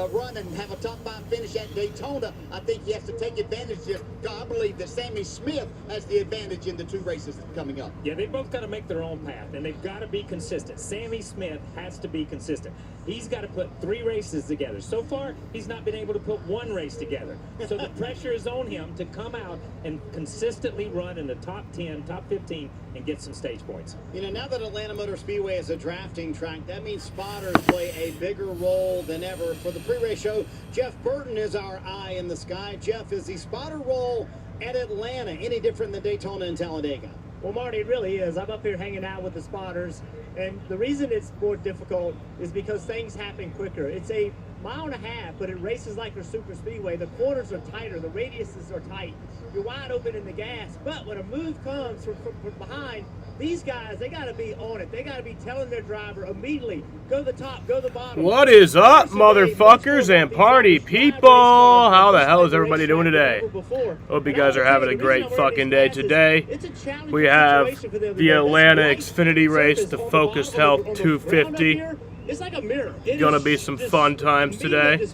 run and have a top 5 finish at Daytona, I think he has to take advantage of. I believe that Sammy Smith has the advantage in the 2 races coming up. Yeah, they both got to make their own path, and they've got to be consistent. Sammy Smith has to be consistent. He's got to put 3 races together. So far, he's not been able to put 1 race together. So the pressure is on him to come out and consistently run in the top 10, top 15, and get some stage points. You know, now that Atlanta Motor Speedway is a drafting track, that means spotters play a bigger role than ever. For the pre-race show, Jeff Burton is our eye in the sky. Jeff, is the spotter role at Atlanta any different than Daytona and Talladega? Well, Marty, it really is. I'm up here hanging out with the spotters, and the reason it's more difficult is because things happen quicker. It's a mile and a half, but it races like a super speedway. The corners are tighter, the radiuses are tight. You're wide open in the gas, but when a move comes from behind, these guys, they got to be on it. They got to be telling their driver immediately, go to the top, go to the bottom. What is up, motherfuckers and party people? How the hell is everybody doing today? Hope you guys are having a great fucking day today. We have the Atlanta Xfinity race, the Focused Health 250. It's like a mirror. Gonna be some fun times today.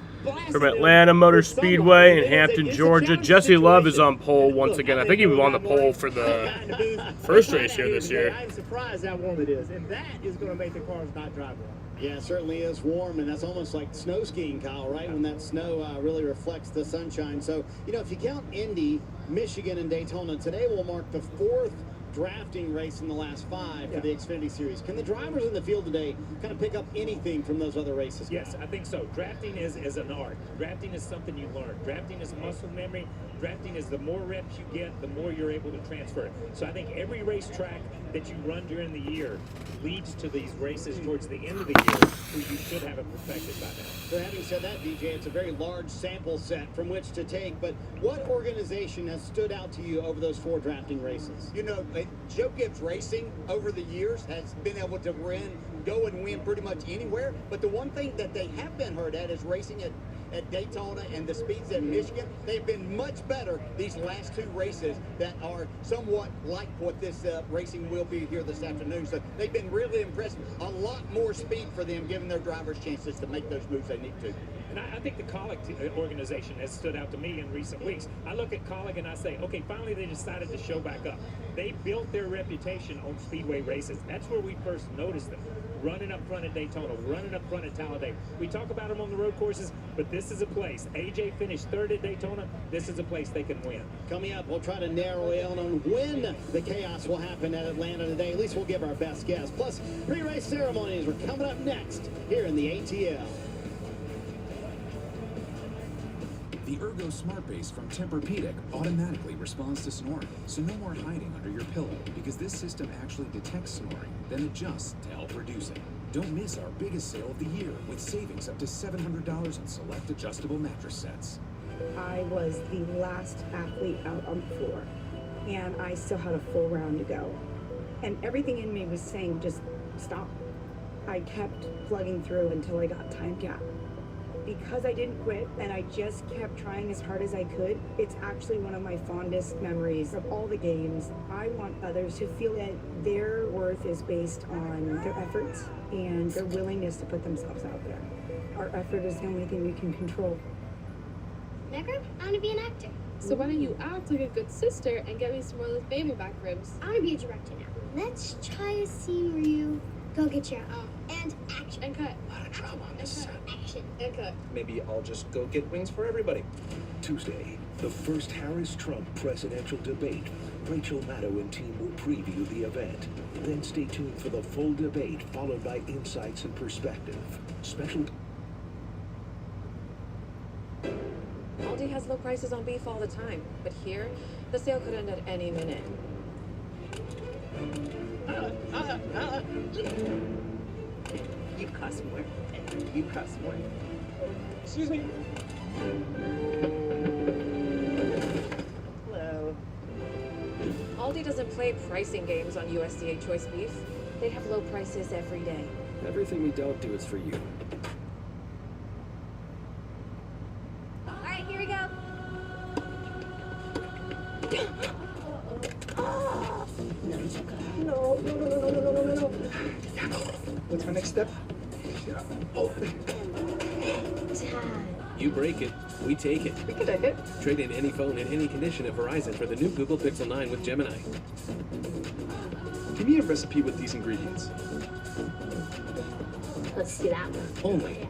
From Atlanta Motor Speedway in Hampton, Georgia. Jesse Love is on pole once again. I think he was on the pole for the first race here this year. I'm surprised how warm it is, and that is going to make the cars not drive well. Yeah, it certainly is warm, and that's almost like snow skiing, Kyle, right? When that snow really reflects the sunshine. So, you know, if you count Indy, Michigan, and Daytona, today will mark the 4th drafting race in the last 5 for the Xfinity Series. Can the drivers in the field today kind of pick up anything from those other races? Yes, I think so. Drafting is an art. Drafting is something you learn. Drafting is muscle memory. Drafting is the more reps you get, the more you're able to transfer it. So I think every racetrack that you run during the year leads to these races towards the end of the year where you should have it perfected by now. So having said that, DJ, it's a very large sample set from which to take, but what organization has stood out to you over those 4 drafting races? You know, Joe Gibbs Racing over the years has been able to go and win pretty much anywhere, but the one thing that they have been hurt at is racing at Daytona and the speeds at Michigan. They've been much better these last 2 races that are somewhat like what this racing will be here this afternoon. So they've been really impressive. A lot more speed for them, giving their drivers chances to make those moves they need to. And I think the Colleague organization has stood out to me in recent weeks. I look at Colleague and I say, okay, finally they decided to show back up. They built their reputation on speedway races. That's where we first noticed them. Running up front at Daytona, running up front at Talladega. We talk about them on the road courses, but this is a place. AJ finished 3rd at Daytona. This is a place they can win. Coming up, we'll try to narrow in on when the chaos will happen at Atlanta today. At least we'll give our best guess. Plus, pre-race ceremonies are coming up next here in the ATL. The Ergo Smart Base from Tempur-Pedic automatically responds to snoring, so no more hiding under your pillow, because this system actually detects snoring, then adjusts to help reduce it. Don't miss our biggest sale of the year with savings up to $700 on select adjustable mattress sets. I was the last athlete out on the floor, and I still had a full round to go. And everything in me was saying, just stop. I kept plugging through until I got time cap. Because I didn't quit and I just kept trying as hard as I could, it's actually one of my fondest memories of all the games. I want others to feel that their worth is based on their efforts and their willingness to put themselves out there. Our effort is the only thing we can control. Never? I want to be an actor. So why don't you act like a good sister and get me some more of those baby back ribs? I want to be a director now. Let's try a scene where you go get your and action. And cut. A lot of drama on this set. Action. And cut. Maybe I'll just go get wings for everybody. Tuesday, the first Harris-Trump presidential debate. Rachel Maddow and team will preview the event. Then stay tuned for the full debate, followed by insights and perspective. Special. Aldi has low prices on beef all the time, but here, the sale could end at any minute. You cuss more. You cuss more. Excuse me. Hello. Aldi doesn't play pricing games on USDA choice beef. They have low prices every day. Everything we don't do is for you. All right, here we go. No. What's my next step? Oh. Dad. You break it, we take it. We could take it. Trade in any phone in any condition at Verizon for the new Google Pixel 9 with Gemini. Give me a recipe with these ingredients. Let's do that one. Only.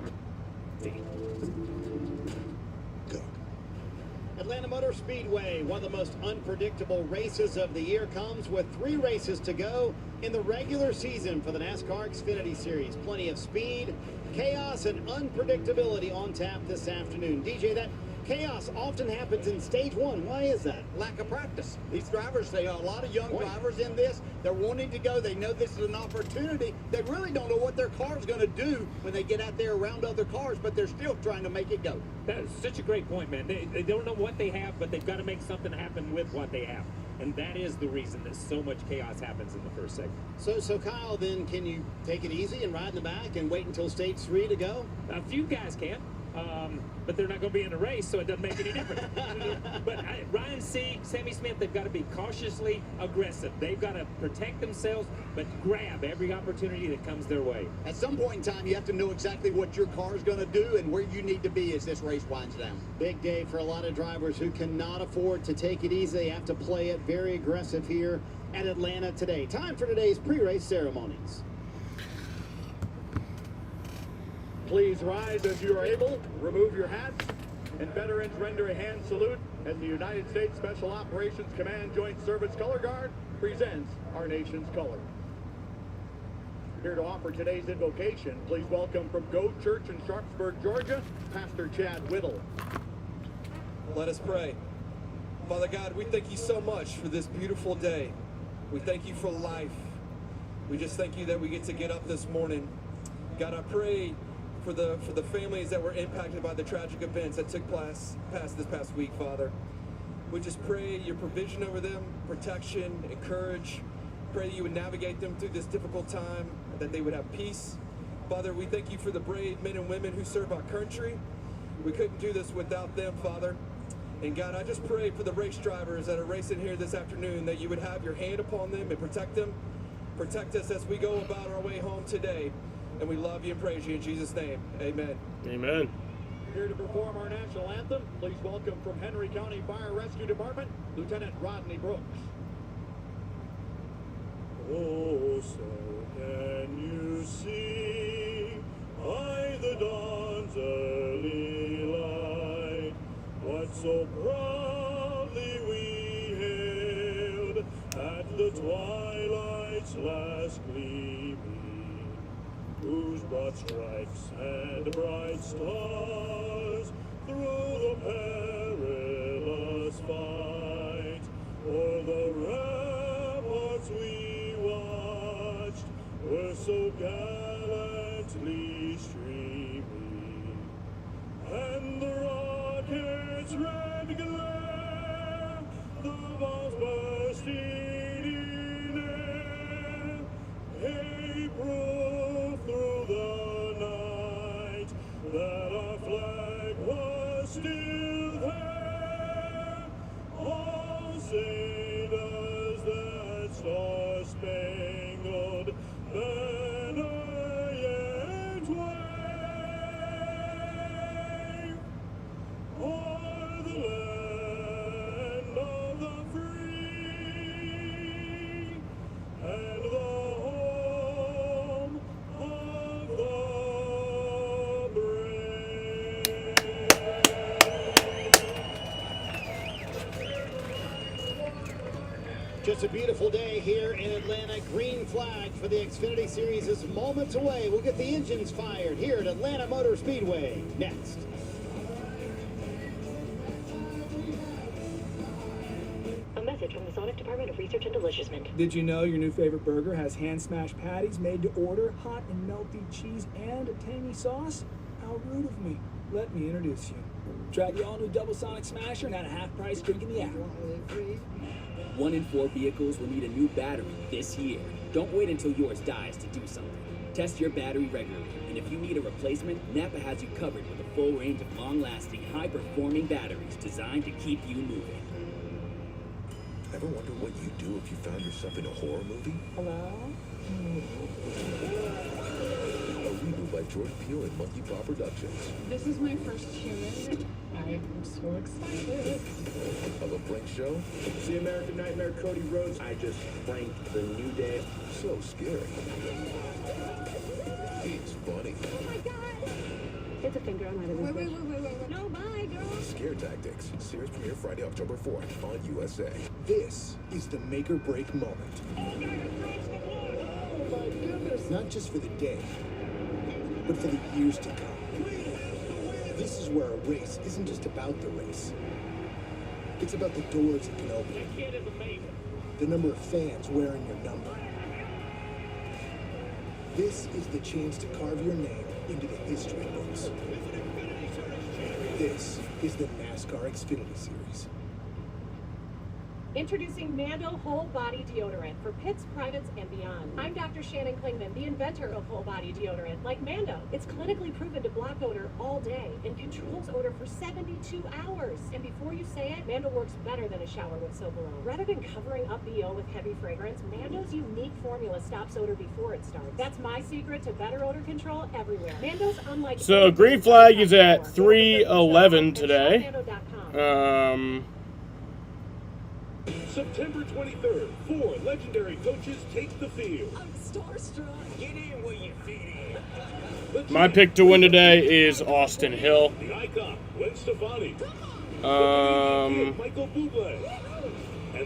Atlanta Motor Speedway, one of the most unpredictable races of the year, comes with 3 races to go in the regular season for the NASCAR Xfinity Series. Plenty of speed, chaos, and unpredictability on tap this afternoon. DJ, that chaos often happens in stage 1. Why is that? Lack of practice. These drivers, they are a lot of young drivers in this. They're wanting to go. They know this is an opportunity. They really don't know what their car's going to do when they get out there around other cars, but they're still trying to make it go. That is such a great point, man. They don't know what they have, but they've got to make something happen with what they have. And that is the reason that so much chaos happens in the first segment. So Kyle, then can you take it easy and ride in the back and wait until stage 3 to go? A few guys can. But they're not going to be in a race, so it doesn't make any difference. But Ryan Sieg, Sammy Smith, they've got to be cautiously aggressive. They've got to protect themselves, but grab every opportunity that comes their way. At some point in time, you have to know exactly what your car is going to do and where you need to be as this race winds down. Big day for a lot of drivers who cannot afford to take it easy. They have to play it very aggressive here at Atlanta today. Time for today's pre-race ceremonies. Please rise as you are able, remove your hats, and veterans render a hand salute as the United States Special Operations Command Joint Service Color Guard presents our nation's color. Here to offer today's invocation, please welcome from Go Church in Sharpsburg, Georgia, Pastor Chad Whittle. Let us pray. Father God, we thank you so much for this beautiful day. We thank you for life. We just thank you that we get to get up this morning. God, I pray for the families that were impacted by the tragic events that took place this past week, Father. We just pray your provision over them, protection, and courage. Pray that you would navigate them through this difficult time, that they would have peace. Father, we thank you for the brave men and women who serve our country. We couldn't do this without them, Father. And God, I just pray for the race drivers that are racing here this afternoon, that you would have your hand upon them and protect them. Protect us as we go about our way home today. And we love you and praise you in Jesus' name. Amen. Amen. Here to perform our national anthem, please welcome from Henry County Fire Rescue Department, Lieutenant Rodney Brooks. Oh, so can you see by the dawn's early light what so proudly we hailed at the twilight's last gleaming, whose broad stripes and bright stars through the perilous fight o'er the ramparts we watched were so gallantly streaming, and the rocket's red glare, the bombs bursting in air, hey, proof through the night that our flag was still there. All sailors, that star-spangled banner yet wave, o'er the land of the free and the home of the brave. Just a beautiful day here in Atlanta. Green flag for the Xfinity Series is moments away. We'll get the engines fired here at Atlanta Motor Speedway next. A message from the Sonic Department of Research and Deliciousment. Did you know your new favorite burger has hand-smashed patties made to order, hot and melty cheese, and a tangy sauce? How rude of me. Let me introduce you. Try the all-new Double Sonic Smasher and at a half-price drink in the app. 1 in 4 vehicles will need a new battery this year. Don't wait until yours dies to do something. Test your battery regularly, and if you need a replacement, Napa has you covered with a full range of long-lasting, high-performing batteries designed to keep you moving. Ever wonder what you'd do if you found yourself in a horror movie? Hello? A Reboot by Jordan Peele and Monkey Paw Productions. This is my first human. I'm so excited. Of a prank show? See American Nightmare Cody Rhodes? I just pranked the New Day. So scary. It's funny. Oh my god! It's a finger on either Wait. No, bye, girl. Scare Tactics. Series premiere Friday, October 4th on USA. This is the make or break moment. Oh my goodness. Not just for the day, but for the years to come. This is where a race isn't just about the race. It's about the doors it can open. That kid is amazing. The number of fans wearing your number. This is the chance to carve your name into the history books. This is the NASCAR Xfinity Series. Introducing Mando Whole Body Deodorant for pits, privates, and beyond. I'm Dr. Shannon Klingman, the inventor of whole body deodorant, like Mando. It's clinically proven to block odor all day and controls odor for 72 hours. And before you say it, Mando works better than a shower with soap alone. Rather than covering up BO with heavy fragrance, Mando's unique formula stops odor before it starts. That's my secret to better odor control everywhere. Mando's unlike... So green flag is at 3:11 today. September 23rd, 4 legendary coaches take the field. I'm starstruck. Get in where you fit in. My pick to win today is Austin Hill. The icon, Gwen Stefani. Michael Bublé.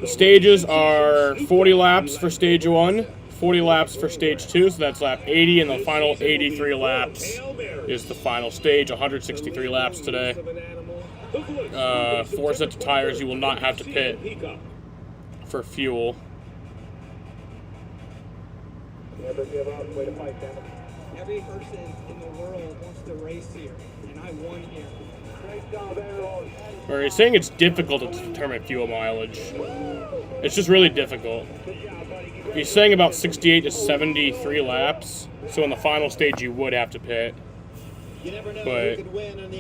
The stages are 40 laps for stage 1, 40 laps for stage 2, so that's lap 80, and the final 83 laps is the final stage, 163 laps today. 4 sets of tires. You will not have to pit for fuel. Never give up. Way to fight, Devin. Every person in the world wants to race here, and I won here. Great job, Aaron. Or he's saying it's difficult to determine fuel mileage. It's just really difficult. He's saying about 68 to 73 laps, so in the final stage you would have to pit. But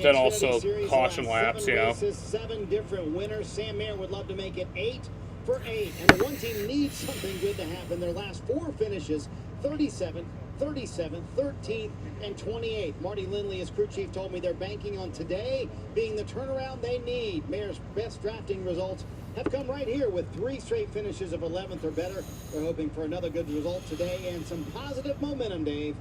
then also caution laps, you know. 7 different winners. Sam Mayer would love to make it 8 for 8. And the one team needs something good to happen. Their last 4 finishes, 37th, 37th, 13th, and 28th. Marty Lindley, as crew chief, told me they're banking on today being the turnaround they need. Mayer's best drafting results have come right here with 3 straight finishes of 11th or better. They're hoping for another good result today and some positive momentum, Dave.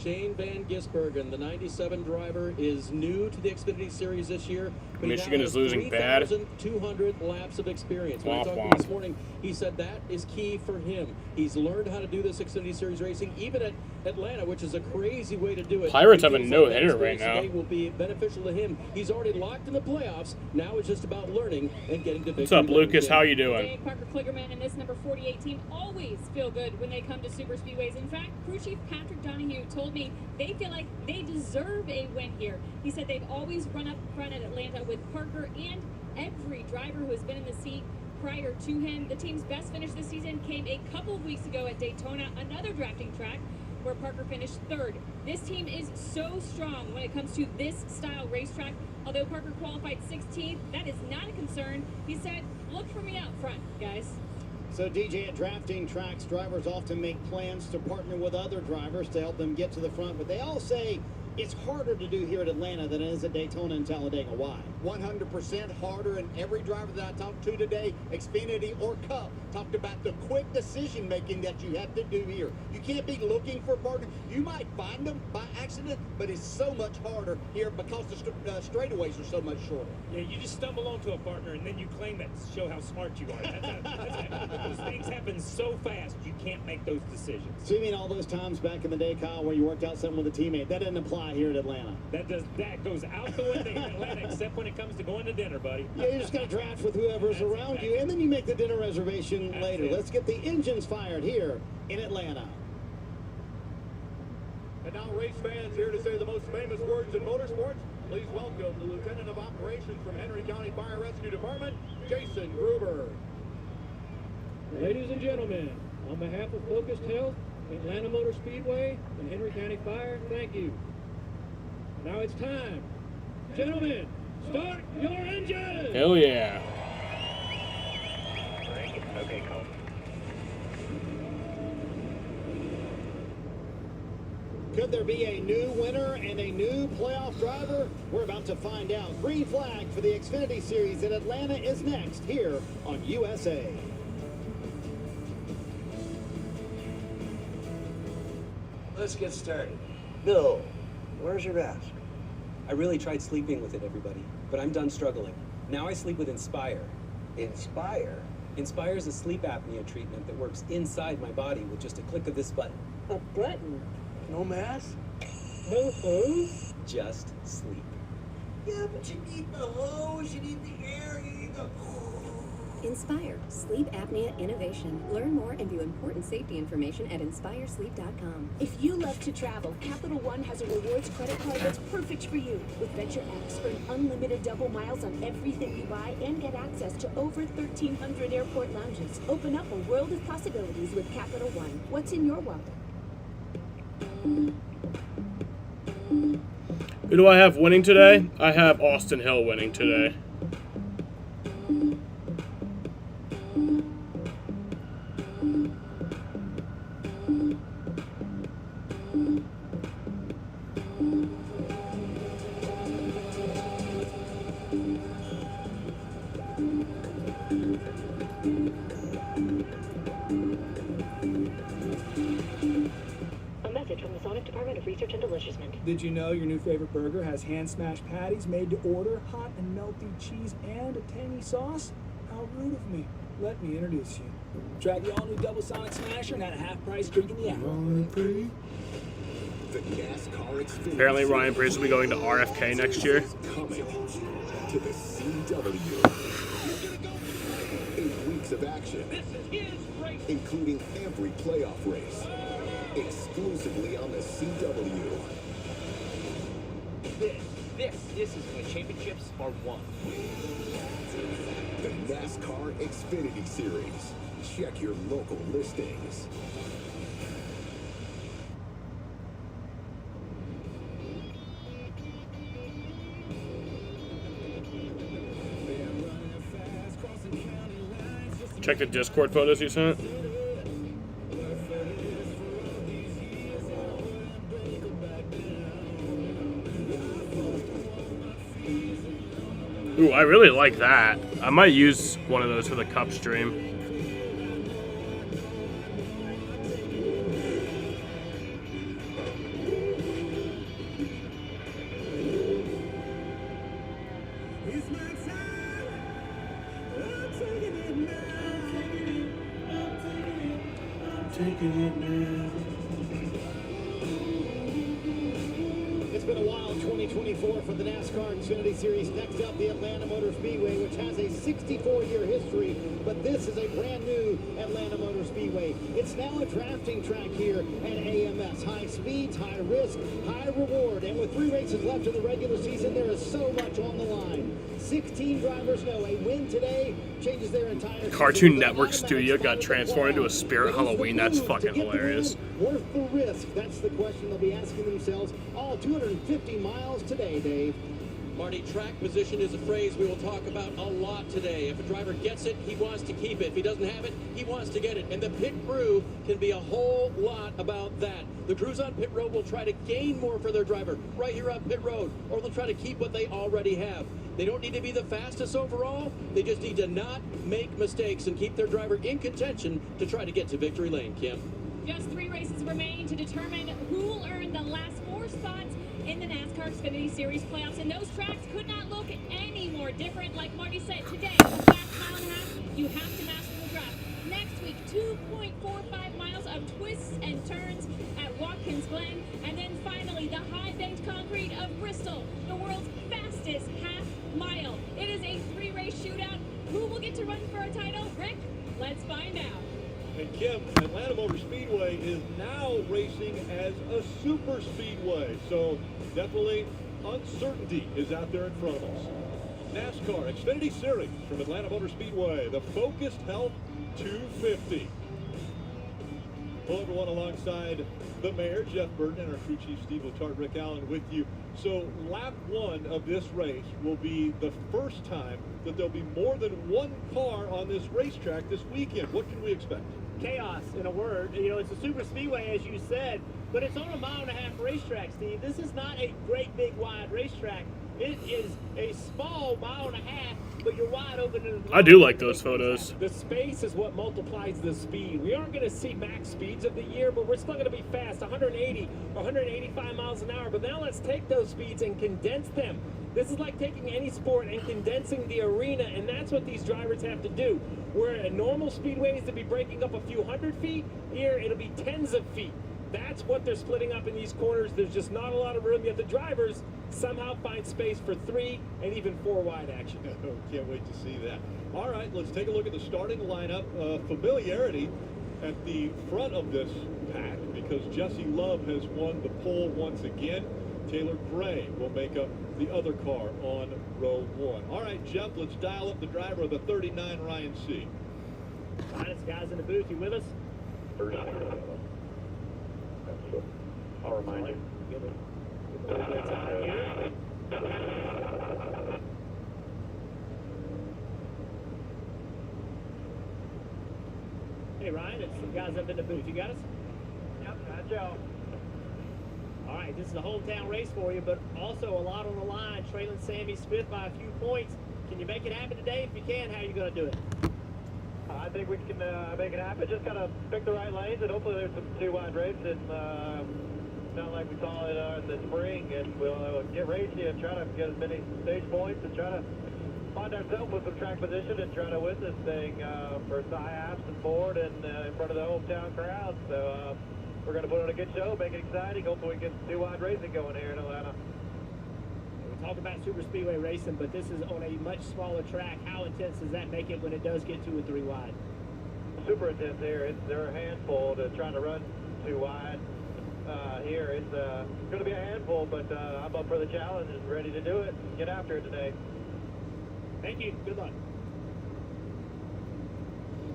Shane Van Gisbergen, the 97 driver, is new to the Xfinity Series this year. But Michigan is losing bad. 3,200 laps of experience. When I talked to him this morning, he said that is key for him. He's learned how to do this Xfinity Series racing, even at Atlanta, which is a crazy way to do it. Pirates have a no-hitter right now. Today will be beneficial to him. He's already locked in the playoffs. Now it's just about learning and getting to victory. What's up, Lucas? How you doing? Dave Parker Kligerman and this number 48 team always feel good when they come to super speedways. In fact, crew chief Patrick Donahue told me they feel like they deserve a win here. He said they've always run up front at Atlanta with Parker and every driver who has been in the seat prior to him. The team's best finish this season came a couple of weeks ago at Daytona, another drafting track where Parker finished 3rd. This team is so strong when it comes to this style racetrack. Although Parker qualified 16th, that is not a concern. He said, look for me out front, guys. So, DJ, at drafting tracks, drivers often make plans to partner with other drivers to help them get to the front, but they all say it's harder to do here at Atlanta than it is at Daytona and Talladega. Why? 100% harder, and every driver that I talked to today, Xfinity or Cup, talked about the quick decision making that you have to do here. You can't be looking for partners. You might find them by accident, but it's so much harder here because the straightaways are so much shorter. Yeah, you just stumble onto a partner and then you claim it to show how smart you are. Those things happen so fast, you can't make those decisions. So you mean all those times back in the day, Kyle, where you worked out something with a teammate, that didn't apply here at Atlanta? That goes out the window in Atlanta, except when it comes to going to dinner, buddy. Yeah, you just got to draft with whoever's around you, and then you make the dinner reservation later. Let's get the engines fired here in Atlanta. And now race fans here to say the most famous words in motorsports. Please welcome the Lieutenant of Operations from Henry County Fire Rescue Department, Jason Gruber. Ladies and gentlemen, on behalf of Focused Health, Atlanta Motor Speedway, and Henry County Fire, thank you. Now it's time. Gentlemen, start your engine! Hell yeah. Okay, call. Could there be a new winner and a new playoff driver? We're about to find out. Green flag for the Xfinity Series in Atlanta is next here on USA. Let's get started. Bill, where's your mask? I really tried sleeping with it, everybody, but I'm done struggling. Now I sleep with Inspire. Inspire? Inspire is a sleep apnea treatment that works inside my body with just a click of this button. A button? No mask? No hose? Just sleep. Yeah, but you need the hose, you need the air, you need the... Inspire, sleep apnea innovation. Learn more and view important safety information at inspiresleep.com. If you love to travel, Capital One has a rewards credit card that's perfect for you. With Venture X, earn unlimited double miles on everything you buy and get access to over 1,300 airport lounges. Open up a world of possibilities with Capital One. What's in your wallet? Who do I have winning today? I have Austin Hill winning today. Did you know your new favorite burger has hand-smashed patties made to order, hot and melty cheese, and a tangy sauce? How rude of me. Let me introduce you. Try the all-new Double Sonic Smasher and at a half-price drink in the hour. The NASCAR Xfinity Apparently Ryan Preece will be going to RFK next year. coming to the CW. 8 weeks of action, including every playoff race, exclusively on the CW. This is when championships are won. The NASCAR Xfinity Series. Check your local listings. Check the Discord photos you sent. Ooh, I really like that. I might use one of those for the Cup stream. It's been a wild 2024 for the NASCAR Xfinity Series. Next up, the Atlanta Motor Speedway, which has a 64-year history, but this is a brand new Atlanta Motor Speedway. It's now a drafting track here at AMS. High speeds, high risk, high reward, and with 3 races left in the regular season, there is so much on the line. 16 drivers know a win today changes their entire Cartoon Network studio got transformed into a Spirit Halloween. That's fucking hilarious. Worth the risk? That's the question they'll be asking themselves all 250 miles today, Dave. Marty, track position is a phrase we will talk about a lot today. If a driver gets it, he wants to keep it. If he doesn't have it, he wants to get it. And the pit crew can be a whole lot about that. The crews on pit road will try to gain more for their driver right here on pit road, or they'll try to keep what they already have. They don't need to be the fastest overall. They just need to not make mistakes and keep their driver in contention to try to get to victory lane, Kim. Just 3 races remain to determine who will earn the last 4 spots in the NASCAR Xfinity Series playoffs, and those tracks could not look any more different. Like Marty said, today, the last mile and a half, you have to master the draft. Next week, 2.45 miles of twists and turns at Watkins Glen, and then finally, the high-banked concrete of Bristol, the world's fastest half mile. It is a 3-race shootout. Who will get to run for a title? Rick, let's find out. And Kim, Atlanta Motor Speedway is now racing as a super speedway, so definitely uncertainty is out there in front of us. NASCAR Xfinity Series from Atlanta Motor Speedway, the Focused Health 250. Hello everyone, alongside the mayor, Jeff Burton, and our crew chief, Steve Letarte, Rick Allen with you. So lap 1 of this race will be the first time that there'll be more than one car on this racetrack this weekend. What can we expect? chaos, in a word. You know, it's a super speedway, as you said, but it's on a 1.5-mile racetrack, Steve. This is not a great, big, wide racetrack. It is a small 1.5 miles, but you're wide open. I do like those photos. The space is what multiplies the speed. We aren't going to see max speeds of the year, but we're still going to be fast, 180 or 185 miles an hour. But now let's take those speeds and condense them. This is like taking any sport and condensing the arena, and that's what these drivers have to do. Where a normal speedway is to be breaking up a few hundred feet, here it'll be tens of feet. That's what they're splitting up in these corners. There's just not a lot of room, yet the drivers somehow find space for 3 and even 4 wide action. Can't wait to see that. All right, let's take a look at the starting lineup. Familiarity at the front of this pack because Jesse Love has won the pole once again. Taylor Gray will make up the other car on row 1. All right, Jeff, let's dial up the driver of the 39 Ryan C. Ryan, it's guys in the booth. You with us? I'll remind you. Hey, Ryan, it's the guys up in the booth. You got us? Yep, got Joe. All right, this is a hometown race for you, but also a lot on the line, trailing Sammy Smith by a few points. Can you make it happen today? If you can, how are you going to do it? I think we can make it happen. Just got to pick the right lanes, and hopefully there's some 2-wide racing. Not like we saw it in the spring, and we'll get racy and try to get as many stage points and try to find ourselves with some track position and try to win this thing for Apps and Ford and in front of the hometown crowd. So we're going to put on a good show, make it exciting. Hopefully we get 2-wide racing going here in Atlanta. We talk about super speedway racing, but this is on a much smaller track. How intense does that make it when it does get 2 and 3 wide? Super intense here. They're a handful to trying to run 2 wide. Here it's going to be a handful, but I'm up for the challenge and ready to do it. Get after it today. Thank you. Good luck.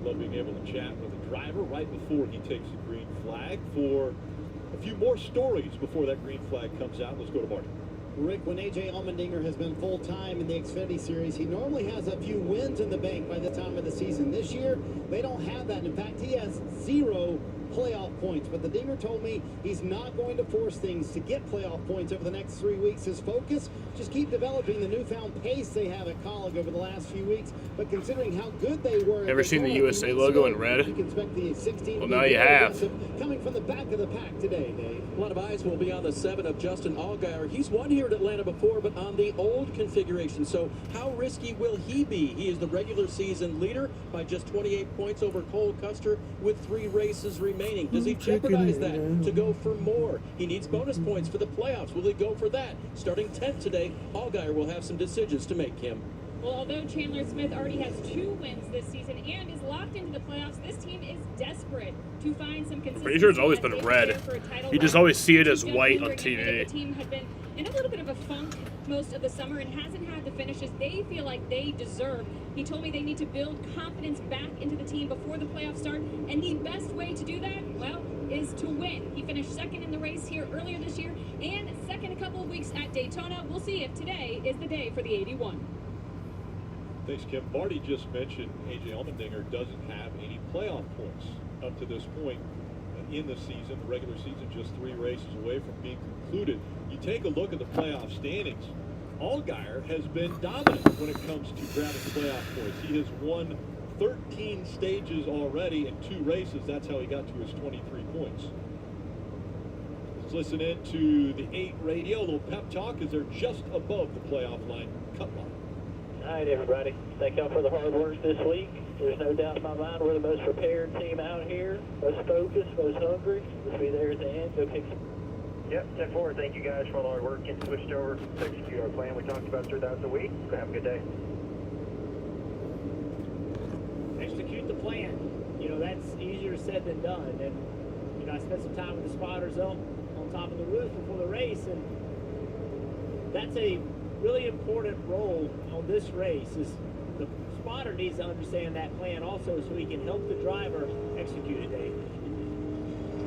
Love being able to chat with the driver right before he takes the green flag for a few more stories before that green flag comes out. Let's go to Marty. Rick, when A.J. Allmendinger has been full-time in the Xfinity Series, he normally has a few wins in the bank by the time of the season. This year, they don't have that. In fact, he has 0 playoff points, but the Dinger told me he's not going to force things to get playoff points over the next 3 weeks. His focus, just keep developing the newfound pace they have at Colleague over the last few weeks, but considering how good they were... Ever seen the USA logo in red? You can expect the 16 well, now you have. Coming from the back of the pack today, Dave. A lot of eyes will be on the 7 of Justin Allgaier. He's won here at Atlanta before, but on the old configuration. So how risky will he be? He is the regular season leader by just 28 points over Cole Custer with 3 races remaining. Does he jeopardize that to go for more? He needs bonus points for the playoffs. Will he go for that? Starting 10th today, Allgaier will have some decisions to make him. Well, although Chandler Smith already has 2 wins this season and is locked into the playoffs, this team is desperate to find some consistency. Pretty sure it's always been red. You just always see it as white on TV. The team had been in a little bit of a funk most of the summer and hasn't had the finishes they feel like they deserve. He told me they need to build confidence back into the team before the playoffs start, and the best way to do that, well, is to win. He finished 2nd in the race here earlier this year and 2nd a couple of weeks at Daytona. We'll see if today is the day for the 81. Thanks, Kim. Marty just mentioned A.J. Allmendinger doesn't have any playoff points up to this point in the season. The regular season just 3 races away from being concluded. You take a look at the playoff standings. Allgaier has been dominant when it comes to grabbing playoff points. He has won 13 stages already in 2 races. That's how he got to his 23 points. Let's listen in to the 8 radio. A little pep talk as they're just above the playoff line cut line. All right, everybody. Thank y'all for the hard work this week. There's no doubt in my mind we're the most prepared team out here, most focused, most hungry. We'll be there at the end. Go kick some. Yep, 10-4. Thank you guys for all the hard work. Getting switched over to execute our plan we talked about throughout the week. Have a good day. Execute the plan. You know, that's easier said than done. And, you know, I spent some time with the spotters up on top of the roof before the race, and that's a really important role on this race. Is the spotter needs to understand that plan also so he can help the driver execute it, Dave.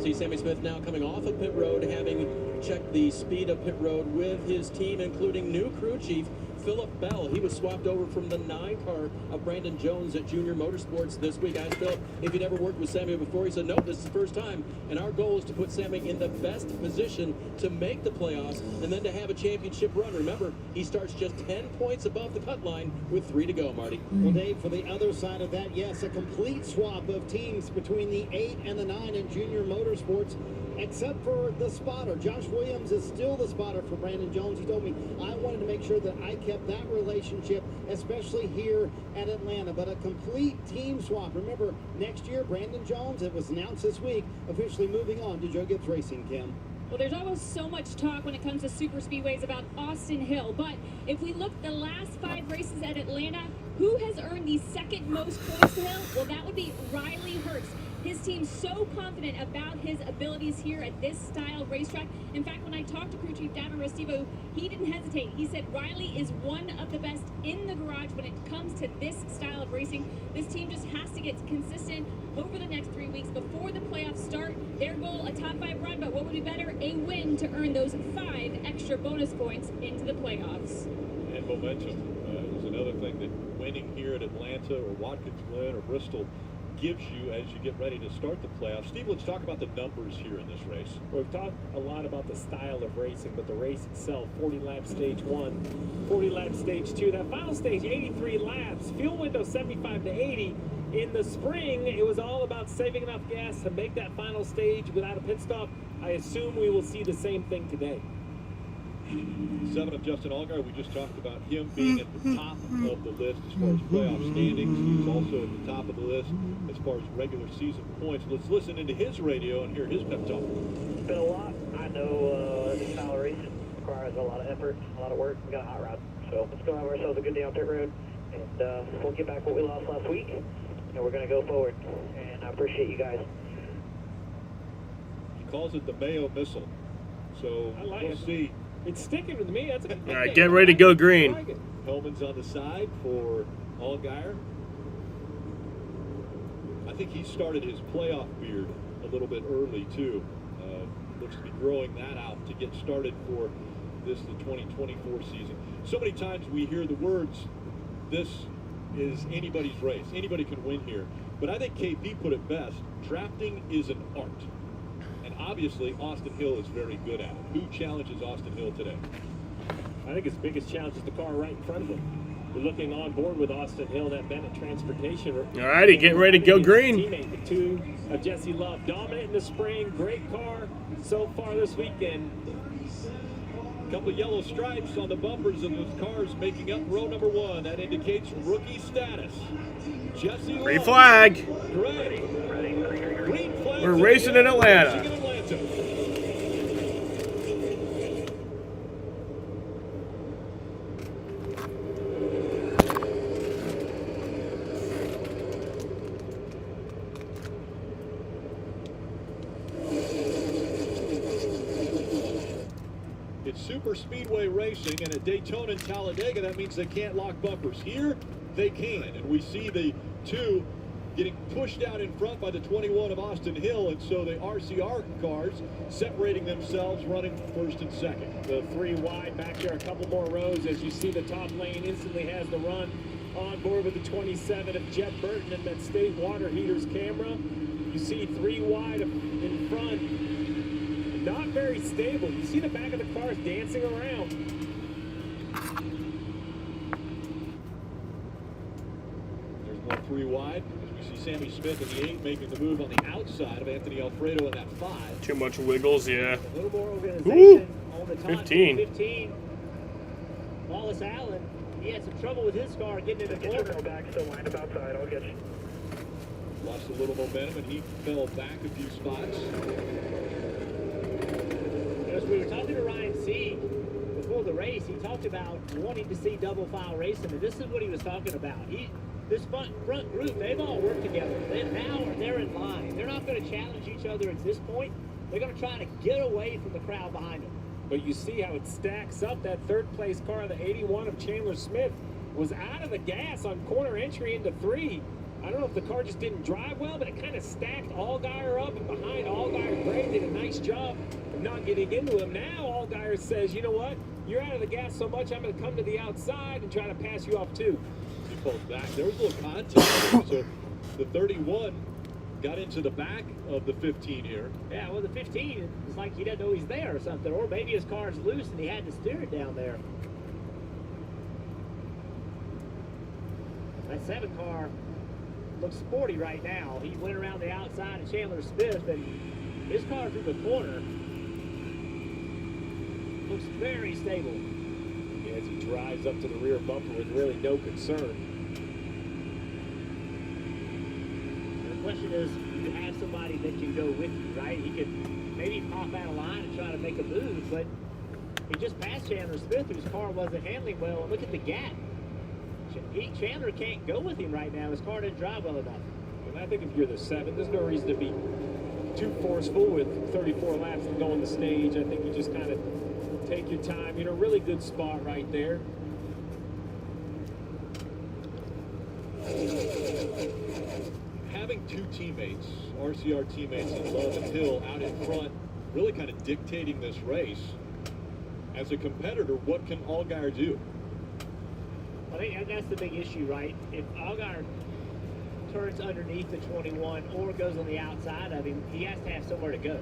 See Sammy Smith now coming off of pit road, having checked the speed of pit road with his team, including new crew chief Philip Bell. He was swapped over from the 9 car of Brandon Jones at Junior Motorsports this week. I asked Philip if he'd ever worked with Sammy before. He said, nope, this is the first time. And our goal is to put Sammy in the best position to make the playoffs and then to have a championship run. Remember, he starts just 10 points above the cut line with 3 to go, Marty. Well, Dave, for the other side of that, yes, a complete swap of teams between the 8 and the 9 in Junior Motorsports, except for the spotter. Josh Williams is still the spotter for Brandon Jones. He told me I wanted to make sure that I kept that relationship, especially here at Atlanta. But a complete team swap. Remember, next year, Brandon Jones, it was announced this week, officially moving on to Joe Gibbs Racing, Kim. Well, there's always so much talk when it comes to super speedways about Austin Hill, but if we look at the last 5 races at Atlanta, who has earned the second most points to Hill? Well, that would be Riley Hurts. His team's so confident about his abilities here at this style racetrack. In fact, when I talked to crew chief Davin Restivo, he didn't hesitate. He said Riley is one of the best in the garage when it comes to this style of racing. This team just has to get consistent over the next 3 weeks before the playoffs start. Their goal, a top 5 run, but what would be better? A win to earn those 5 extra bonus points into the playoffs. And momentum is another thing that winning here at Atlanta or Watkins Glen or Bristol gives you as you get ready to start the playoffs. Steve, let's talk about the numbers here in this race. We've talked a lot about the style of racing, but the race itself, 40 lap stage 1, 40 lap stage 2. That final stage, 83 laps, fuel window 75 to 80. In the spring, it was all about saving enough gas to make that final stage without a pit stop. I assume we will see the same thing today. 7 of Justin Allgaier, we just talked about him being at the top of the list as far as playoff standings. He was also at the top of the list as far as regular season points. Let's listen into his radio and hear his pep talk. It's been a lot. I know this style of racing requires a lot of effort, a lot of work. We got a hot rod. So let's go have ourselves a good day on pit road, and we'll get back what we lost last week, and we're going to go forward. And I appreciate you guys. He calls it the Mayo Missile. So we'll see. It's sticking with me. That's a good All right, get ready to go green. Hellman's on the side for Allgaier. I think he started his playoff beard a little bit early, too. Looks to be growing that out to get started for the 2024 season. So many times we hear the words, this is anybody's race. Anybody can win here. But I think KP put it best. Drafting is an art. And obviously, Austin Hill is very good at it. Who challenges Austin Hill today? I think his biggest challenge is the car right in front of him. We're looking on board with Austin Hill, that Bennett Transportation. All righty, getting ready to go green. Teammate, the 2 of Jesse Love. Dominant in the spring, great car so far this weekend. A couple of yellow stripes on the bumpers of those cars making up row number 1. That indicates rookie status. Jesse Love. Green flag. Great. Green flag. We're racing in Atlanta. It's super speedway racing, and at Daytona and Talladega, that means they can't lock bumpers. Here, they can, and we see the 2 getting pushed out in front by the 21 of Austin Hill, and so the RCR cars separating themselves, running first and second. The 3 wide back there, a couple more rows. As you see, the top lane instantly has the run on board with the 27 of Jeff Burton and that state water heaters camera. You see 3 wide in front. Not very stable. You see the back of the cars dancing around. There's one 3 wide. As we see Sammy Smith in the 8 making the move on the outside of Anthony Alfredo in that 5. Too much wiggles, yeah. A little more organization on the top 15. 15. Wallace Allen, he had some trouble with his car getting in the corner. Back, still lined up outside. I'll get you. Lost a little momentum, and he fell back a few spots. As we were talking to Ryan Sieg before the race, he talked about wanting to see double file racing, and this is what he was talking about. This front group, they've all worked together. They're in line. They're not going to challenge each other at this point. They're going to try to get away from the crowd behind them. But you see how it stacks up. That 3rd place car, the 81 of Chandler Smith, was out of the gas on corner entry into 3. I don't know if the car just didn't drive well, but it kind of stacked Allgaier up and behind Allgaier. Gray did a nice job of not getting into him. Now Allgaier says, you know what? You're out of the gas so much, I'm going to come to the outside and try to pass you off too. He pulls back. There was a little contact. So the 31 got into the back of the 15 here. Yeah, well, the 15, it's like he doesn't know he's there or something. Or maybe his car's loose and he had to steer it down there. That 7 car looks sporty right now. He went around the outside of Chandler Smith, and his car through the corner looks very stable. Yeah, as he drives up to the rear bumper with really no concern. The question is, you have somebody that can go with you, right? He could maybe pop out of line and try to make a move, but he just passed Chandler Smith, whose car wasn't handling well, and look at the gap. Chandler can't go with him right now. His car didn't drive well enough. And I think if you're the 7, there's no reason to be too forceful with 34 laps and go on the stage. I think you just kind of take your time. You're in a really good spot right there. Having 2 teammates, RCR teammates in Love and Hill out in front, really kind of dictating this race. As a competitor, what can Allgaier do? I think that's the big issue, right? If Allgaier turns underneath the 21 or goes on the outside of him, he has to have somewhere to go.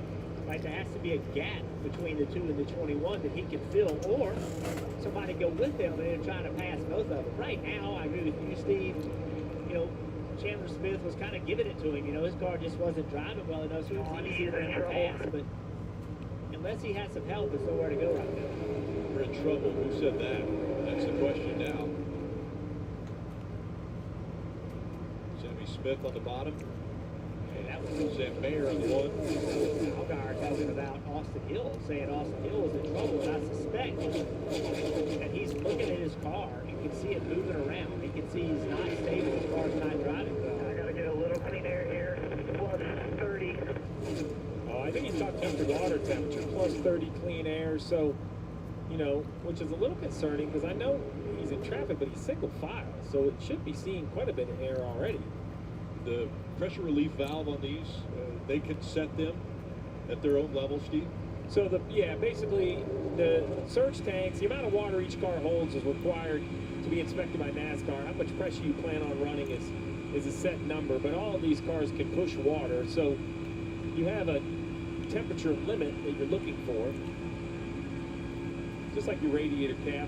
Right? There has to be a gap between the 2 and the 21 that he can fill, or somebody go with him and they're trying to pass both of them. Right now, I agree with you, Steve. You know, Chandler Smith was kind of giving it to him. You know, his car just wasn't driving well enough, so it was easier for him to pass. But unless he has some help, there's nowhere to go right now. We're in trouble. Who said that? That's the question now. Smith on the bottom. And that was Sam Mayer on the 1. Allgaier talking about Austin Hill, saying Austin Hill is in trouble, and I suspect that he's looking at his car and can see it moving around. He can see he's not stable, his car's not driving well. I gotta get a little clean air here. Plus 30. Oh, I think he's talking temperature, water temperature, plus 30 clean air. So, you know, which is a little concerning because I know he's in traffic, but he's single file, so it should be seeing quite a bit of air already. The pressure relief valve on these, they can set them at their own level, Steve? So, basically, the surge tanks, the amount of water each car holds is required to be inspected by NASCAR. How much pressure you plan on running is a set number, but all of these cars can push water, so you have a temperature limit that you're looking for. Just like your radiator cap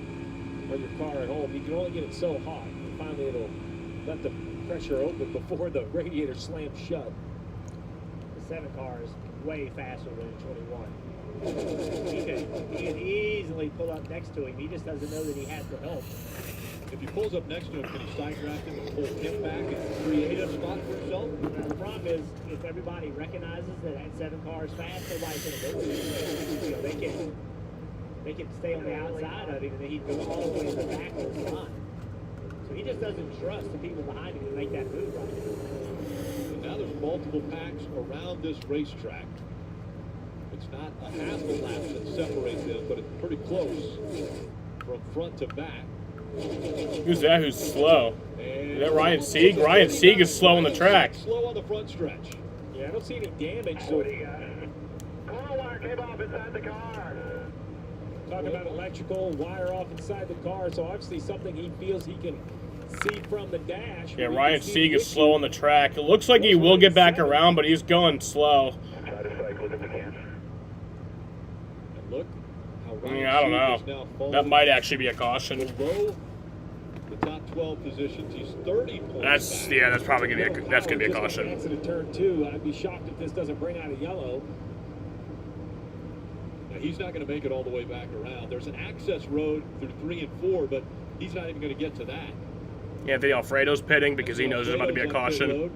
or your car at home, you can only get it so hot, and finally it'll let the pressure open before the radiator slams shut. The 7 car is way faster than the 21. He can easily pull up next to him. He just doesn't know that he has the help. If he pulls up next to him, can he side draft him and pull him back and create a spot for himself? Now, the problem is, if everybody recognizes that 7 car is fast, nobody's going to go with him. You know, they can stay on the outside of him, and then he'd go all the way to the back of his line. So he just doesn't trust the people behind him to make that move right now. And now there's multiple packs around this racetrack. It's not a half a lap that separates them, but it's pretty close from front to back. Who's that who's slow? Is that Ryan Sieg? Ryan Sieg is slow on the track. Slow on the front stretch. Yeah, I don't see any damage. So wire came off inside the car. Talking about electrical wire off inside the car, so obviously something he feels he can see from the dash. Yeah, Ryan Sieg is slow on the track. It looks like he will get back around, but he's going slow. Try to cycle it if you can. And look how Ryan I don't Sieg is now know. falling That might actually be a caution. below the top 12 positions. He's 30 points That's back. that's probably gonna be a caution. Exit turn 2. I'd be shocked if this doesn't bring out a yellow. Now, he's not going to make it all the way back around. There's an access road through 3 and 4, but he's not even going to get to that. Yeah, Anthony Alfredo's pitting because he knows there's about to be a caution.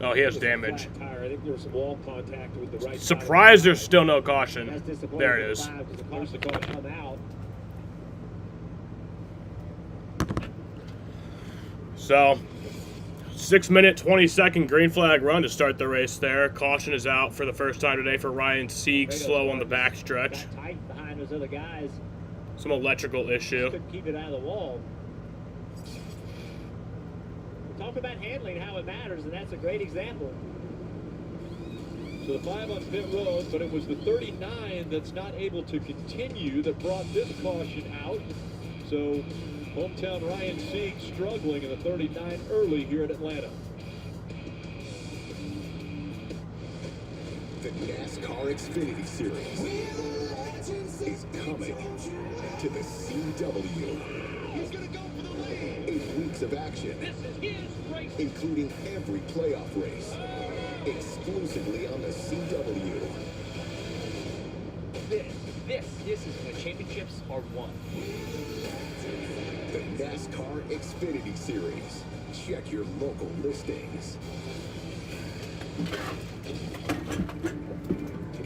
Oh, he has damage. Tire. I think there was some wall contact with the right Surprised there's still no caution. There it is. There's the caution. Come out. So, 6-minute, 20-second green flag run to start the race there. Caution is out for the first time today for Ryan Sieg, slow on the backstretch. Tight behind those other guys. Some electrical issue. Couldn't keep it out of the wall. talk about handling, how it matters, and that's a great example. So the 5 on pit road, but it was the 39 that's not able to continue that brought this caution out. So hometown Ryan Sieg struggling in the 39 early here at Atlanta. The NASCAR Xfinity Series is coming to the CW. 8 weeks of action, including every playoff race, exclusively on the CW. This is when championships are won. The NASCAR Xfinity Series. Check your local listings.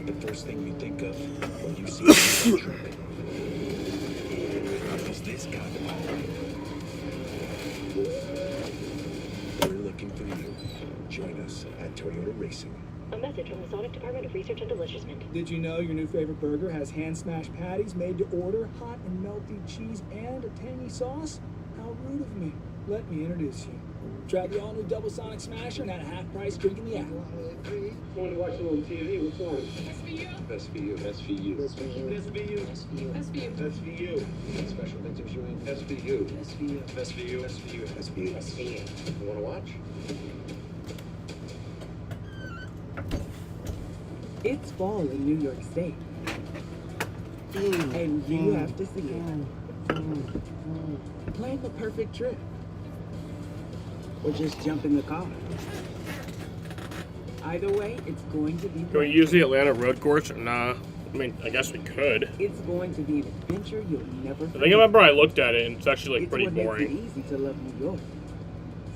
The first thing you think of when you see a truck is this guy. We're looking for you. Join us at Toyota Racing. A message from the Sonic Department of Research and Delicious. Did you know your new favorite burger has hand-smashed patties made to order, hot and melty cheese, and a tangy sauce? How rude of me. Let me introduce you. Try the all-new Double Sonic Smasher and at a half-price drink in the app. Want to watch it on TV? Which one? SVU. SVU. SVU. SVU. SVU. SVU. Special things viewing. SVU. SVU. SVU. SVU. SVU. SVU. You want to watch? It's fall in New York State. And you have to see it. Plan the perfect trip. Or just jump in the car. Either way, it's going to be... Can we use the Atlanta road course? Nah. I mean, I guess we could. It's going to be an adventure you'll never forget. I think I remember I looked at it, and it's actually like, pretty boring. It's what makes it easy to love New York.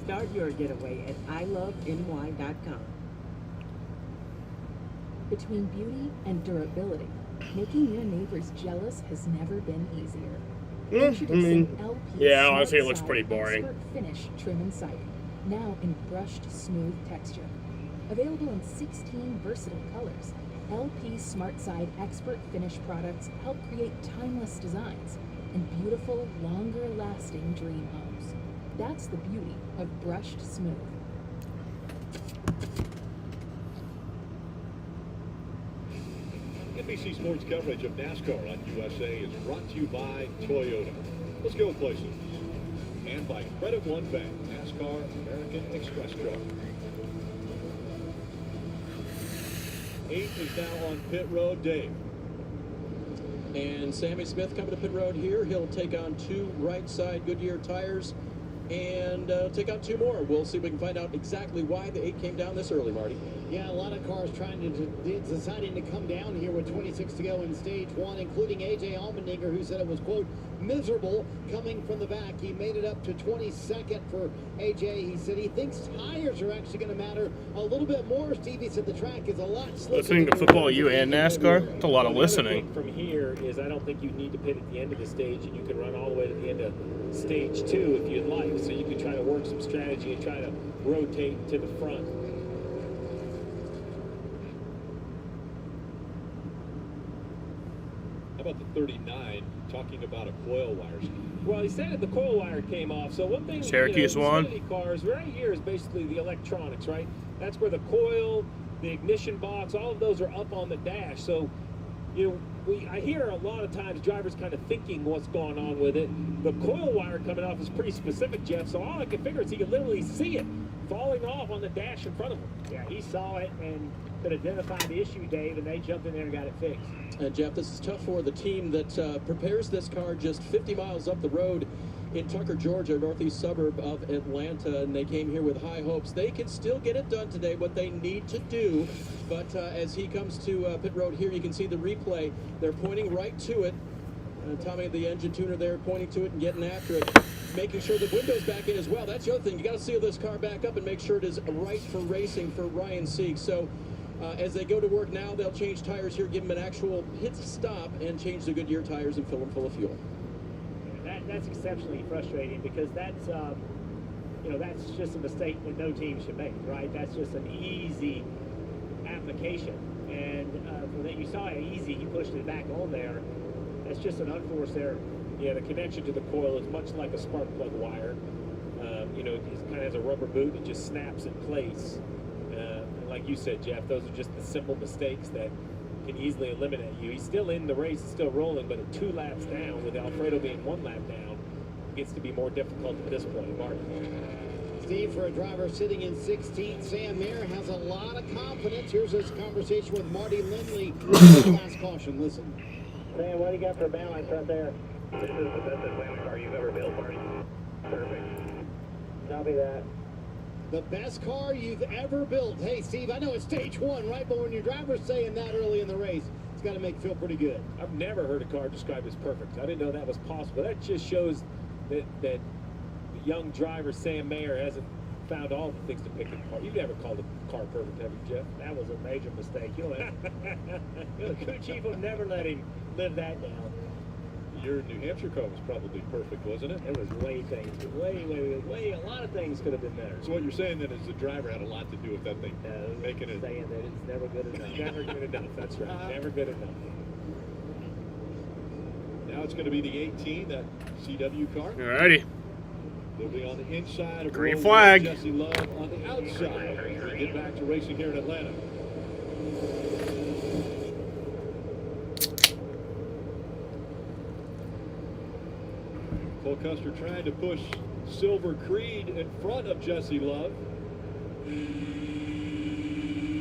Start your getaway at iloveny.com. Between beauty and durability, making your neighbors jealous has never been easier. Introducing LP yeah, honestly, it looks Smart pretty boring. Expert Finish trim and siding, now in brushed smooth texture. Available in 16 versatile colors, LP Smart Side Expert Finish products help create timeless designs and beautiful, longer-lasting dream homes. That's the beauty of brushed smooth. NBC Sports coverage of NASCAR on USA is brought to you by Toyota. Let's go places. And by Credit One Bank, NASCAR American Express truck. 8 is now on pit road, Dave. And Sammy Smith coming to pit road here. He'll take on 2 right side Goodyear tires and take on 2 more. We'll see if we can find out exactly why the 8 came down this early, Marty. Yeah, a lot of cars deciding to come down here with 26 to go in stage 1, including A.J. Allmendinger, who said it was, quote, miserable coming from the back. He made it up to 22nd for A.J. He said he thinks tires are actually going to matter a little bit more. Stevie said the track is a lot slicker. Listening to Football U and NASCAR? It's a lot of listening. From here is I don't think you need to pit at the end of the stage, and you can run all the way to the end of stage 2 if you'd like. So you can try to work some strategy and try to rotate to the front. How about the 39 talking about a coil wire? Well, he said that the coil wire came off. So one thing, Syracuse won. Xfinity cars right here is basically the electronics, right? That's where the coil, the ignition box, all of those are up on the dash. So, I hear a lot of times drivers kind of thinking what's going on with it. The coil wire coming off is pretty specific, Jeff. So all I can figure is he could literally see it falling off on the dash in front of him. Yeah, he saw it and could identify the issue, Dave, and they jumped in there and got it fixed. And Jeff, this is tough for the team that prepares this car just 50 miles up the road in Tucker, Georgia, northeast suburb of Atlanta, and they came here with high hopes. They can still get it done today, what they need to do. But as he comes to pit road here, you can see the replay. They're pointing right to it. Tommy, the engine tuner there, pointing to it and getting after it, making sure the window's back in as well. That's the other thing. You got to seal this car back up and make sure it is right for racing for Ryan Sieg. So as they go to work now, they'll change tires here, give them an actual pit stop, and change the Goodyear tires and fill them full of fuel. That's exceptionally frustrating because that's, that's just a mistake that no team should make, right? That's just an easy application. And for that, you saw how easy he pushed it back on there. That's just an unforced error. Yeah, the connection to the coil is much like a spark plug wire. You know, he kind of has a rubber boot and it just snaps in place. And like you said, Jeff, those are just the simple mistakes that can easily eliminate you. He's still in the race, still rolling, but at 2 laps down, with Alfredo being 1 lap down, it gets to be more difficult at this point. Mark. Steve, for a driver sitting in 16th, Sam Mayer has a lot of confidence. Here's his conversation with Marty Lindley. Last caution, listen. Sam, what do you got for balance right there? This is the best Atlanta car you've ever built, Marty. Perfect. Copy that. The best car you've ever built. Hey, Steve, I know it's stage 1, right? But when your driver's saying that early in the race, it's got to make you feel pretty good. I've never heard a car described as perfect. I didn't know that was possible. That just shows that the young driver, Sam Mayer, hasn't found all the things to pick a car. You've never called a car perfect, have you, Jeff? That was a major mistake. The crew chief will never let him live that down. Your New Hampshire car was probably perfect, wasn't it? It was way, a lot of things could have been better. So what you're saying then is the driver had a lot to do with that thing, making it. Saying that it's never good enough. Never good enough, that's right. Never good enough. Now it's going to be the 18, that CW car. Alrighty. They'll be on the inside of Green Roll flag. Jesse Love on the outside. We get back to racing here in Atlanta. Cole Custer trying to push Silver Creed in front of Jesse Love.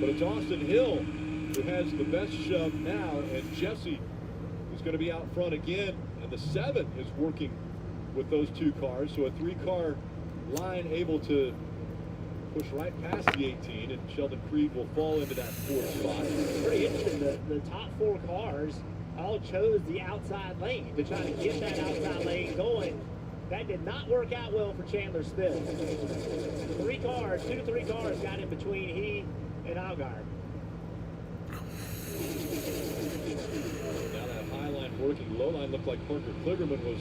But it's Austin Hill who has the best shove now, and Jesse is going to be out front again, and the 7 is working with those 2 cars, so a 3-car line able to push right past the 18, and Sheldon Creed will fall into that 4th spot. Pretty interesting. The top 4 cars all chose the outside lane to try to get that outside lane going. That did not work out well for Chandler Smith. 2 to 3 cars got in between he and Allgaier. Now that high line working, low line looked like Parker Kligerman was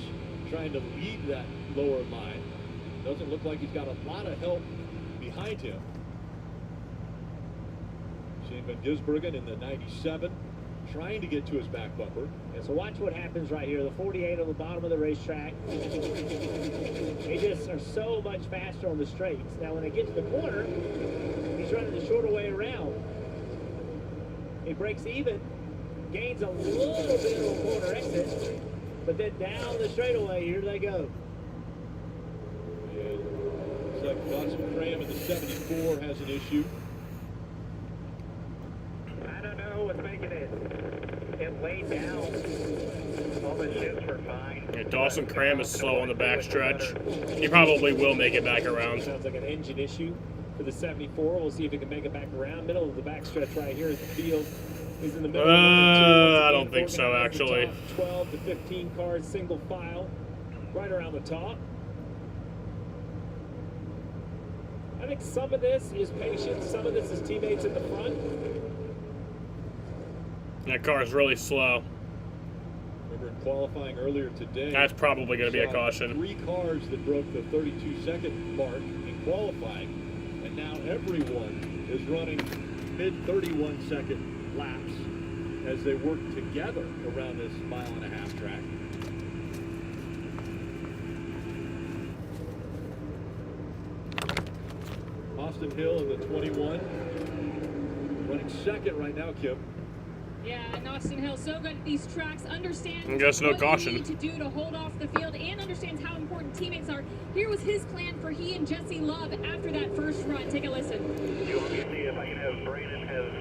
trying to lead that lower line. Doesn't look like he's got a lot of help behind him. Shane Van Gisbergen in the 97, trying to get to his back bumper. And so watch what happens right here. The 48 on the bottom of the racetrack. They just are so much faster on the straights. Now when they get to the corner, he's running the shorter way around. He breaks even, gains a little bit of a corner exit, but then down the straightaway, here they go. Looks like Dawson Cram in the 74 has an issue. I don't know what's making it lay down. All the shifts were fine. Yeah, Dawson Cram is slow on the backstretch. He probably will make it back around. Sounds like an engine issue for the 74. We'll see if he can make it back around. Middle of the backstretch right here is the field. He's in the middle. I don't think so, actually. 12 to 15 cars, single file, right around the top. I think some of this is patience, some of this is teammates in the front. That car is really slow. Remember in qualifying earlier today, That's probably going to be a caution. 3 cars that broke the 32-second mark in qualifying, and now everyone is running mid-31-second laps as they work together around this 1.5 mile track. Austin Hill in the 21, running second right now, Kim. Yeah, and Austin Hill so good at these tracks, understands I guess no what caution. you need to do to hold off the field, and understands how important teammates are. Here was his plan for he and Jesse Love after that first run. Take a listen. Do you want me to see if I can have Brandon have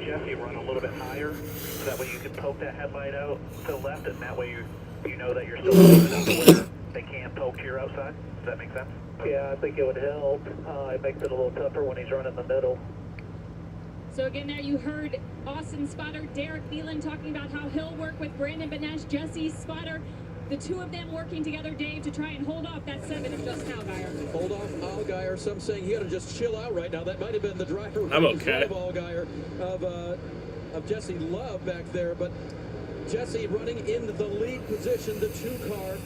Jesse run a little bit higher, so that way you can poke that headlight out to the left, and that way you know that you're still close enough where they can't poke to your outside? Does that make sense? Yeah, I think it would help. It makes it a little tougher when he's running the middle. So again, there you heard Austin spotter Derek Thielen talking about how he'll work with Brandon Benesh, Jesse's spotter. The 2 of them working together, Dave, to try and hold off that 7 of Justin Allgaier. Hold off Allgaier. Some saying he ought to just chill out right now. That might have been the driver I'm okay. of Allgaier, of Jesse Love back there. But Jesse running in the lead position, the 2-car.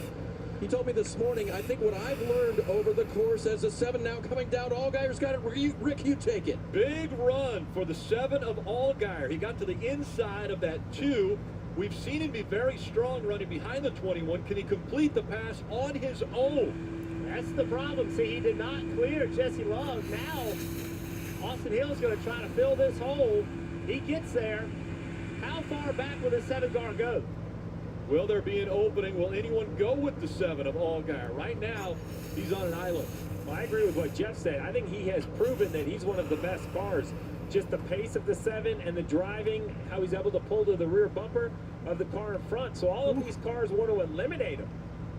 He told me this morning, I think what I've learned over the course as the 7 now coming down, Allgaier's got it. Rick, you take it. Big run for the 7 of Allgaier. He got to the inside of that 2. We've seen him be very strong running behind the 21. Can he complete the pass on his own? That's the problem. See, he did not clear Jesse Love. Now, Austin Hill's going to try to fill this hole. He gets there. How far back will the 7 car go? Will there be an opening? Will anyone go with the 7 of Allgaier? Right now, he's on an island. Well, I agree with what Jeff said. I think he has proven that he's one of the best cars. Just the pace of the 7 and the driving, how he's able to pull to the rear bumper of the car in front. So all of these cars want to eliminate him.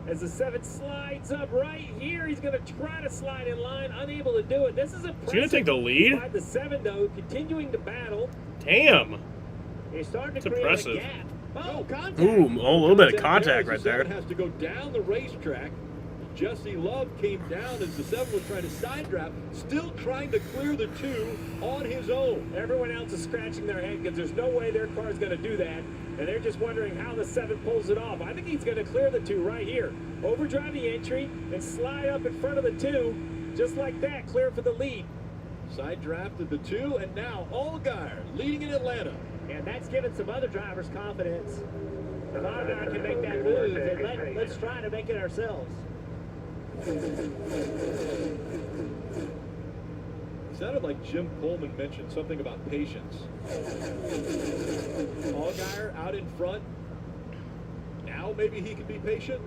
As the 7 slides up right here, he's going to try to slide in line, unable to do it. This is impressive. He's going to take the lead? By the 7, though, continuing to battle. Damn. He's starting That's to create impressive. a gap. Oh, contact. Ooh, a little bit of contact right there. Has to go down the racetrack. Jesse Love came down as the 7 was trying to side draft, still trying to clear the 2 on his own. Everyone else is scratching their head because there's no way their car is going to do that. And they're just wondering how the 7 pulls it off. I think he's going to clear the 2 right here. Overdrive the entry and slide up in front of the 2. Just like that, clear for the lead. Side drafted the 2, and now Allgaier leading in Atlanta. And that's given some other drivers confidence. If Allgaier can make that move, then let's try to make it ourselves. It sounded like Jim Coleman mentioned something about patience. Allgaier out in front. Now maybe he can be patient.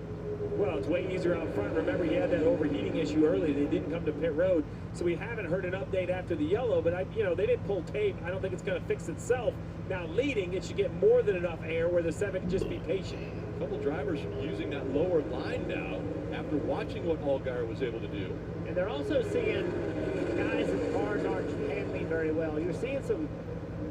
Well, it's way easier out front. Remember, he had that overheating issue early. They didn't come to pit road, so we haven't heard an update after the yellow. But they didn't pull tape. I don't think it's going to fix itself. Now leading, it should get more than enough air where the 7 can just be patient. A couple drivers using that lower line now after watching what Allgaier was able to do. And they're also seeing guys that cars aren't handling very well. You're seeing some,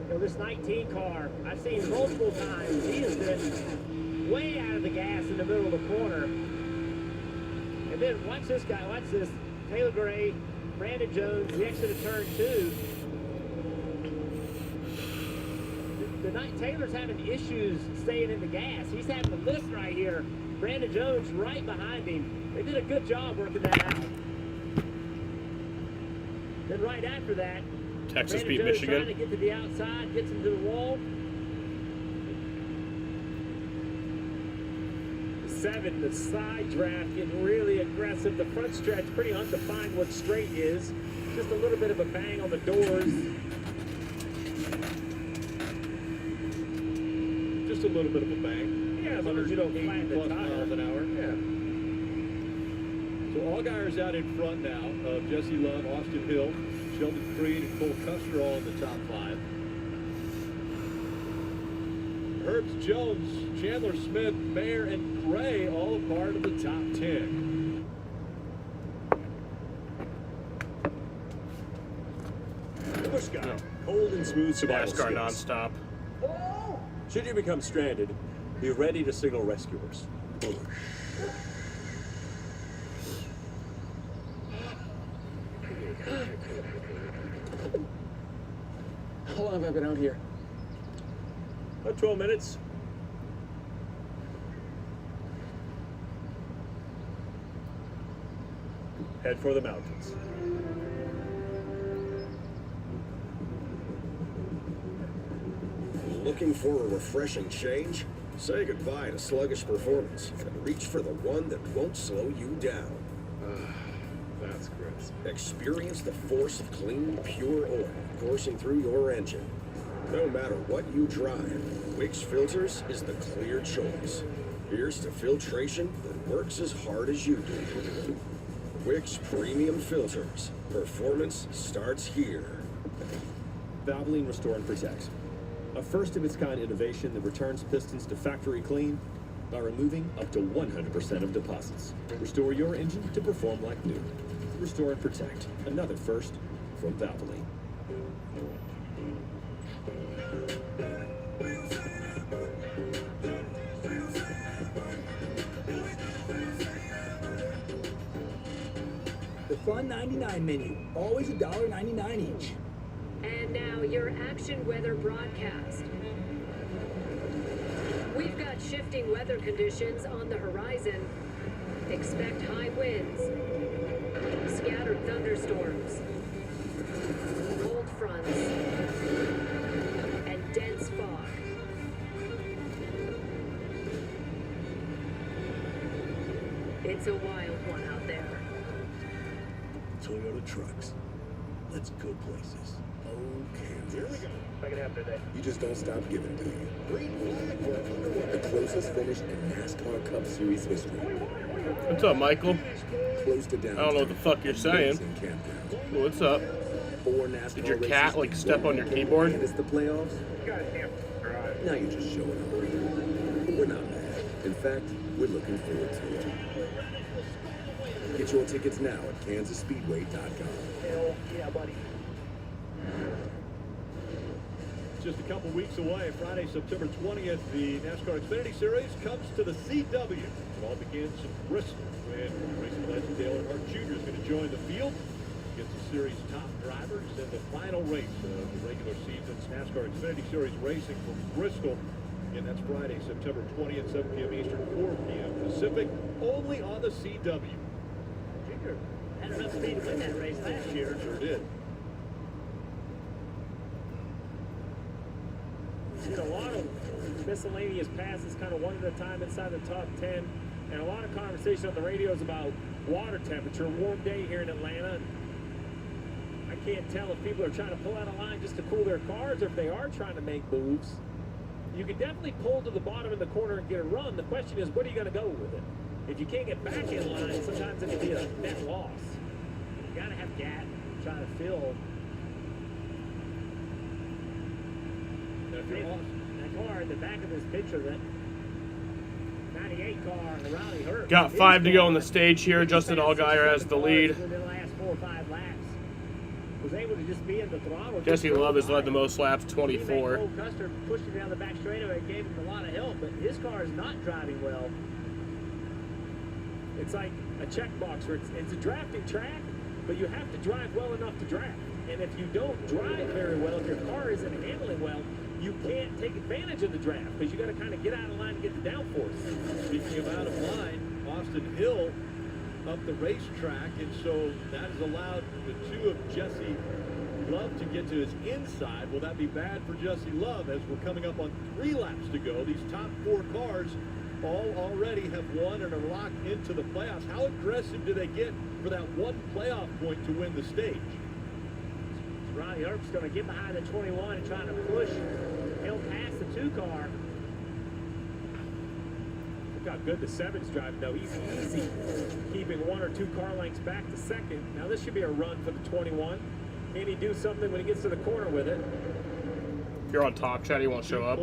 this 19 car, I've seen multiple times. He has been way out of the gas in the middle of the corner. And then watch this guy, watch this. Taylor Gray, Brandon Jones, the exit of turn 2. Taylor's having issues staying in the gas. He's having to lift right here. Brandon Jones right behind him. They did a good job working that out. Then right after that, Texas Brandon beat Jones Michigan. trying to get to the outside, gets him to the wall. 7, the side draft getting really aggressive. The front stretch pretty undefined what straight is. Just a little bit of a bang on the doors. Just a little bit of a bang. Yeah, as long as you don't flatten the plus tire. miles an hour. Yeah. So Allgaier's out in front now of Jesse Love, Austin Hill, Sheldon Creed, and Cole Custer all in the top 5. Herbs Jones, Chandler Smith, Mayer, and Gray all a part of the top 10. Pushka, cold and smooth survival NASCAR skills. nonstop. Should you become stranded, be ready to signal rescuers. How long have I been out here? About 12 minutes. Head for the mountains. Looking for a refreshing change? Say goodbye to sluggish performance and reach for the one that won't slow you down. That's crisp. Experience the force of clean, pure oil coursing through your engine. No matter what you drive, Wix Filters is the clear choice. Here's to filtration that works as hard as you do. Wix Premium Filters. Performance starts here. Valvoline Restore and Protect. A first-of-its-kind innovation that returns pistons to factory clean by removing up to 100% of deposits. Restore your engine to perform like new. Restore and Protect. Another first from Valvoline. The Fun 99 menu. Always $1.99 each. And now your action weather broadcast. We've got shifting weather conditions on the horizon. Expect high winds, scattered thunderstorms, cold fronts, and dense fog. It's a wild one out there. Toyota trucks. Let's go places. Oh, Kansas. Here we go. Second half today. You just don't stop giving, do you? Green flag, we're underway. The closest finish in NASCAR Cup Series history. What's up, Michael? Close to downtown. I don't know what the fuck you're saying. Well, what's up? Did your cat like step on your keyboard? It's the playoffs. Now you're just showing up. But we're not mad. In fact, we're looking forward to it. Get your tickets now at KansasSpeedway.com. Hell yeah, buddy. Just a couple weeks away, Friday, September 20th, the NASCAR Xfinity Series comes to the CW. It all begins in Bristol when racing legend Dale Earnhardt Jr. is going to join the field against the series' top drivers in the final race of the regular season's NASCAR Xfinity Series racing from Bristol. And that's Friday, September 20th, 7 p.m. Eastern, 4 p.m. Pacific, only on the CW. Junior had enough speed to win that race last year. Sure did. Seen a lot of miscellaneous passes kind of one at a time inside the top 10, and a lot of conversation on the radios about water temperature. Warm day here in Atlanta. I can't tell if people are trying to pull out a line just to cool their cars or if they are trying to make moves. You can definitely pull to the bottom in the corner and get a run. The question is, where are you going to go with it? If you can't get back in line, sometimes it can be a net loss. You got to have gas trying to fill. That car in the back of this picture, that 98 car, Riley Hurt. Got 5 to go on the stage here. Justin Allgaier has the lead. In the last 4 or 5 laps, was able to just be in the throttle. Jesse Love has led the most laps, 24. Cole Custer pushed him down the back straightaway and gave him a lot of help, but his car is not driving well. It's like a checkbox where it's a drafting track, but you have to drive well enough to draft. And if you don't drive very well, if your car isn't handling well, you can't take advantage of the draft because you got to kind of get out of line to get the downforce. Speaking of out of line, Austin Hill up the racetrack, and so that has allowed the two of Jesse Love to get to his inside. Will that be bad for Jesse Love as we're coming up on 3 laps to go? These top 4 cars all already have won and are locked into the playoffs. How aggressive do they get for that one playoff point to win the stage? Ronnie Earp's going to get behind the 21 and trying to push Hill past the 2 car. Look how good the 7's driving, though. He's easy keeping 1 or 2 car lengths back to second. Now, this should be a run for the 21. Can he do something when he gets to the corner with it? If you're on Top Chat, he won't show up.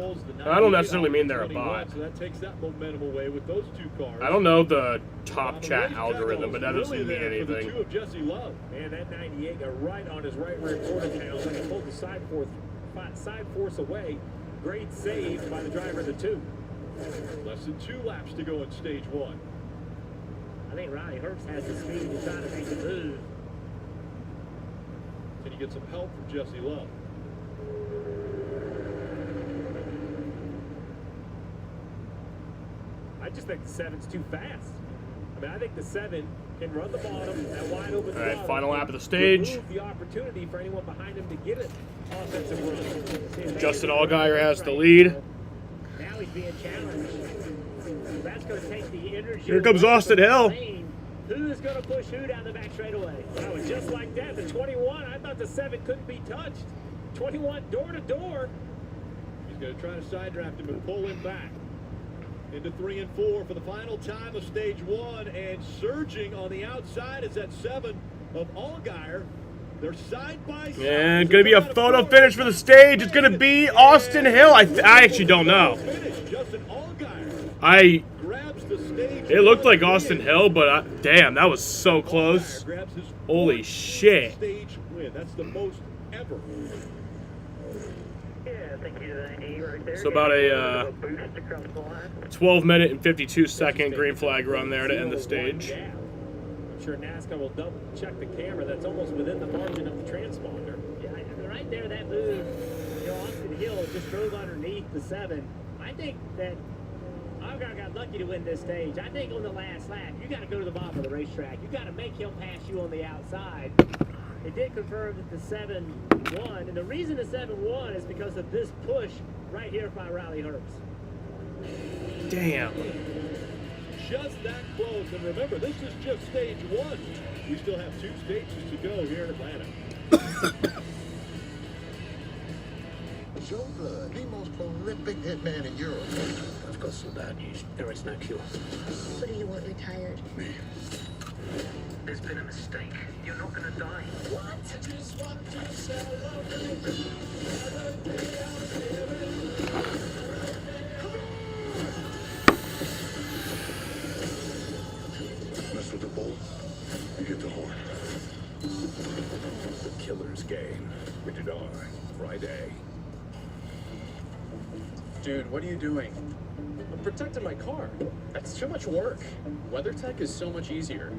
I don't necessarily mean they're a bot. So that takes that momentum away with those 2 cars. I don't know the Top Chat algorithm, but that doesn't mean anything. The 2 of Jesse Love. Man, that 98 got right on his right rear quarter panel and he pulled the side force away. Great save by the driver of the 2. Less than 2 laps to go in stage 1. I think Riley Herbst has the speed to try to make the move. Can you get some help from Jesse Love? I just think the 7's too fast. I mean, I think the 7 can run the bottom at wide open. All right, final lap of the stage. Remove the opportunity for anyone behind him to get it offensive run. Justin Allgaier has the lead. Now he's being challenged. That's going to take the energy. Here comes Austin Hill. Who is going to push who down the back straightaway? That was just like that. The 21, I thought the 7 couldn't be touched. 21 door to door. He's going to try to side draft him and pull him back. Into 3 and 4 for the final time of stage 1, and surging on the outside is that 7 of Allgaier. They're side by side. And going to be a photo finish for the stage. It's going to be Austin Hill. I actually don't know. It looked like Austin Hill, but damn, that was so close. Holy shit. Stage win. That's the most ever. So about a 12-minute and 52-second green flag run there to end the stage. I'm sure NASCAR will double check the camera. That's almost within the margin of the transponder. Yeah, right there, that move, Austin Hill just drove underneath the 7. I think that Allgaier got lucky to win this stage. I think on the last lap, you got to go to the bottom of the racetrack. You got to make him pass you on the outside. It did confirm that the 7 won, and the reason the 7 won is because of this push right here by Riley Herbst. Damn. just that close. And remember, this is just stage 1. We still have 2 stages to go here in Atlanta. Joe Blood, the most prolific hitman in Europe. I've got some bad news. There is no cure. What do you want retired? Me. There's been a mistake. You're not gonna die. What? I just want to celebrate. Mess with the bull, you get the horn. The Killer's Game. Rated R. Friday. Dude, what are you doing? I'm protecting my car. That's too much work. WeatherTech is so much easier.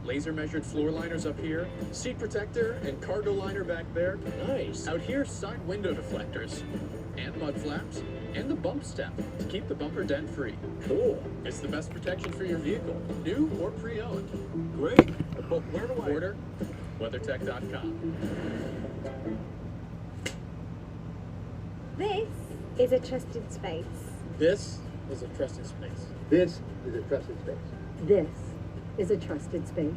Laser measured floor liners up here, seat protector and cargo liner back there. Nice. Out here, side window deflectors, and mud flaps, and the bump step to keep the bumper dent free. Cool. It's the best protection for your vehicle, new or pre-owned. Great. But where do I order? WeatherTech.com. This is a trusted space. This is a trusted space. This is a trusted space. This is a trusted space.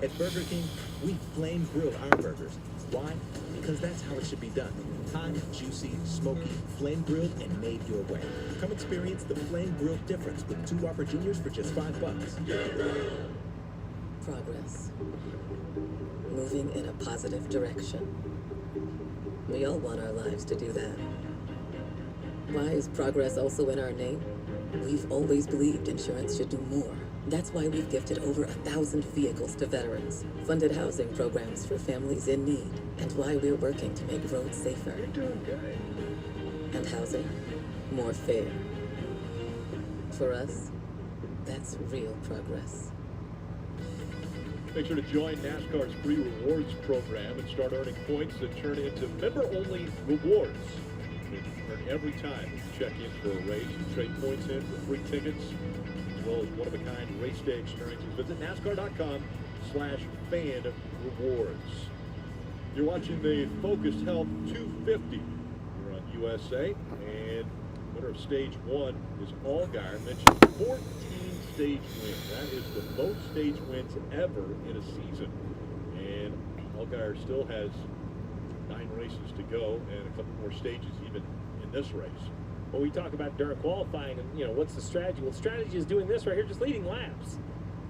At Burger King, we flame grill our burgers. Why? Because that's how it should be done. Hot, juicy, smoky, flame grilled and made your way. Come experience the flame grilled difference with 2 Whopper Juniors for just $5. Progress. Moving in a positive direction. We all want our lives to do that. Why is progress also in our name? We've always believed insurance should do more. That's why we've gifted over 1,000 vehicles to veterans, funded housing programs for families in need, and why we're working to make roads safer. You're doing good. And housing more fair. For us, that's real progress. Make sure to join NASCAR's free rewards program and start earning points that turn into member-only rewards. You can earn every time you check in for a race and trade points in for free tickets, as well as one-of-a-kind race day experiences. Visit NASCAR.com/fan rewards. You're watching the Focused Health 250 here on USA, and winner of Stage 1 is Allgaier. Mentioned 14 stage wins. That is the most stage wins ever in a season. And Allgaier still has 9 races to go and a couple more stages even in this race. Well, we talk about during qualifying and, what's the strategy? Well, the strategy is doing this right here, just leading laps.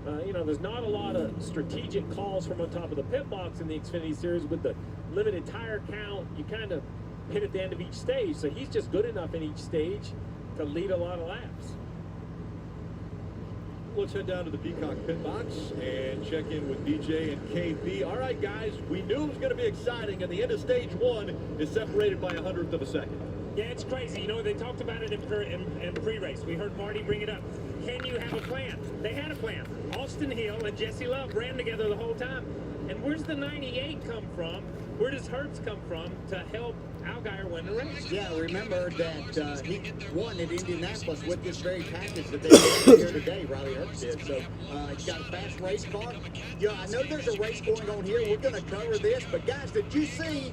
There's not a lot of strategic calls from on top of the pit box in the Xfinity Series with the limited tire count. You kind of hit at the end of each stage. So he's just good enough in each stage to lead a lot of laps. Let's head down to the Peacock pit box and check in with BJ and KB. All right, guys, we knew it was going to be exciting, and the end of stage 1 is separated by 100th of a second. Yeah, it's crazy. They talked about it in pre-race. We heard Marty bring it up. Can you have a plan? They had a plan. Austin Hill and Jesse Love ran together the whole time. And where's the 98 come from? Where does Hertz come from to help Allgaier win the race? Yeah, remember that he won at Indianapolis with this very package that they did here today, Riley Hertz did. So he's got a fast race car. Yeah, I know there's a race going on here. We're going to cover this. But, guys, did you see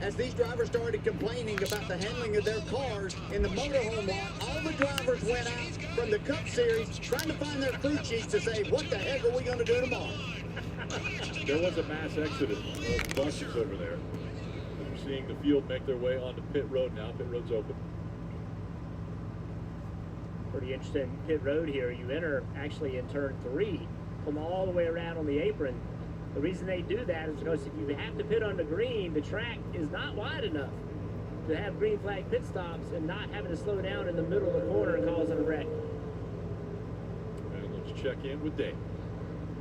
as these drivers started complaining about the handling of their cars in the motorhome lot, all the drivers went out from the Cup Series trying to find their crew chiefs to say, what the heck are we going to do tomorrow? There was a mass exodus of buses over there. We're seeing the field make their way onto pit road now. Pit road's open. Pretty interesting pit road here. You enter actually in turn 3, come all the way around on the apron. The reason they do that is because if you have to pit on the green, the track is not wide enough to have green flag pit stops and not having to slow down in the middle of the corner and causing a wreck. And let's check in with Dave.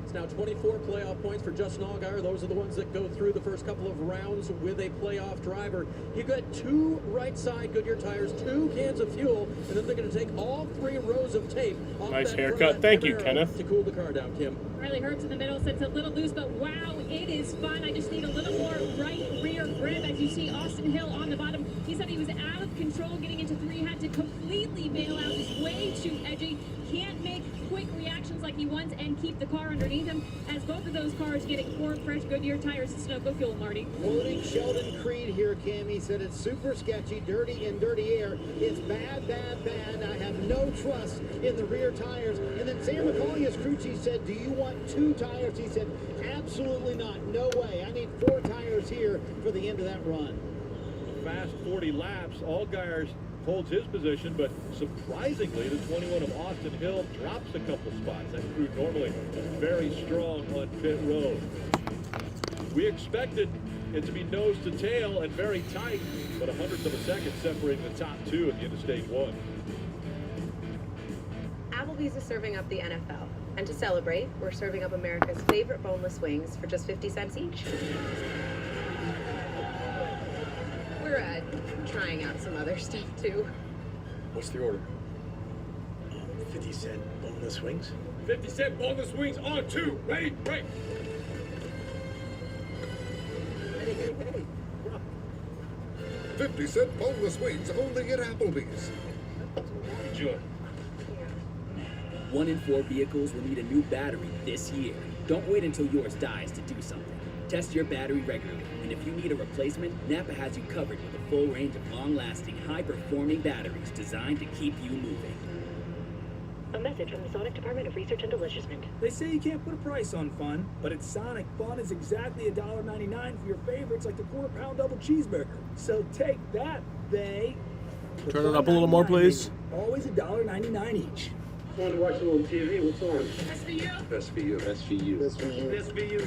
It's now 24 playoff points for Justin Allgaier. Those are the ones that go through the first couple of rounds with a playoff driver. You got 2 right side Goodyear tires, 2 cans of fuel, and then they're going to take all 3 rows of tape off nice that haircut. Thank you, Kenneth. To cool the car down, Kim. Riley Hertz in the middle sits a little loose, but wow, it is fun. I just need a little more right rear grip. As you see Austin Hill on the bottom, he said he was out of control getting into 3, had to completely bail out his way too edgy. Can't make quick reactions like he wants and keep the car underneath him, as both of those cars getting 4 fresh Goodyear tires and snow. Go fuel them, Marty. Quoting Sheldon Creed here, Cam, he said it's super sketchy, dirty, and dirty air. It's bad, bad, bad. I have no trust in the rear tires. And then Sam McCauley, as crew chief, said, do you want 2 tires? He said, absolutely not. No way. I need 4 tires here for the end of that run. Fast 40 laps. Allgaier holds his position, but surprisingly, the 21 of Austin Hill drops a couple spots. That crew normally very strong on pit road. We expected it to be nose to tail and very tight, but 100th of a second separating the top 2 at the end of stage 1. Applebee's is serving up the NFL. And to celebrate, we're serving up America's favorite boneless wings for just 50 cents each. We're trying out some other stuff too. What's the order? 50-cent boneless wings. 50-cent boneless wings on 2. Ready, break. Hey. 50-cent boneless wings only at Applebee's. Enjoy. 1 in 4 vehicles will need a new battery this year. Don't wait until yours dies to do something. Test your battery regularly, and if you need a replacement, Napa has you covered with a full range of long-lasting, high-performing batteries designed to keep you moving. A message from the Sonic Department of Research and Deliciousment. They say you can't put a price on fun, but at Sonic, fun is exactly $1.99 for your favorites like the quarter-pound double cheeseburger. So take that, they. Turn it up a little more, please. Always $1.99 each. Want to watch a little TV? What's on? SVU. SVU. SVU. SVU.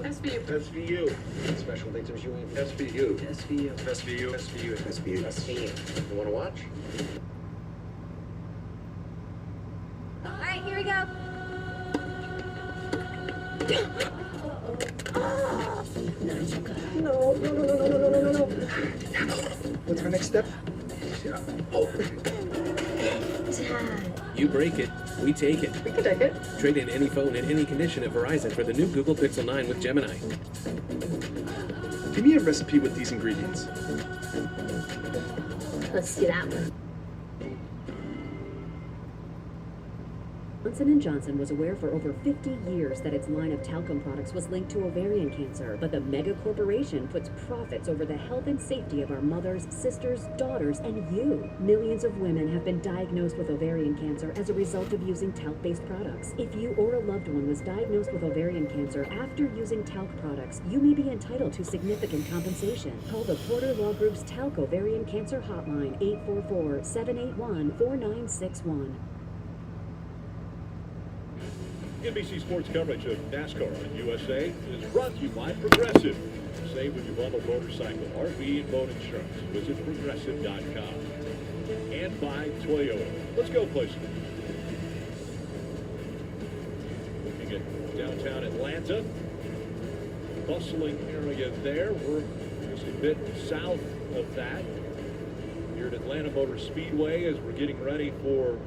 SVU. SVU. Special things are showing. SVU. SVU. SVU. SVU. SVU. SVU. You want to watch? All right, here we go. No. What's our next step? You break it, we take it. We can take it. Trade in any phone in any condition at Verizon for the new Google Pixel 9 with Gemini. Give me a recipe with these ingredients. Let's do that one. Johnson & Johnson was aware for over 50 years that its line of talcum products was linked to ovarian cancer, but the mega corporation puts profits over the health and safety of our mothers, sisters, daughters, and you. Millions of women have been diagnosed with ovarian cancer as a result of using talc-based products. If you or a loved one was diagnosed with ovarian cancer after using talc products, you may be entitled to significant compensation. Call the Porter Law Group's Talc Ovarian Cancer Hotline, 844-781-4961. NBC Sports coverage of NASCAR on USA is brought to you by Progressive. Save when you bundle motorcycle, RV, and boat insurance. Visit Progressive.com. And by Toyota. Let's go places. Looking at downtown Atlanta. Bustling area there. We're just a bit south of that. Here at Atlanta Motor Speedway as we're getting ready for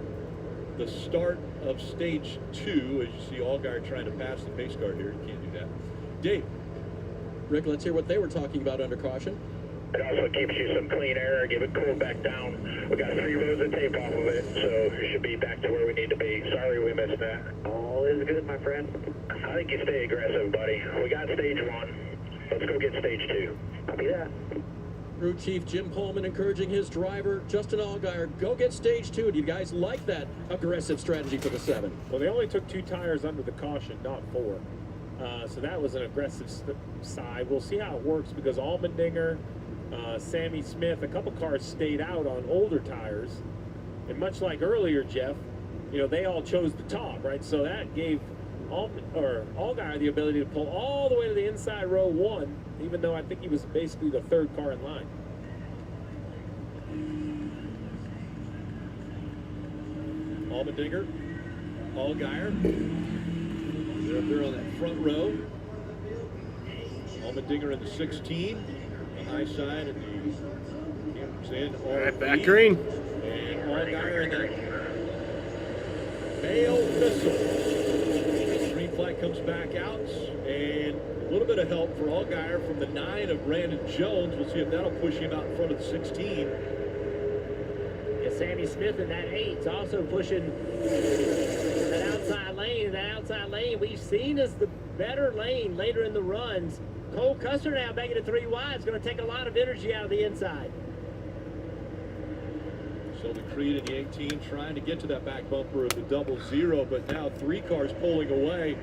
the start of stage 2, as you see Allgaier trying to pass the pace car here. You can't do that. Dave. Rick, let's hear what they were talking about under caution. It also keeps you some clean air, give it cool back down. We got 3 rows of tape off of it, so we should be back to where we need to be. Sorry we missed that. All is good, my friend. I think you stay aggressive, buddy. We got stage 1. Let's go get stage 2. Copy that. Crew Chief Jim Pullman encouraging his driver, Justin Allgaier, go get stage 2. Do you guys like that aggressive strategy for the 7? Well, they only took 2 tires under the caution, not 4. So that was an aggressive side. We'll see how it works because Allmendinger, Sammy Smith, a couple cars stayed out on older tires. And much like earlier, Jeff, you know, they all chose the top, right? So that gave Allgaier the ability to pull all the way to the inside row 1, even though I think he was basically the 3rd car in line. Allmendinger, Allgaier. They're up there on that front row. Allmendinger in the 16. The high side of the cameras in. Right back green. And Allgaier in the Mail Missile. Green flag comes back out. And a little bit of help for Allgaier from the 9 of Brandon Jones. We'll see if that'll push him out in front of the 16. Yeah, Sammy Smith in that 8's also pushing that outside lane. That outside lane we've seen as the better lane later in the runs. Cole Custer now making it 3 wide. It's going to take a lot of energy out of the inside. Sheldon Creed in the 18 trying to get to that back bumper of the 00, but now 3 cars pulling away.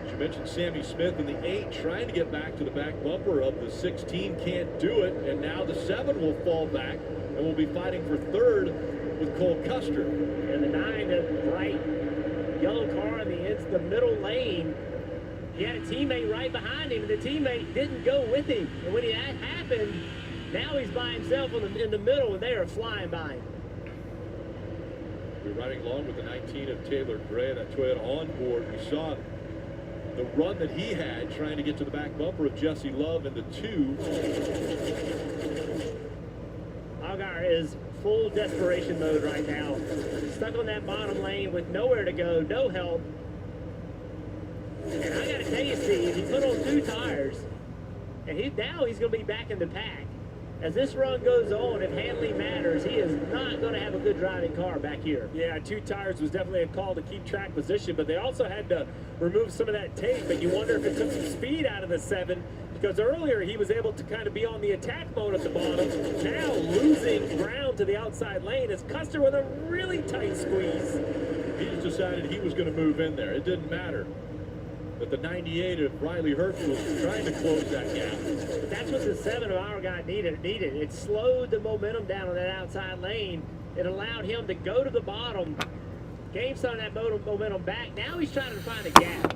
As you mentioned, Sammy Smith in the 8 trying to get back to the back bumper of the 16, can't do it, and now the 7 will fall back and will be fighting for 3rd with Cole Custer. And the 9, the bright yellow car in the middle lane, he had a teammate right behind him, and the teammate didn't go with him. And when that happened, now he's by himself in the middle, and they are flying by him. We're riding along with the 19 of Taylor Gray, that Toyota onboard. We saw the run that he had trying to get to the back bumper of Jesse Love in the 2. Allgaier is full desperation mode right now. Stuck on that bottom lane with nowhere to go, no help. And I got to tell you, Steve, he put on 2 tires, and now he's going to be back in the pack. As this run goes on, if handling matters, he is not going to have a good driving car back here. Yeah, 2 tires was definitely a call to keep track position, but they also had to remove some of that tape, and you wonder if it took some speed out of the 7, because earlier he was able to kind of be on the attack mode at the bottom. Now losing ground to the outside lane is Custer with a really tight squeeze. He just decided he was going to move in there. It didn't matter. But the 98 of Riley Hertz was trying to close that gap. That's what the 7 of our guy needed. It slowed the momentum down on that outside lane. It allowed him to go to the bottom, gain some of that momentum back. Now he's trying to find a gap.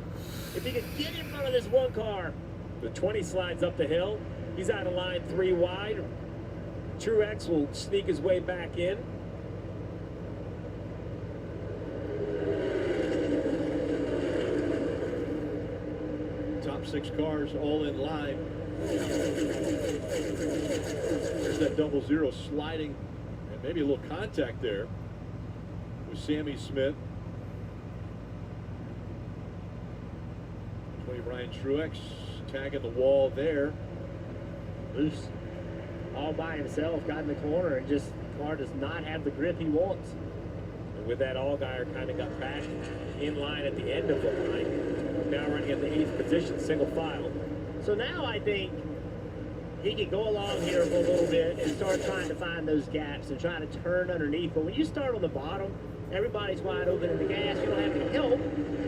If he could get in front of this 1 car. The 20 slides up the hill. He's out of line 3 wide. Truex will sneak his way back in. Top 6 cars all in line. There's that 00 sliding, and maybe a little contact there with Sammy Smith. 20 Ryan Truex tagging the wall there. Loose. All by himself, got in the corner, and just car does not have the grip he wants. And with that, Allgaier kind of got back in line at the end of the line. Now running at the 8th position, single file. So now I think he could go along here for a little bit and start trying to find those gaps and try to turn underneath. But when you start on the bottom, everybody's wide open in the gas. You don't have any help.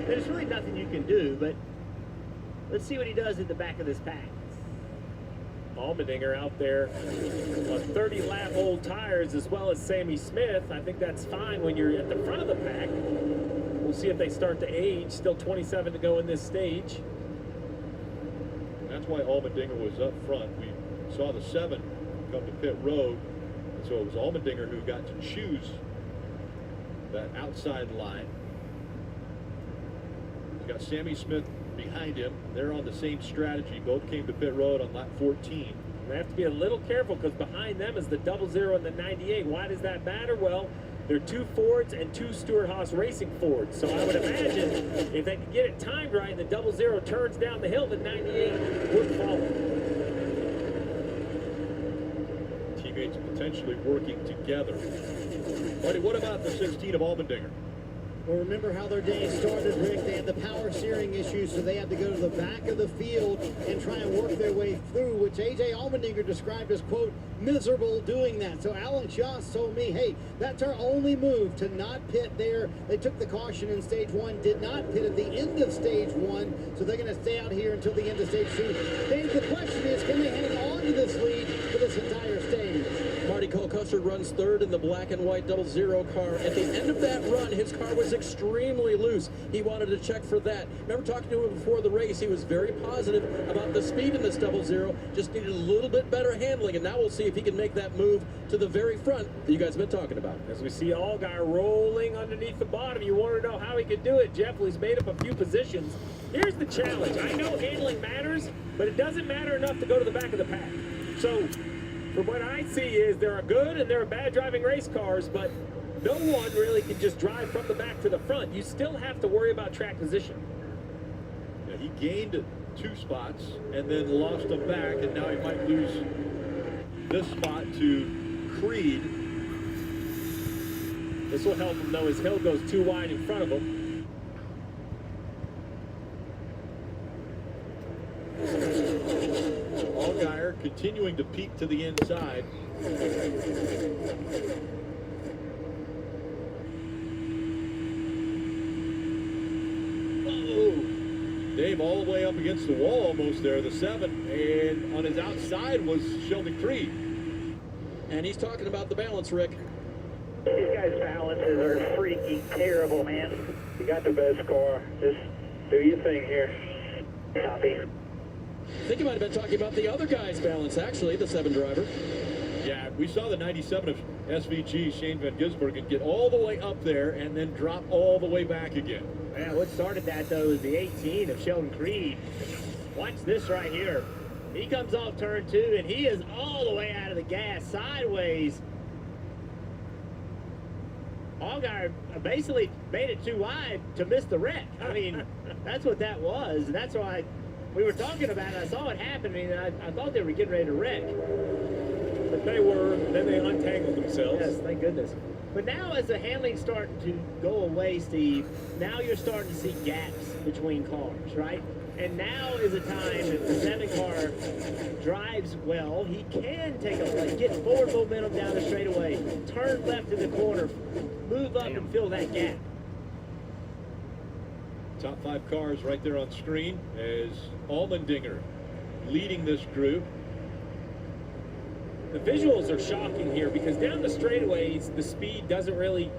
There's really nothing you can do. But let's see what he does at the back of this pack. Allmendinger out there on 30-lap old tires as well as Sammy Smith. I think that's fine when you're at the front of the pack. We'll see if they start to age. Still 27 to go in this stage. That's why Allmendinger was up front. We saw the 7 come to pit road, and so it was Allmendinger who got to choose that outside line. He's got Sammy Smith behind him. They're on the same strategy. Both came to pit road on lap 14. They have to be a little careful because behind them is the 00 and the 98. Why does that matter? Well, they're 2 Fords and 2 Stewart-Haas Racing Fords. So I would imagine if they could get it timed right and the 00 turns down the hill, the 98 would follow. Teammates potentially working together. Buddy, what about the 16 of Allmendinger? Well, remember how their day started, Rick. They had the power steering issues, so they had to go to the back of the field and try and work their way through, which A.J. Allmendinger described as, quote, miserable doing that. So Alan Schaas told me, hey, that's our only move, to not pit there. They took the caution in stage 1, did not pit at the end of stage 1, so they're going to stay out here until the end of stage 2. Dave, the question is, can they hang on to this lead for this entire stage? Marty Cole Custer runs 3rd in the black and white 00 car. At the end of that run, his car was extremely loose. He wanted to check for that. Remember talking to him before the race, he was very positive about the speed in this 00, just needed a little bit better handling, and now we'll see if he can make that move to the very front that you guys have been talking about. As we see Allgaier rolling underneath the bottom, you want to know how he could do it. Jeff, well, he's made up a few positions. Here's the challenge. I know handling matters, but it doesn't matter enough to go to the back of the pack. So from what I see is there are good and there are bad driving race cars, but no one really can just drive from the back to the front. You still have to worry about track position. Yeah, he gained 2 spots and then lost them back, and now he might lose this spot to Creed. This will help him, though, as Hill goes too wide in front of him. Allgaier continuing to peek to the inside. Dave all the way up against the wall almost there, the 7, and on his outside was Sheldon Creed. And he's talking about the balance, Rick. These guys' balances are freaking terrible, man. You got the best car. Just do your thing here. Copy. I think you might have been talking about the other guy's balance, actually, the 7 driver. Yeah, we saw the 97 of SVG, Shane Van Gisbergen, get all the way up there and then drop all the way back again. Yeah, what started that, though, is the 18 of Sheldon Creed. Watch this right here. He comes off turn 2, and he is all the way out of the gas, sideways. Allgaier basically made it too wide to miss the wreck. I mean, that's what that was, and that's why we were talking about it. I saw it happen, and I thought they were getting ready to wreck. But they were, then they untangled themselves. Yes, thank goodness. But now as the handling's starting to go away, Steve, now you're starting to see gaps between cars, right? And now is a time that the 7 car drives well. He can take get forward momentum down the straightaway, turn left in the corner, move up and fill that gap. Top 5 cars right there on screen as Allmendinger leading this group. The visuals are shocking here because down the straightaways, the speed doesn't really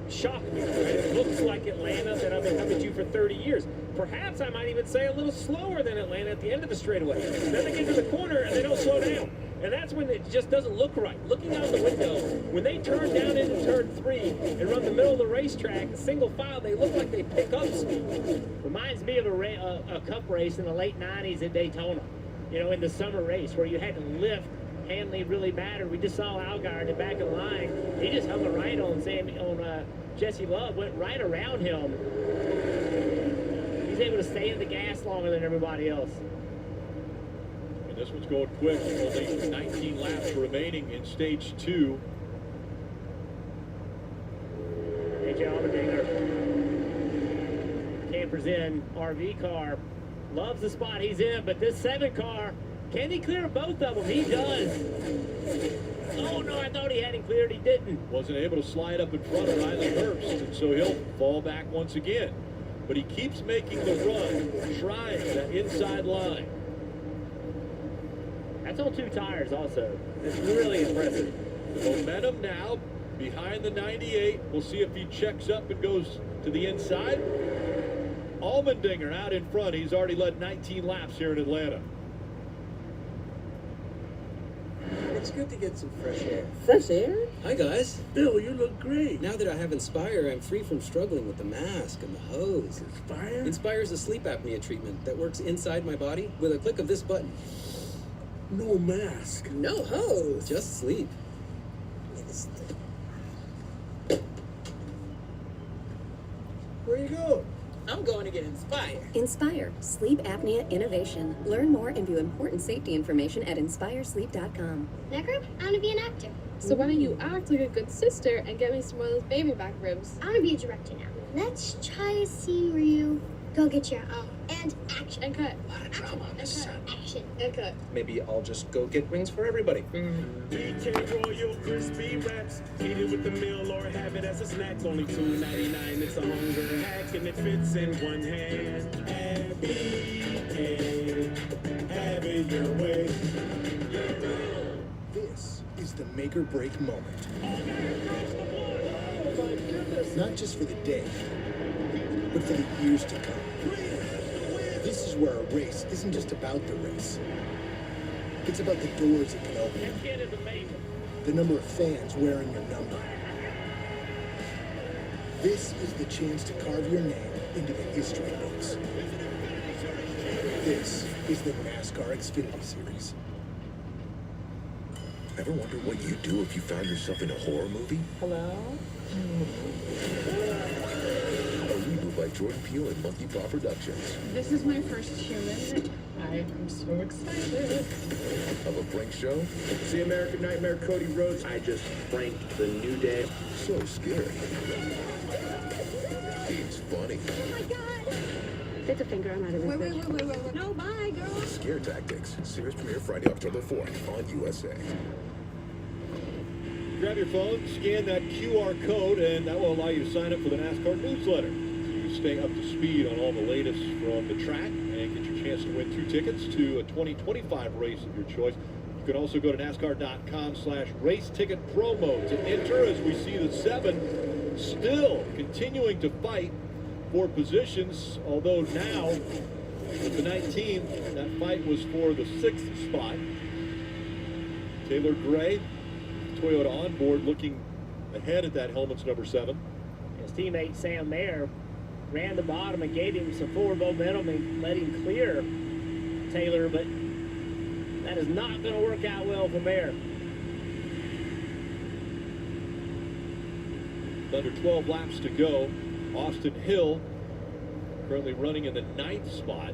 shock me. Right? It looks like Atlanta that I've been coming to for 30 years. Perhaps I might even say a little slower than Atlanta at the end of the straightaway. Then they get to the corner and they don't slow down. And that's when it just doesn't look right. Looking out the window, when they turn down into turn 3 and run the middle of the racetrack, single file, they look like they pick up speed. Reminds me of a cup race in the late 90s at Daytona. You know, in the summer race where you had to lift. Handling really mattered. We just saw Allgaier in the back of the line. He just hung a right on Jesse Love, went right around him. He's able to stay in the gas longer than everybody else. And this one's going quick. Only 19 laps remaining in stage 2. AJ Allmendinger. Campers in, RV car. Loves the spot he's in, but this 7 car, can he clear both of them? He does. Oh, no, I thought he had him cleared. He didn't. Wasn't able to slide up in front of Riley Herbst, and so he'll fall back once again. But he keeps making the run, trying that inside line. That's on 2 tires also. It's really impressive. The momentum now behind the 98. We'll see if he checks up and goes to the inside. Allmendinger out in front. He's already led 19 laps here in Atlanta. It's good to get some fresh air. Fresh air? Hi, guys. Bill, you look great. Now that I have Inspire, I'm free from struggling with the mask and the hose. Inspire? Inspire's a sleep apnea treatment that works inside my body with a click of this button. No mask. No hose. Just sleep. Where you go? I'm going to get Inspire. Inspire, sleep apnea innovation. Learn more and view important safety information at inspiresleep.com. Necro, I want to be an actor. So why don't you act like a good sister and get me some more of those baby back ribs? I want to be a director now. Let's try a scene where you go get your and action. And cut. A lot of drama on this set. Action. And cut. Maybe I'll just go get wings for everybody. BK Royal Crispy Wraps. Eat it with the meal or have it as a snack. Only $2.99. It's a hunger hack and it fits in one hand. At BK, have it your way. This is the make or break moment. Not just for the day, but for the years to come. This is where a race isn't just about the race. It's about the doors it can open. The number of fans wearing your number. This is the chance to carve your name into the history books. This is the NASCAR Xfinity Series. Ever wonder what you'd do if you found yourself in a horror movie? Hello? A reboot by Jordan Peele and Monkey Paw Productions. This is my first human. I am so excited. Of a prank show? It's the American Nightmare, Cody Rhodes. I just pranked the New Day. So scary. He's funny. Oh my God! Take a finger, I'm out of this. Wait. No, bye, girl. Scare Tactics. Series premiere Friday, October 4th on USA. Grab your phone, scan that QR code, and that will allow you to sign up for the NASCAR newsletter. So you stay up to speed on all the latest from the track and get your chance to win 2 tickets to a 2025 race of your choice. You can also go to NASCAR.com/race ticket promo to enter, as we see the 7 still continuing to fight for positions, although now with the 19, that fight was for the 6th spot. Taylor Gray, Toyota onboard, looking ahead at that helmet's number 7. His teammate Sam Mayer ran the bottom and gave him some forward momentum and let him clear Taylor, but that is not going to work out well for Mayer. Under 12 laps to go. Austin Hill currently running in the 9th spot.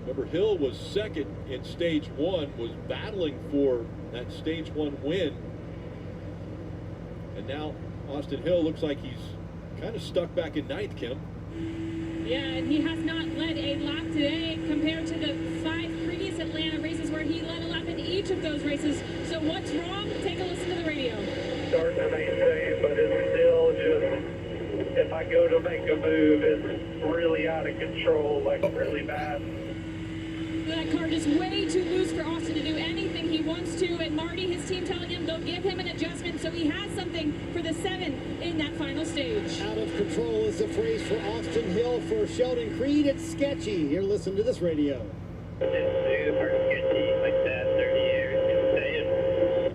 Remember, Hill was second in stage 1, was battling for that stage 1 win. And now Austin Hill looks like he's kind of stuck back in 9th, Kim. Yeah, and he has not led a lap today compared to the 5 previous Atlanta races where he led a lap in each of those races. So what's wrong? Take a listen to the radio. Starting to maintain, but it's still just, if I go to make a move, it's really out of control, like really bad. That car just way too loose for Austin to do anything he wants to, and Marty, his team telling him they'll give him an adjustment so he has something for the 7 in that final stage. Out of control is the phrase for Austin Hill. For Sheldon Creed, it's sketchy. Here, listen to this radio. It's super sketchy, like that 30 years.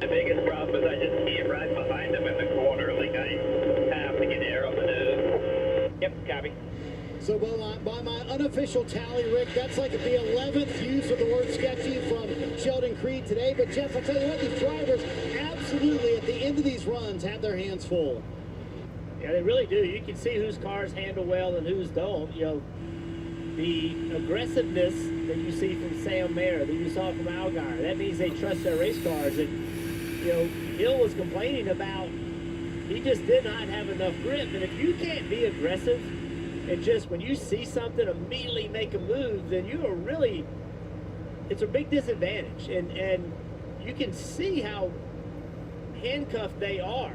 The biggest problem is I just can't ride behind him in the corner. Like I have to get air on the nose. Yep, copy. So by my unofficial tally, Rick, that's like the 11th use of the word sketchy from Sheldon Creed today. But Jeff, I'll tell you what, these drivers absolutely at the end of these runs have their hands full. Yeah, they really do. You can see whose cars handle well and whose don't. You know, the aggressiveness that you see from Sam Mayer, that you saw from Allgaier, that means they trust their race cars. And, you know, Hill was complaining about he just did not have enough grip. And if you can't be aggressive and just when you see something immediately make a move, then you are really, it's a big disadvantage. And you can see how handcuffed they are,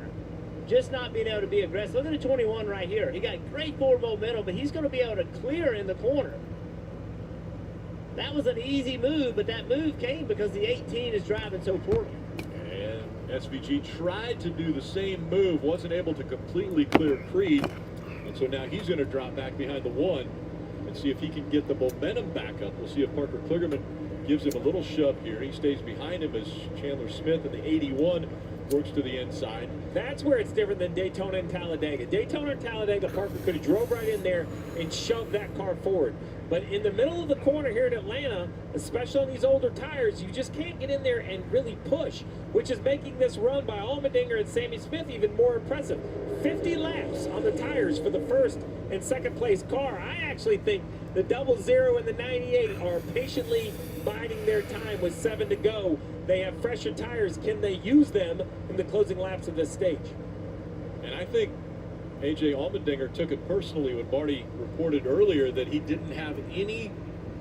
just not being able to be aggressive. Look at the 21 right here. He got great forward momentum, but he's going to be able to clear in the corner. That was an easy move, but that move came because the 18 is driving so poorly. And SVG tried to do the same move, wasn't able to completely clear Creed. And so now he's going to drop back behind the 1 and see if he can get the momentum back up. We'll see if Parker Kligerman gives him a little shove here. He stays behind him as Chandler Smith in the 81 works to the inside. That's where it's different than Daytona and Talladega. Daytona and Talladega, Parker could have drove right in there and shoved that car forward. But in the middle of the corner here in Atlanta, especially on these older tires, you just can't get in there and really push, which is making this run by Allmendinger and Sammy Smith even more impressive. 50 laps on the tires for the first and second place car. I actually think the 00 and the 98 are patiently biding their time with 7 to go. They have fresher tires. Can they use them in the closing laps of this stage? And I think A.J. Allmendinger took it personally when Marty reported earlier that he didn't have any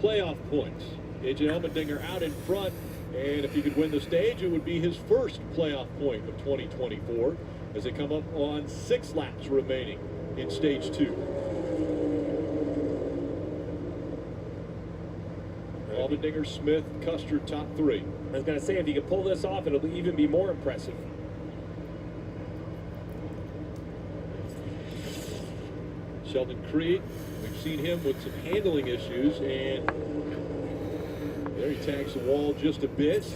playoff points. A.J. Allmendinger out in front, and if he could win the stage, it would be his first playoff point of 2024 as they come up on 6 laps remaining in stage 2. Allmendinger, Smith, Custer, top 3. I was going to say, if you can pull this off, it'll even be more impressive. Sheldon Creed, we've seen him with some handling issues, and there he tags the wall just a bit.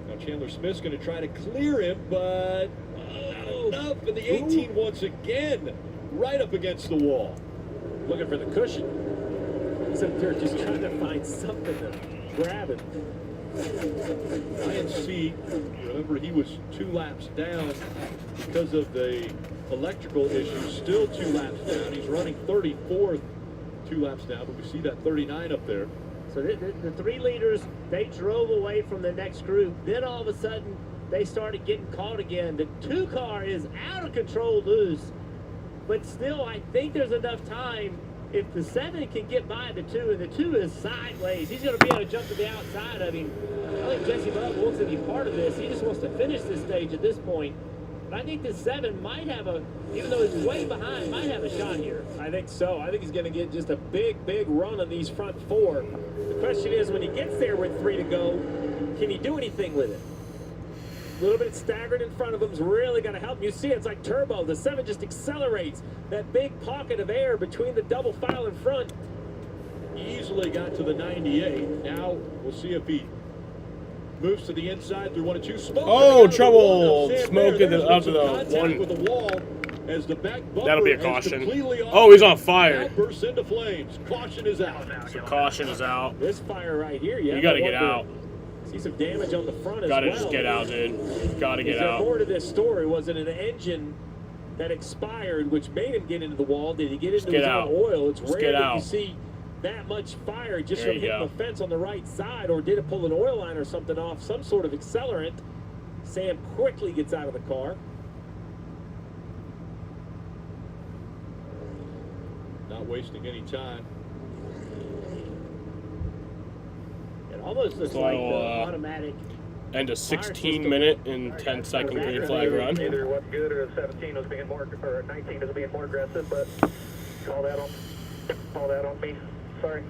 Now Chandler Smith's going to try to clear him, but not enough, and the 18 once again right up against the wall. Looking for the cushion. He's up there just trying to find something to grab him. INC, remember, he was 2 laps down because of the electrical issue, still 2 laps down. He's running 34th, 2 laps down, but we see that 39 up there. So the 3 leaders, they drove away from the next group. Then all of a sudden, they started getting caught again. The 2 car is out of control loose. But still, I think there's enough time. If the 7 can get by the 2, and the 2 is sideways, he's going to be able to jump to the outside of him. I think Jesse Butler wants to be part of this. He just wants to finish this stage at this point. But I think the 7 might have even though he's way behind, might have a shot here. I think so. I think he's going to get just a big run on these front 4. The question is, when he gets there with 3 to go, can he do anything with it? A little bit staggered in front of him is really going to help. You see, it's like turbo. The 7 just accelerates that big pocket of air between the double file in front. He easily got to the 98. Now we'll see if he moves to the inside through 1 and 2. Smoke. Oh, trouble. Smoke in the up to the 1. With the wall as the back that'll be a caution. Oh, he's on fire. Bursts into flames. Caution is out. So caution is out. This fire right here, you got to get out. See some damage on the front as well. Gotta just get out, dude. Gotta get out. Is there more to this story? Was it an engine that expired, which made him get into the wall? Did he get into his own oil? It's rare that you see that much fire just from hitting the fence on the right side, or did it pull an oil line or something off, some sort of accelerant? Sam quickly gets out of the car. Not wasting any time. It almost looks like the automatic. And a 16-minute and 10-second green flag run. Either what's good or 17 was being more, or 19 was being more aggressive, but call that on me. Sorry.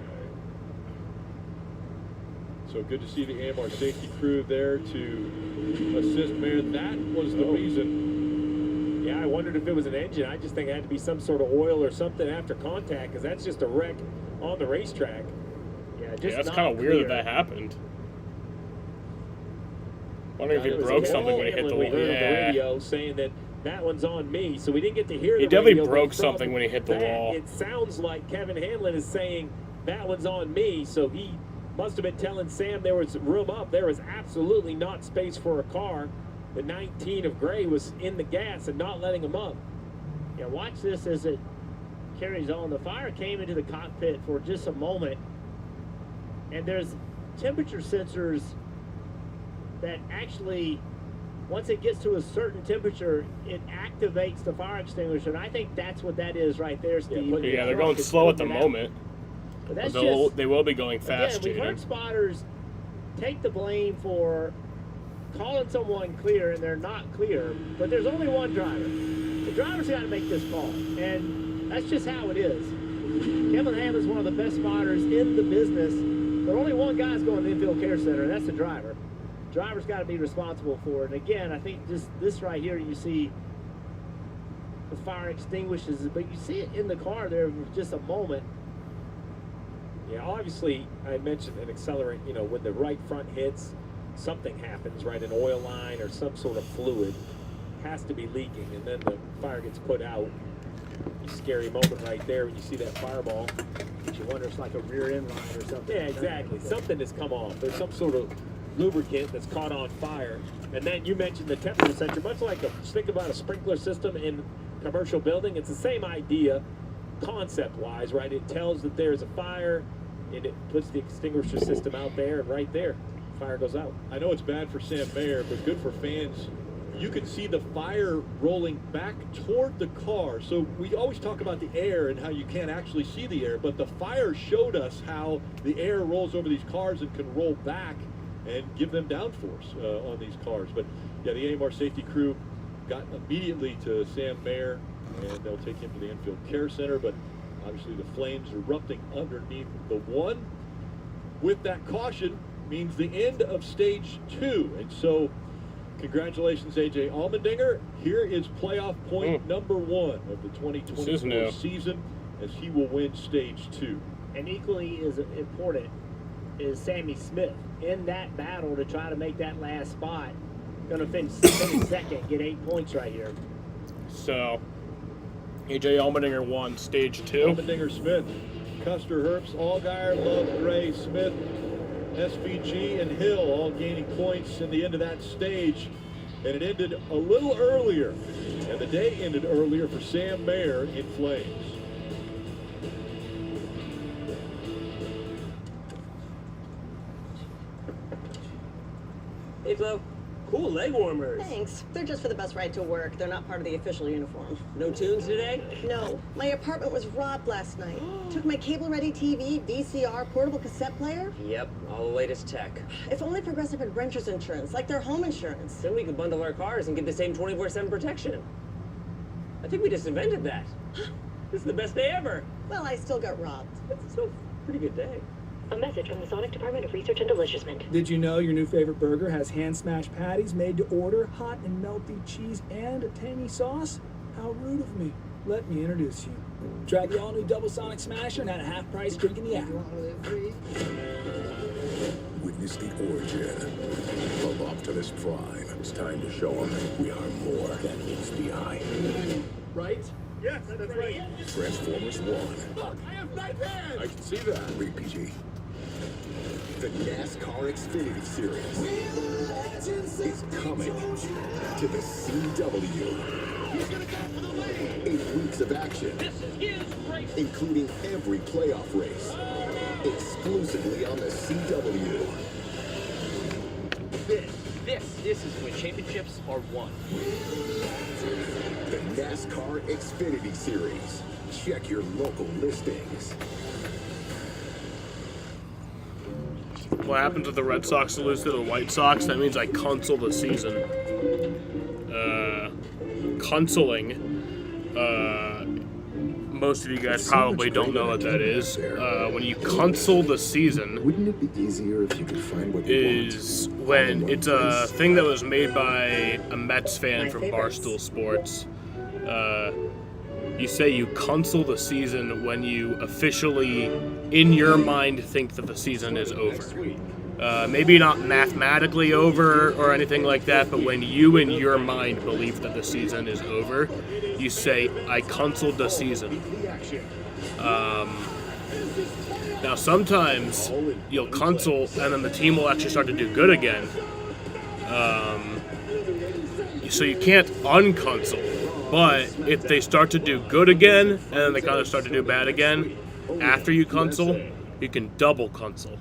So good to see the AMR safety crew there to assist Mayer. That was the reason. Yeah, I wondered if it was an engine. I just think it had to be some sort of oil or something after contact, because that's just a wreck on the racetrack. Yeah, just that's kind of weird that happened. Wondering if he broke something when he hit the wall. The radio saying that one's on me, so we didn't get to hear the He definitely radio, broke something when he hit the wall. It sounds like Kevin Hanlon is saying that one's on me, so he must have been telling Sam there was room up. There was absolutely not space for a car. The 19 of Gray was in the gas and not letting him up. Yeah, watch this as it carries on. The fire came into the cockpit for just a moment, and there's temperature sensors that actually, once it gets to a certain temperature, it activates the fire extinguisher. And I think that's what that is right there, Steve. Yeah, they're going slow at the moment. But that's they will be going fast, again, we've heard spotters take the blame for calling someone clear, and they're not clear. But there's only one driver. The driver's got to make this call. And that's just how it is. Kevin Hanlon's one of the best spotters in the business. But only one guy's going to the infield care center, and that's the driver. Driver's got to be responsible for it. And again, I think this right here, you see the fire extinguishes, but you see it in the car there for just a moment. Yeah, obviously, I mentioned an accelerant. You know, when the right front hits, something happens, right? An oil line or some sort of fluid has to be leaking, and then the fire gets put out. A scary moment right there when you see that fireball. You wonder if it's like a rear end line or something. Yeah, exactly. Something has come off. There's some sort of lubricant that's caught on fire. And then you mentioned the temperature sensor, much like think about a sprinkler system in commercial building. It's the same idea, concept-wise, right? It tells that there's a fire, and it puts the extinguisher system out there, and right there, fire goes out. I know it's bad for Sam Mayer, but good for fans. You can see the fire rolling back toward the car. So we always talk about the air and how you can't actually see the air, but the fire showed us how the air rolls over these cars and can roll back and give them downforce on these cars. But yeah, the AMR safety crew got immediately to Sam Mayer, and they'll take him to the infield care center. But obviously the flames erupting underneath the one. With that caution means the end of stage 2. And so congratulations, A.J. Allmendinger. Here is playoff point number 1 of the 2024 season, as he will win stage 2. And equally as important is Sammy Smith in that battle to try to make that last spot. Going to finish second, get 8 points right here. So, A.J. Allmendinger won stage 2. Allmendinger, Smith, Custer, Herbst, Allgaier, Love, Gray, Smith, SVG and Hill all gaining points in the end of that stage. And it ended a little earlier. And the day ended earlier for Sam Mayer in flames. Hey, Flo. Cool leg warmers. Thanks. They're just for the bus ride to work. They're not part of the official uniform. No tunes today? No. My apartment was robbed last night. Took my cable-ready TV, VCR, portable cassette player. Yep, all the latest tech. If only Progressive had renter's insurance, like their home insurance. Then we could bundle our cars and get the same 24/7 protection. I think we just invented that. This is the best day ever. Well, I still got robbed. It's still a pretty good day. A message from the Sonic Department of Research and Deliciousment. Did you know your new favorite burger has hand-smashed patties made to order, hot and melty cheese, and a tangy sauce? How rude of me. Let me introduce you. Try the all-new Double Sonic Smasher and at a half-price drink in the app. Witness the origin of Optimus Prime. It's time to show them we are more than HBI. Right? Yes, that's right. Transformers 1. Look, I have knife hands! I can see that. Rated PG. The NASCAR Xfinity Series is coming to the CW. He's gonna go for the lead! 8 weeks of action, including every playoff race, exclusively on the CW. This is when championships are won. The NASCAR Xfinity Series. Check your local listings. What happens if the Red Sox lose to the White Sox? That means I cancel the season. Canceling. Most of you guys probably don't know what that is. When you cancel the season, Wouldn't it be easier if you could find what you is when it's a thing that was made by a Mets fan from Barstool Sports. You say you cancel the season when you officially, in your mind, think that the season is over. Maybe not mathematically over or anything like that, but when you in your mind believe that the season is over, you say, I canceled the season. Now sometimes you'll cancel and then the team will actually start to do good again. So you can't uncancel, but if they start to do good again and then they kind of start to do bad again, after you cancel, you can double cancel.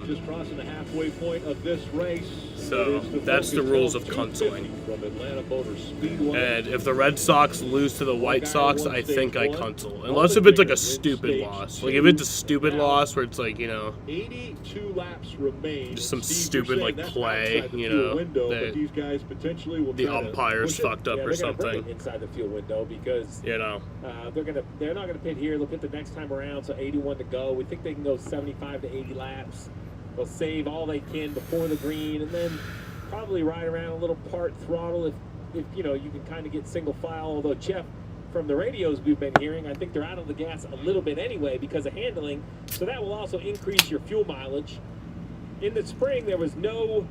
Just crossing the halfway point of this race. So that's the rules of canceling. From Atlanta Motor Speedway. And if the Red Sox lose to the White Sox, I think I cancel. Unless if it's like a stupid loss. Like if it's a stupid loss where it's like, 82 laps remain. Just some stupid like play, these guys potentially will the umpires fucked up or something. Inside the fuel window because they're not gonna pit here. They'll pit the next time around. So 81 to go. We think they can go 75 to 80 laps. They'll save all they can before the green, and then probably ride around a little part throttle if you can kind of get single file. Although Jeff, from the radios we've been hearing, I think they're out of the gas a little bit anyway because of handling. So that will also increase your fuel mileage. In the spring, there was no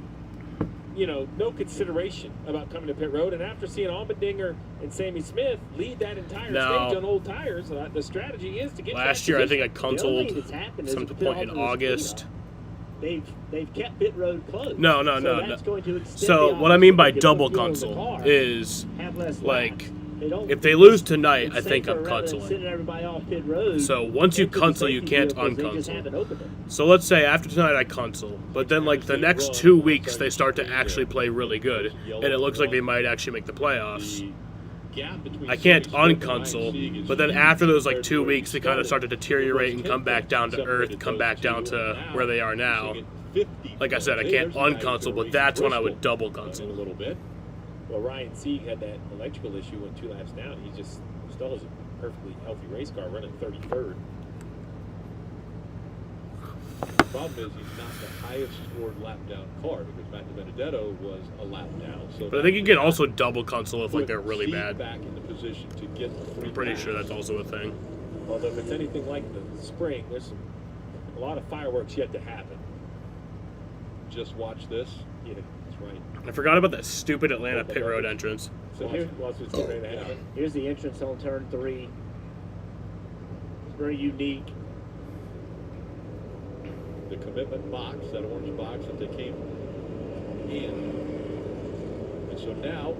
consideration about coming to pit road, and after seeing Allmendinger and Sammy Smith lead that entire stage on old tires, the strategy is to get last year. I think I canceled some point in August. They've kept pit road closed. No. So what I mean by double cancel is like if they lose tonight, I think I'm canceling. So once you cancel, you can't uncancel. So let's say after tonight I cancel, but then like the next 2 weeks they start to actually play really good, and it looks like they might actually make the playoffs. I can't uncancel, but then after those like 2 weeks, they kind of start to deteriorate and come back down to earth, come back down to where they are now. Like I said, I can't uncancel, but that's when I would double cancel. A little bit. Well, Ryan Sieg had that electrical issue when 2 laps down. He just still has a perfectly healthy race car running 33rd. The problem is he's not the highest scored lap down car because Matt Benedetto was a lap down. So but I think you can also double cancel if like they're really bad. Back in the position to get the I'm pretty sure that's also a thing. Although if it's anything like the spring, there's a lot of fireworks yet to happen. Just watch this. Yeah, that's right. I forgot about that stupid Atlanta pit road entrance. So here's what's ready to happen. Here's the entrance on turn 3. It's very unique. The commitment box, that orange box that they came in. And so now,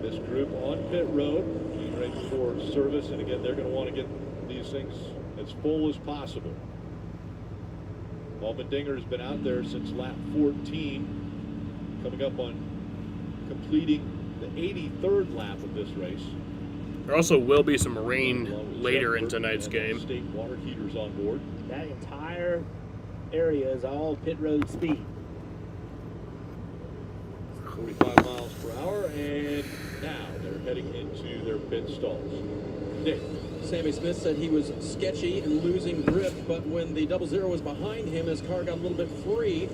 this group on pit road, getting ready for service, and again, they're going to want to get these things as full as possible. Allmendinger has been out there since lap 14, coming up on completing the 83rd lap of this race. There also will be some rain later in tonight's game. State water heaters on board. That entire area is all pit road speed. 45 miles per hour, and now they're heading into their pit stalls. Nick. Sammy Smith said he was sketchy and losing grip, but when the 00 was behind him, his car got a little bit free.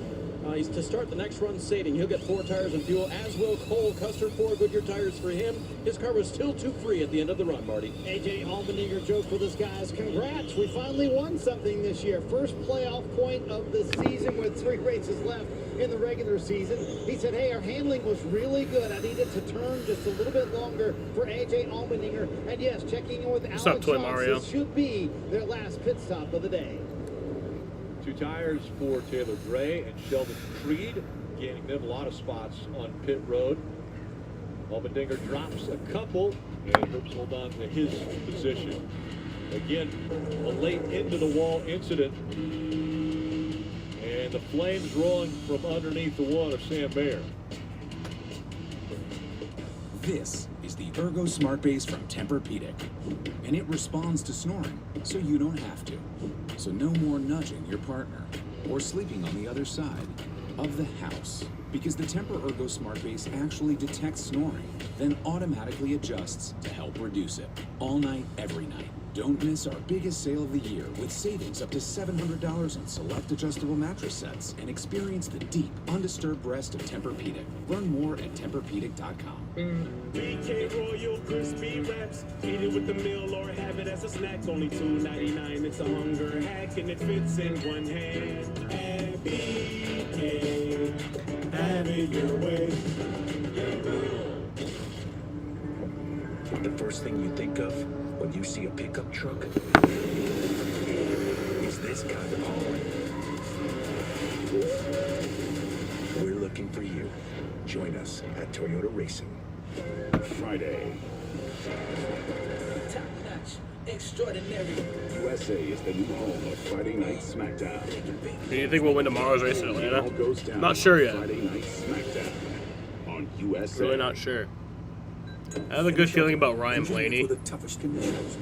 He's to start the next run saving. He'll get 4 tires and fuel, as will Cole Custer. 4 Goodyear tires for him. His car was still too free at the end of the run, Marty. AJ Allmendinger joked with us, guys. Congrats, we finally won something this year. First playoff point of the season with 3 races left in the regular season. He said, hey, our handling was really good. I needed to turn just a little bit longer for AJ Allmendinger. And yes, checking in with Alex up, Toy Johnson, Mario? this should be their last pit stop of the day. 2 tires for Taylor Gray and Sheldon Creed, gaining them a lot of spots on pit road. Allmendinger drops a couple and hopes to hold on to his position. Again, a late into the wall incident. And the flames rolling from underneath the one of Sam Mayer. This is the Ergo Smart Base from Tempur-Pedic, and it responds to snoring, so you don't have to. So no more nudging your partner or sleeping on the other side of the house, because the Tempur Ergo Smart Base actually detects snoring, then automatically adjusts to help reduce it. All night, every night. Don't miss our biggest sale of the year with savings up to $700 on select adjustable mattress sets, and experience the deep, undisturbed rest of Tempur-Pedic. Learn more at TempurPedic.com. BK Royal Crispy Wraps. Eat it with the meal or have it as a snack. Only $2.99. It's a hunger hack and it fits in one hand. And BK, have it your way. The first thing you think of when you see a pickup truck is this kind of hauling. We're looking for you. Join us at Toyota Racing. Friday. Top-notch, extraordinary. USA is the new home of Friday Night SmackDown. Do you think we'll win tomorrow's race in Atlanta? All goes down Not sure yet. Friday Night SmackDown on USA. Really not sure. I have a good feeling about Ryan Blaney. For the toughest conditions.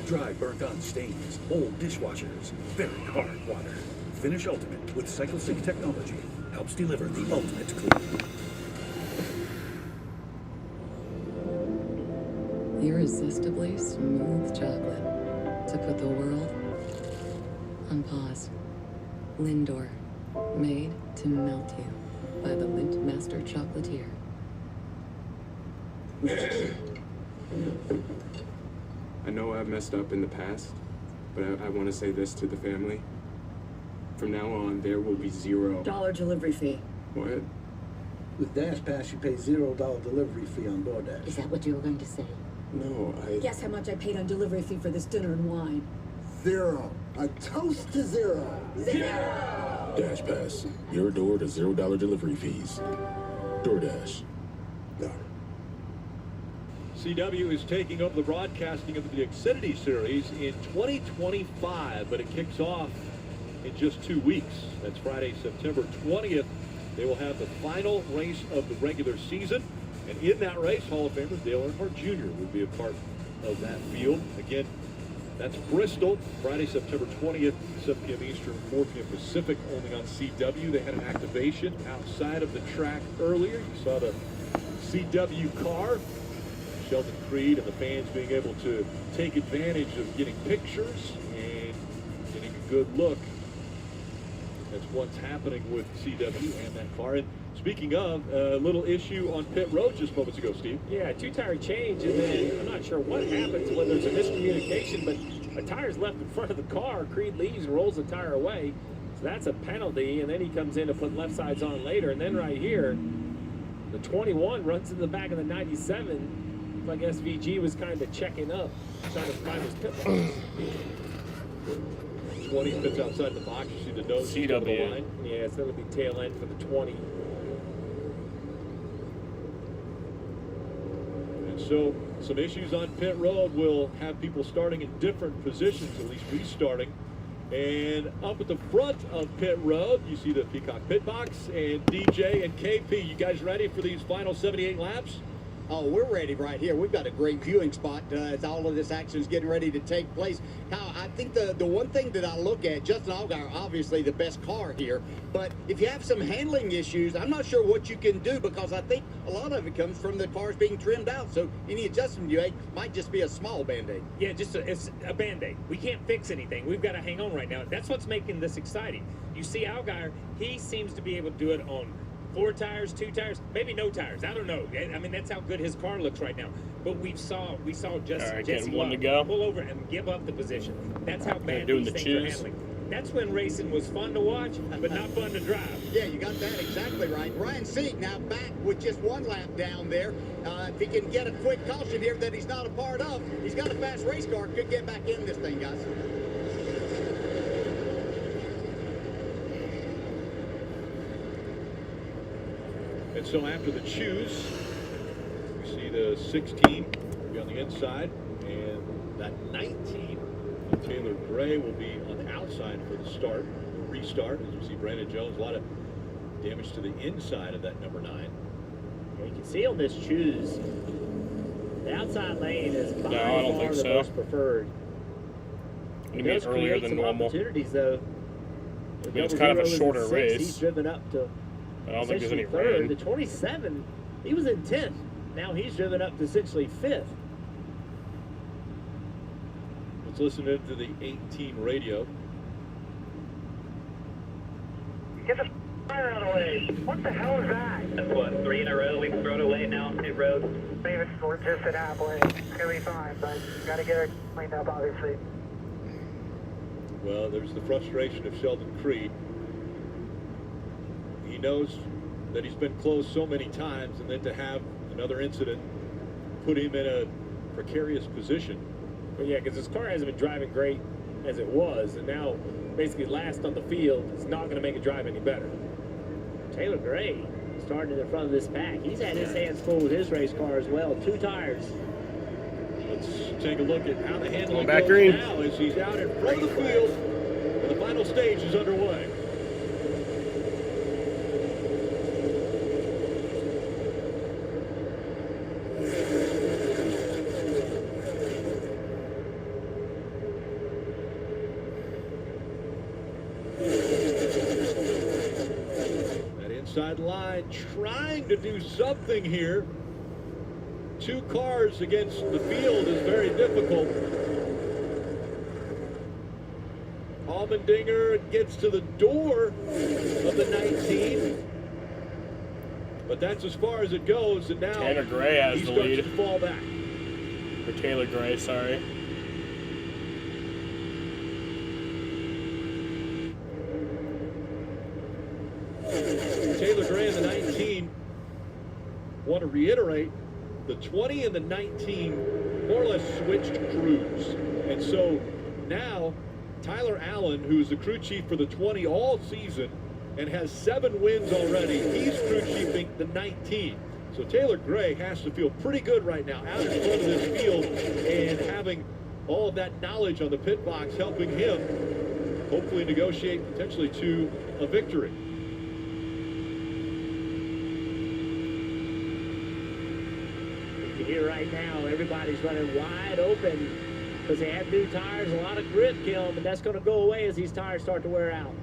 Dry, burnt-on stains, old dishwashers, very hard water. Finish Ultimate with Cycle-Sync technology. Helps deliver the ultimate clean. Irresistibly smooth chocolate to put the world on pause. Lindor, made to melt you by the Lindt Master Chocolatier. I know I've messed up in the past, but I want to say this to the family. From now on, there will be $0 delivery fee. What? With Dash Pass, you pay $0 delivery fee on DoorDash. Is that what you were going to say? No, Guess how much I paid on delivery fee for this dinner and wine? $0. A toast to $0. Dash Pass, your door to $0 delivery fees. DoorDash. CW is taking over the broadcasting of the Xfinity Series in 2025, but it kicks off in just 2 weeks. That's Friday, September 20th. They will have the final race of the regular season. And in that race, Hall of Famer Dale Earnhardt Jr. will be a part of that field. Again, that's Bristol, Friday, September 20th, 7 p.m. Eastern, 4 p.m. Pacific, only on CW. They had an activation outside of the track earlier. You saw the CW car. Sheldon Creed and the fans being able to take advantage of getting pictures and getting a good look. That's what's happening with CW and that car. And speaking of, a little issue on pit road just moments ago, Steve. Yeah, 2-tire change, and then I'm not sure what happens, whether it's a miscommunication, but a tire's left in front of the car. Creed leaves and rolls the tire away. So that's a penalty, and then he comes in to put left sides on later. And then right here, the 21 runs in the back of the 97. Like SVG was kind of checking up, trying to find his pit box. 20 fits outside the box. You see the nose over the CW. line. Yeah, it's going to be tail end for the 20. And so some issues on pit road will have people starting in different positions, at least restarting. And up at the front of pit road, you see the Peacock pit box and DJ and KP. You guys ready for these final 78 laps? Oh, we're ready right here. We've got a great viewing spot as all of this action is getting ready to take place. Kyle, I think the one thing that I look at, Justin Allgaier, obviously the best car here, but if you have some handling issues, I'm not sure what you can do because I think a lot of it comes from the cars being trimmed out. So any adjustment you make might just be a small Band-Aid. Yeah, it's a Band-Aid. We can't fix anything. We've got to hang on right now. That's what's making this exciting. You see Allgaier, he seems to be able to do it on 4 tires, 2 tires, maybe no tires. I don't know. I mean, that's how good his car looks right now. But we saw Jesse one to go. pull over and give up the position. That's how bad doing these the things are choose. handling. That's when racing was fun to watch, but not fun to drive. Yeah, you got that exactly right. Ryan Sieg now back with just 1 lap down there. If he can get a quick caution here that he's not a part of, he's got a fast race car, could get back in this thing, guys. And so after the choose, we see the 16 be on the inside, and that 19, Taylor Gray, will be on the outside for the restart. As you see Brandon Jones, a lot of damage to the inside of that number 9. Yeah, you can see on this choose, the outside lane is by I don't far think the so. most preferred. Maybe it's earlier than normal. Opportunities though. I mean, it's kind of a shorter race. He's driven up to I don't think there's any third. rain. The 27, he was in 10th. Now he's driven up to essentially 5th. Let's listen into the 18 radio. Get the fire out of the way. What the hell is that? That's what, 3 in a row. We've thrown away now on pit road. Maybe we're just at halfway. It's gonna be fine, but gotta get it cleaned up, obviously. Well, there's the frustration of Sheldon Creed. He knows that he's been close so many times, and then to have another incident put him in a precarious position. But yeah, because his car hasn't been driving great as it was, and now basically last on the field is not going to make it drive any better. Taylor Gray starting in the front of this pack. He's had his hands full with his race car as well. 2 tires. Let's take a look at how the handling back goes green. now as he's out in front of the field, and the final stage is underway. That inside line trying to do something here. 2 cars against the field is very difficult. Allmendinger gets to the door of the 19. But that's as far as it goes, and now Taylor Gray has he the starts lead. to fall back. Or Taylor Gray, sorry. Taylor Gray and the 19 want to reiterate the 20 and the 19 more or less switched crews. And so now Tyler Allen, who's the crew chief for the 20 all season and has 7 wins already, he's crew chiefing the 19. So Taylor Gray has to feel pretty good right now out in front of this field and having all of that knowledge on the pit box helping him hopefully negotiate potentially to a victory. You can hear right now everybody's running wide open because they have new tires, a lot of grip kill, but that's going to go away as these tires start to wear out.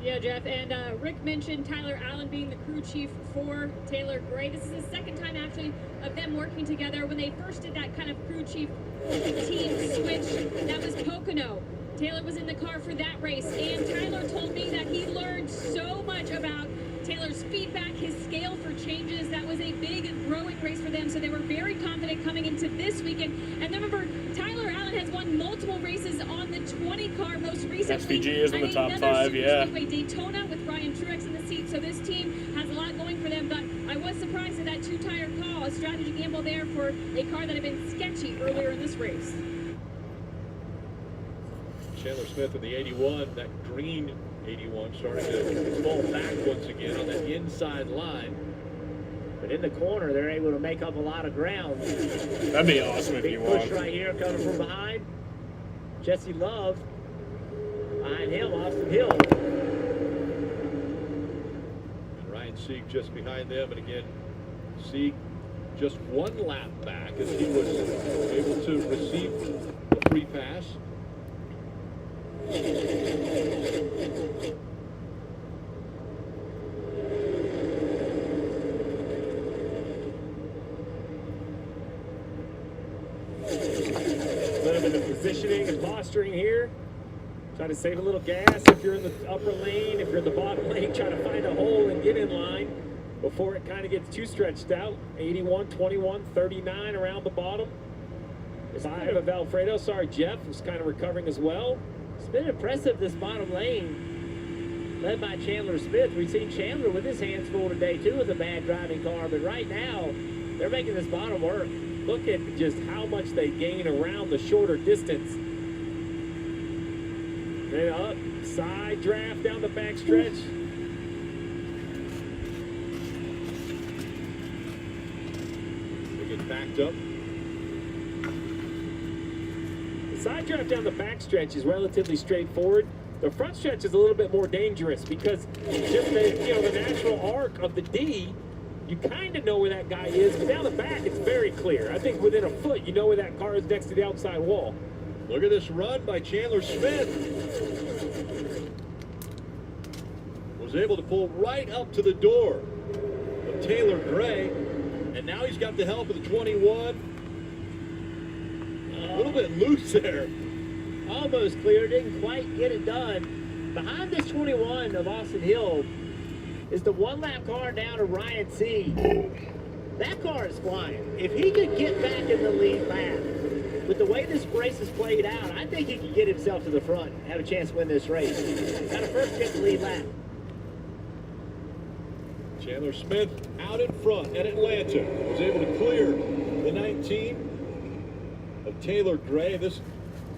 Yeah, Jeff, and Rick mentioned Tyler Allen being the crew chief for Taylor Gray. This is the second time, actually, of them working together. When they first did that kind of crew chief team switch, that was Pocono. Taylor was in the car for that race, and Tyler told me that he learned so much about Taylor's feedback, his scale for changes. That was a big growing race for them, so they were very confident coming into this weekend. And remember, Tyler Allen has won multiple races on the 20 car, most recently. SVG is in the top another 5, yeah. Speedway Daytona with Brian Truex in the seat, so this team has a lot going for them. But I was surprised at that 2-tire call, a strategy gamble there for a car that had been sketchy earlier in this race. Chandler Smith in the 81, that green 81, starting to fall back once again on that inside line. But in the corner, they're able to make up a lot of ground. That'd be awesome if you won. Push right here, coming from behind. Jesse Love. Behind him, Austin Hill. And Ryan Sieg just behind them. And again, Sieg just one lap back as he was able to receive a free pass. Positioning and posturing here. Try to save a little gas if you're in the upper lane. If you're in the bottom lane, try to find a hole and get in line before it kind of gets too stretched out. 81, 21, 39 around the bottom. 5 of Alfredo. Sorry, Jeff is kind of recovering as well. It's been impressive, this bottom lane, led by Chandler Smith. We've seen Chandler with his hands full today, too, with a bad driving car. But right now, they're making this bottom work. Look at just how much they gain around the shorter distance. Then up, side draft down the back stretch. They get backed up. The side draft down the back stretch is relatively straightforward. The front stretch is a little bit more dangerous because just the natural arc of the D, you kind of know where that guy is, but down the back, it's very clear. I think within a foot, you know where that car is next to the outside wall. Look at this run by Chandler Smith. Was able to pull right up to the door of Taylor Gray, and now he's got the help of the 21. A little bit loose there. Almost clear, didn't quite get it done. Behind this 21 of Austin Hill is the one-lap car down to Ryan C. That car is flying. If he could get back in the lead lap, with the way this race is played out, I think he could get himself to the front and have a chance to win this race. Got to first get the lead lap. Chandler Smith out in front at Atlanta. Was able to clear the 19 of Taylor Gray.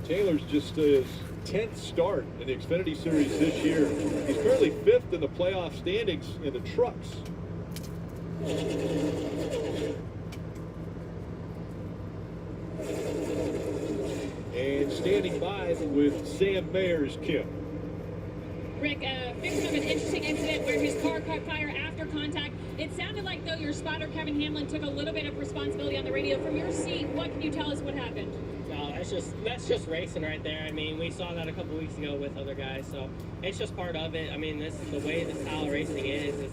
Taylor's just his 10th start in the Xfinity Series this year. He's currently 5th in the playoff standings in the trucks. And standing by with Sam Mayers, Kim. Rick, victim of an interesting incident where his car caught fire after contact. It sounded like, though, your spotter, Kevin Hamlin, took a little bit of responsibility on the radio. From your seat, what can you tell us what happened? No, that's just racing right there. I mean, we saw that a couple weeks ago with other guys, so it's just part of it. I mean, this is the way the style of racing is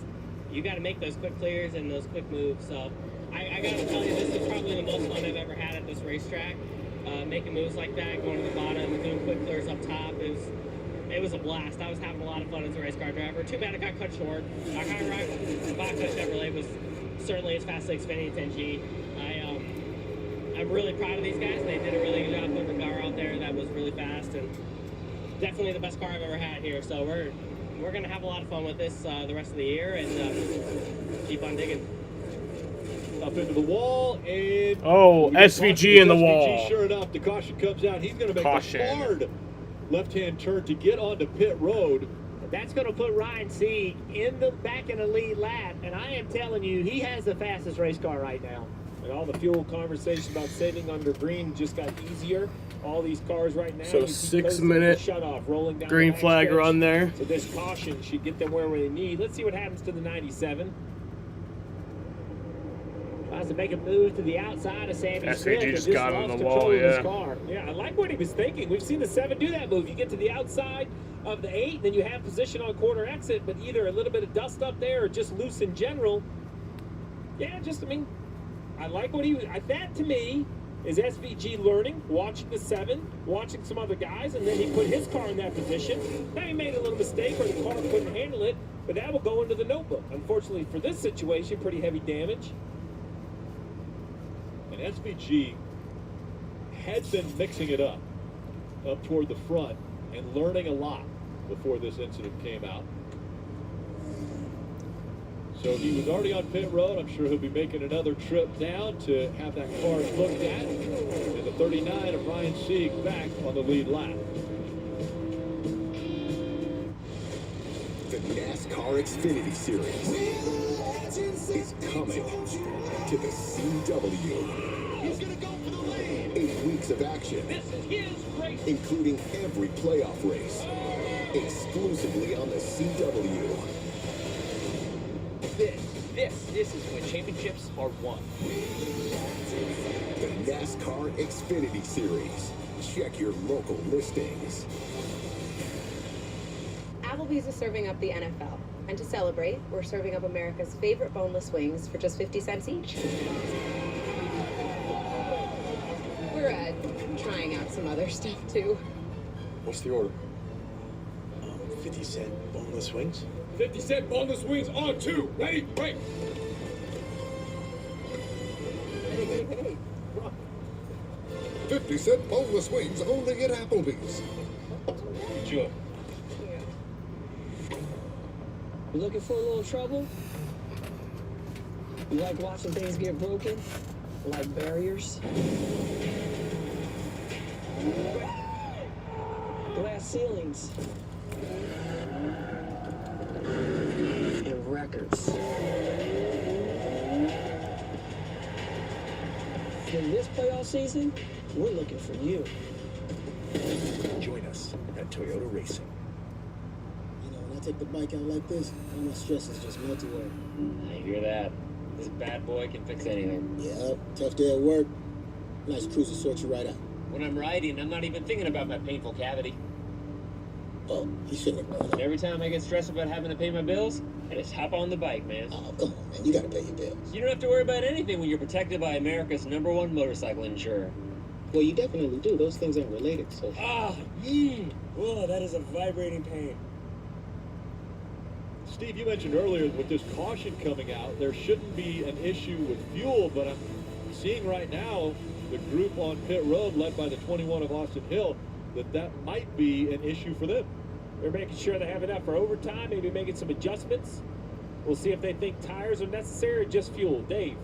you got to make those quick clears and those quick moves. So I got to tell you, this is probably the most fun I've ever had at this racetrack. Making moves like that, going to the bottom, doing quick clears up top. It was a blast. I was having a lot of fun as a race car driver. Too bad it got cut short. Our high ride Vodka Chevrolet was certainly as fast as Xfinity 10G. I'm really proud of these guys. They did a really good job putting the car out there. That was really fast and definitely the best car I've ever had here. So we're gonna have a lot of fun with this the rest of the year and keep on digging. Up into the wall and SVG in the wall. Sure enough, the caution comes out. He's going to make a hard left-hand turn to get onto pit road. That's going to put Ryan C back in the lead lap, and I am telling you, he has the fastest race car right now. And all the fuel conversation about saving under green just got easier. All these cars right now. So 6 minute shut off, rolling down green flag stretch. run there. So this caution should get them where they need. Let's see what happens to the 97. Tries to make a move to the outside of Sammy Smith. SVG just got on the wall, yeah. Yeah, I like what he was thinking. We've seen the 7 do that move. You get to the outside of the 8, then you have position on corner exit, but either a little bit of dust up there or just loose in general. Yeah, I like what that to me is SVG learning, watching the 7, watching some other guys, and then he put his car in that position. Now he made a little mistake or the car couldn't handle it, but that will go into the notebook. Unfortunately for this situation, pretty heavy damage. And SVG had been mixing it up toward the front and learning a lot before this incident came out. So he was already on pit road. I'm sure he'll be making another trip down to have that car looked at. And the 39 of Ryan Sieg back on the lead lap. NASCAR Xfinity Series is coming to the CW. He's gonna go for the lead. 8 weeks of action, This is his race. including every playoff race, exclusively on the CW. This is when championships are won. The NASCAR Xfinity Series. Check your local listings. Applebee's is serving up the NFL. And to celebrate, we're serving up America's favorite boneless wings for just 50 cents each. We're trying out some other stuff too. What's the order? 50-cent boneless wings. 50-cent boneless wings on 2. Ready? Break. Hey. 50-cent boneless wings only at Applebee's. Sure. You looking for a little trouble? You like watching things get broken? Like barriers? Glass ceilings? And records? In this playoff season, we're looking for you. Join us at Toyota Racing. You know, when I take the bike out like this, all my stress is just melted away. I hear that. This bad boy can fix anything. Yeah, tough day at work. Nice cruiser sort you right out. When I'm riding, I'm not even thinking about my painful cavity. Oh, you shouldn't have brought it up. Every time I get stressed about having to pay my bills, I just hop on the bike, man. Oh, come on, man. You gotta pay your bills. You don't have to worry about anything when you're protected by America's #1 motorcycle insurer. Well, you definitely do. Those things aren't related, so. Whoa, that is a vibrating pain. Steve, you mentioned earlier with this caution coming out, there shouldn't be an issue with fuel, but I'm seeing right now the group on pit road led by the 21 of Austin Hill, that might be an issue for them. They're making sure they have enough for overtime, maybe making some adjustments. We'll see if they think tires are necessary or just fuel. Dave.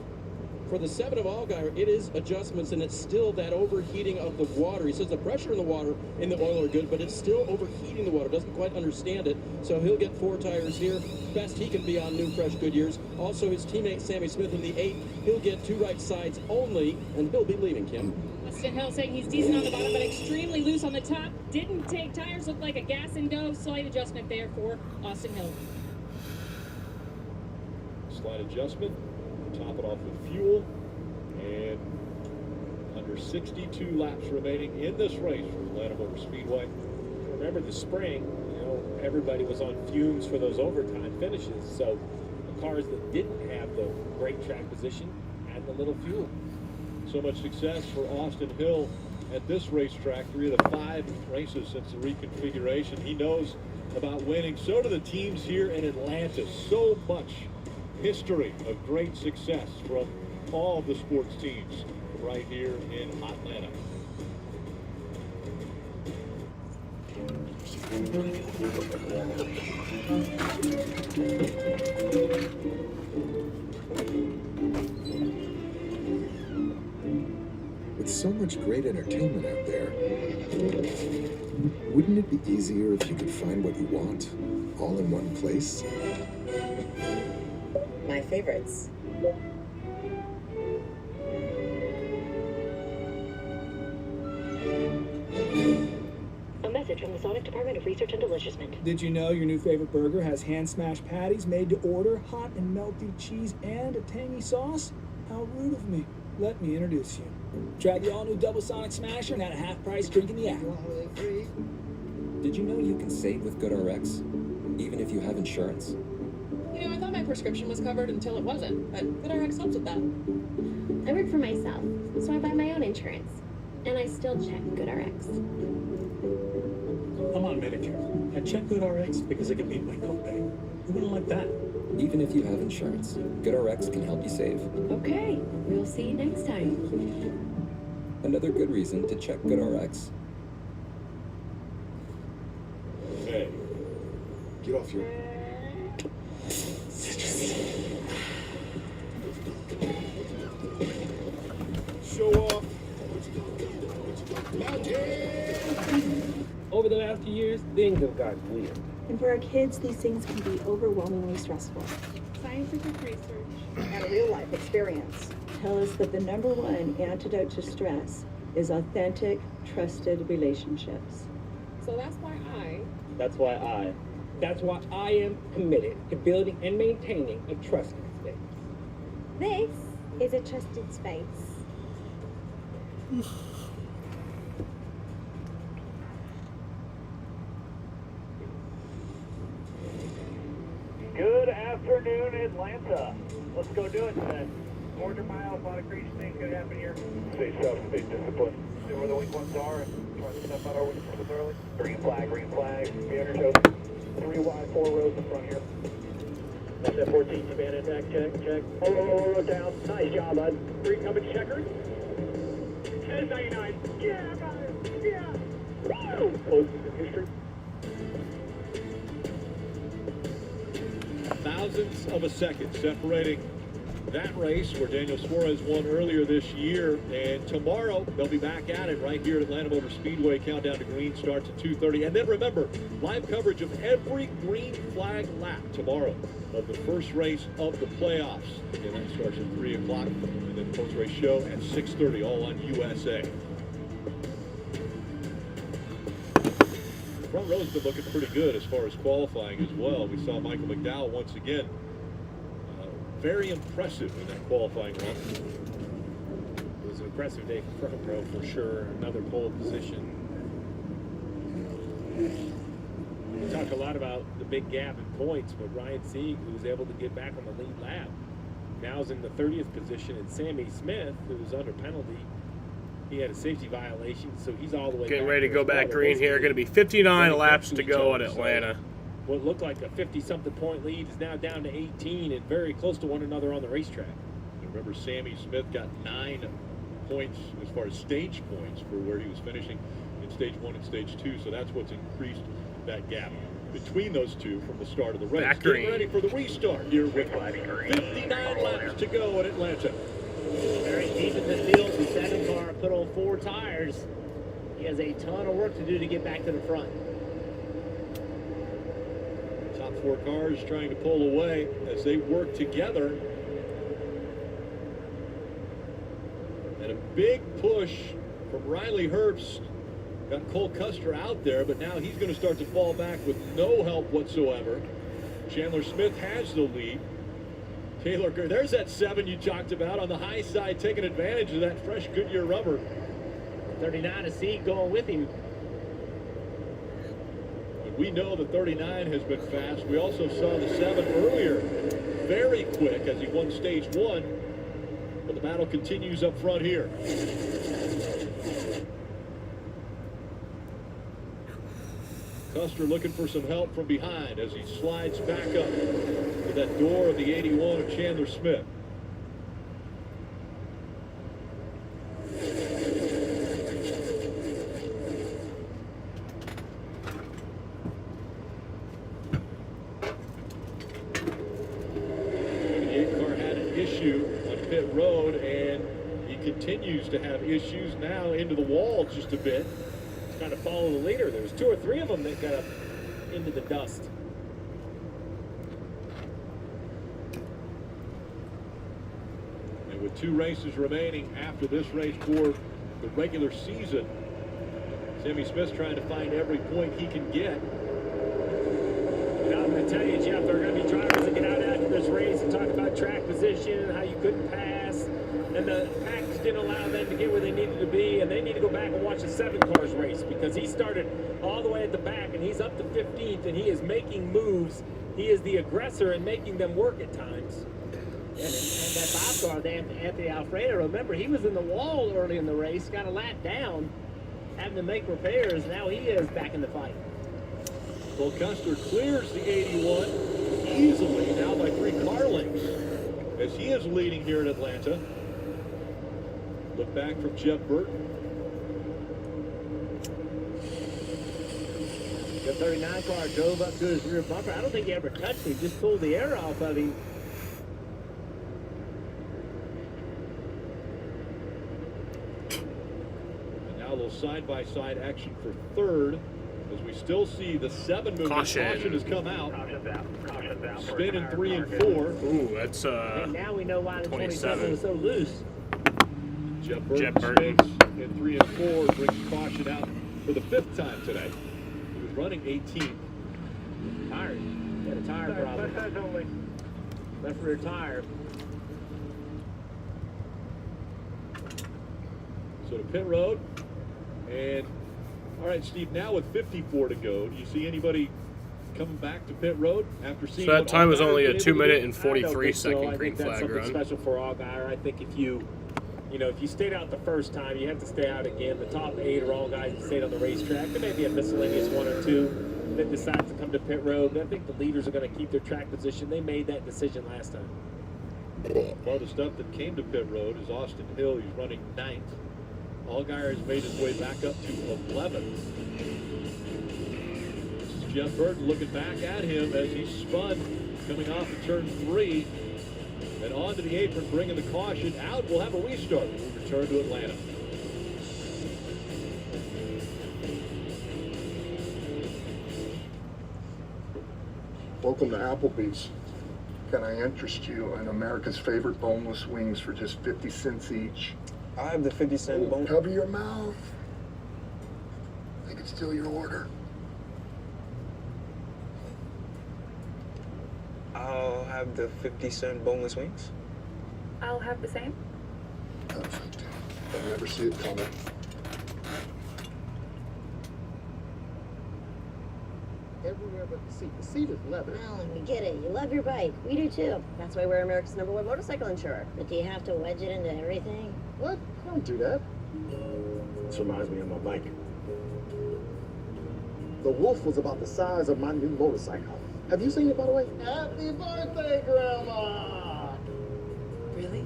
For the 7 of Allgaier, it is adjustments, and it's still that overheating of the water. He says the pressure in the water and the oil are good, but it's still overheating the water. Doesn't quite understand it, so he'll get 4 tires here. Best he can be on new, fresh Goodyears. Also, his teammate Sammy Smith in the 8, he'll get 2 right sides only, and he'll be leaving, Kim. Austin Hill saying he's decent on the bottom, but extremely loose on the top. Didn't take tires, looked like a gas and go. Slight adjustment there for Austin Hill. Slight adjustment, top it off with fuel, and under 62 laps remaining in this race for Atlanta Motor Speedway. Remember the spring, everybody was on fumes for those overtime finishes, so the cars that didn't have the great track position had the little fuel. So much success for Austin Hill at this racetrack, 3 of the 5 races since the reconfiguration. He knows about winning. So do the teams here in Atlanta. So much history of great success from all of the sports teams right here in Atlanta. With so much great entertainment out there, wouldn't it be easier if you could find what you want all in one place? My favorites. A message from the Sonic Department of Research and Deliciousment. Did you know your new favorite burger has hand-smashed patties made to order, hot and melty cheese, and a tangy sauce? How rude of me. Let me introduce you. Try the all-new Double Sonic Smasher and at a half-price drink in the app. Did you know you can save with GoodRx, even if you have insurance? You know, I thought my prescription was covered until it wasn't, but GoodRx helps with that. I work for myself, so I buy my own insurance. And I still check GoodRx. I'm on Medicare. I check GoodRx because it can beat my copay. Who wouldn't like that? Even if you have insurance, GoodRx can help you save. Okay, we'll see you next time. Another good reason to check GoodRx. Hey, get off your... Show off. Over the last few years, things have gotten weird. And for our kids, these things can be overwhelmingly stressful. Scientific research And real-life experience tell us that the #1 antidote to stress is authentic, trusted relationships. So that's why That's why I am committed to building and maintaining a trusted space. This is a trusted space. Good afternoon, Atlanta. Let's go do it today. 400 miles, a lot of crazy things going to happen here. Stay self, stay disciplined. See where the weak ones are and try to step out our weak points early. Green flag, be on your toes. 3 wide, 4 rows in front here. That's that 14, span attack, check. Oh, down. Nice job, bud. 3 coming checkers. 1099. Yeah, got it. Yeah. Woo! Closest in history. Thousandths of a second separating that race where Daniel Suarez won earlier this year. And tomorrow they'll be back at it right here at Atlanta Motor Speedway. Countdown to green starts at 2:30. And then remember, live coverage of every green flag lap tomorrow of the first race of the playoffs. And that starts at 3 o'clock. And then the post-race show at 6:30, all on USA. Front row's been looking pretty good as far as qualifying as well. We saw Michael McDowell once again. Very impressive in that qualifying run. It was an impressive day for front row for sure. Another pole position. We talk a lot about the big gap in points, but Ryan Sieg, who was able to get back on the lead lap, now is in the 30th position, and Sammy Smith, who was under penalty, he had a safety violation, so he's all the way getting ready to go back green here. Going to be 59 laps to go at Atlanta. What looked like a 50-something point lead is now down to 18 and very close to one another on the racetrack. Remember, Sammy Smith got 9 points as far as stage points for where he was finishing in stage 1 and stage 2, so that's what's increased that gap between those two from the start of the race. Getting ready for the restart here with 59 laps to go at Atlanta. Very deep in the field, the second car put on 4 tires. He has a ton of work to do to get back to the front. Top 4 cars trying to pull away as they work together. And a big push from Riley Herbst. Got Cole Custer out there, but now he's going to start to fall back with no help whatsoever. Chandler Smith has the lead. Taylor, there's that 7 you talked about on the high side, taking advantage of that fresh Goodyear rubber. 39 a seat going with him. And we know the 39 has been fast. We also saw the 7 earlier, very quick as he won stage 1. But the battle continues up front here. Custer looking for some help from behind as he slides back up to that door of the 81 of Chandler Smith. The 8 car had an issue on pit road, and he continues to have issues now into the wall just a bit. Trying to follow the leader. There was 2 or 3 of them that got up into the dust. And with 2 races remaining after this race for the regular season, Sammy Smith's trying to find every point he can get. And I'm going to tell you, Jeff, there are going to be drivers that get out after this race and talk about track position, how you couldn't pass, and the package didn't allow them to get where they needed to be, and they need to go back and watch the 7 cars race because he started all the way at the back, and he's up to 15th, and he is making moves. He is the aggressor and making them work at times. And that 5 car, Anthony Alfredo, remember, he was in the wall early in the race, got a lap down, having to make repairs. Now he is back in the fight. Cole Custer clears the 81 easily now by 3 car lengths as he is leading here in Atlanta. Look back from Jeff Burton. The 39 car drove up to his rear bumper. I don't think he ever touched him, just pulled the air off of him. And now a little side-by-side action for third as we still see the 7 movement. Caution has come out. Spin in 3 and 4. Ooh, that's And now we know why the 27 was so loose. Jeff Burton spins in 3 and 4, brings caution out for the 5th time today. He was running 18th. Tired. He had a tire problem. Left only. Left rear tire. So to pit road. And, all right, Steve, now with 54 to go, do you see anybody coming back to pit road after seeing So that what time was Allgaier only a been 2 able to minute do? and 43 second I green think that's flag something run. special for Allgaier. I think if you stayed out the first time, you have to stay out again. The top 8 are all guys that stayed on the racetrack. There may be a miscellaneous 1 or 2 that decides to come to pit road. But I think the leaders are going to keep their track position. They made that decision last time. Well, the stuff that came to pit road is Austin Hill. He's running 9th. Allgaier has made his way back up to 11th. This is Jeff Burton looking back at him as he spun coming off of turn 3 and onto the apron, bringing the caution out. We'll have a restart. We'll return to Atlanta. Welcome to Applebee's. Can I interest you in America's favorite boneless wings for just 50 cents each? I have the 50-cent bone. Cover your mouth. They could steal your order. I'll have the 50-cent boneless wings. I'll have the same. Perfect. I never see it coming. Everywhere but the seat. The seat is leather. Alan, we get it. You love your bike. We do too. That's why we're America's #1 motorcycle insurer. But do you have to wedge it into everything? What? I don't do that. This reminds me of my bike. The Wolf was about the size of my new motorcycle. Have you seen it, by the way? Happy birthday, Grandma! Really?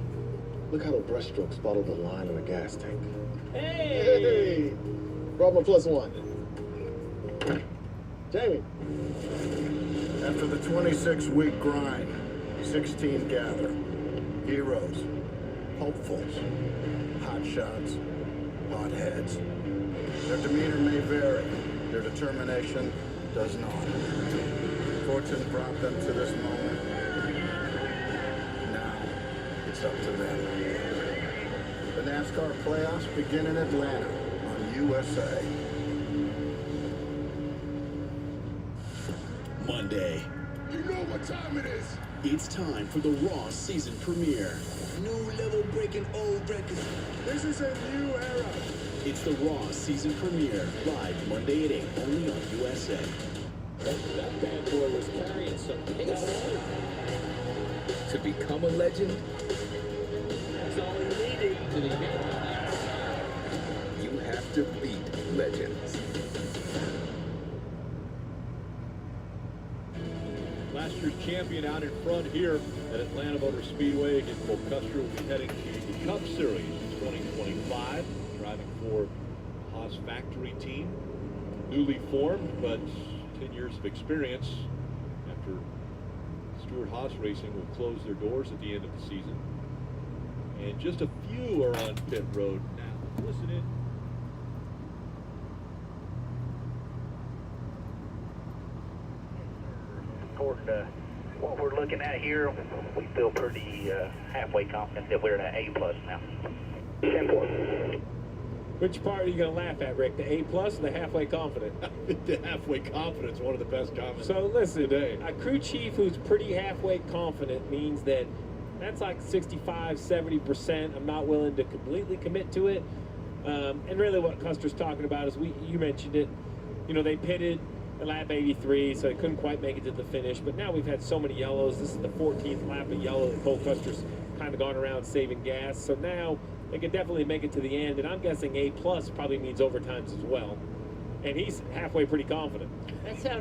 Look how the brushstrokes follow the line on the gas tank. Hey! Brought my +1. Jamie. After the 26-week grind, 16 gather. Heroes, hopefuls, hot shots, hot heads. Their demeanor may vary. Their determination does not. Fortune brought them to this moment. Now, it's up to them. The NASCAR playoffs begin in Atlanta on USA. Monday. You know what time it is. It's time for the Raw season premiere. New level breaking old records. This is a new era. It's the Raw season premiere, live Monday at 8, only on USA. That bad boy was carrying some pace. To become a legend, That's all he needed. to the you have to beat legends. Last year's champion out in front here at Atlanta Motor Speedway. Again, Cole Custer will be heading to the Cup Series in 2025, driving for Haas Factory team. Newly formed, but 10 years of experience after Stewart Haas Racing will close their doors at the end of the season. And just a few are on pit road now. Listen in. According to what we're looking at here, we feel pretty halfway confident that we're in an A+ now. 10-4. Which part are you going to laugh at, Rick? The A+ or the halfway confident? The halfway confident is one of the best comments. So listen, today. A crew chief who's pretty halfway confident means that that's like 65-70%. I'm not willing to completely commit to it. And really what Custer's talking about is, you mentioned it, they pitted at lap 83, so they couldn't quite make it to the finish. But now we've had so many yellows. This is the 14th lap of yellow that Cole Custer's kind of gone around saving gas. So now they could definitely make it to the end. And I'm guessing A+ probably means overtimes as well. And he's halfway pretty confident.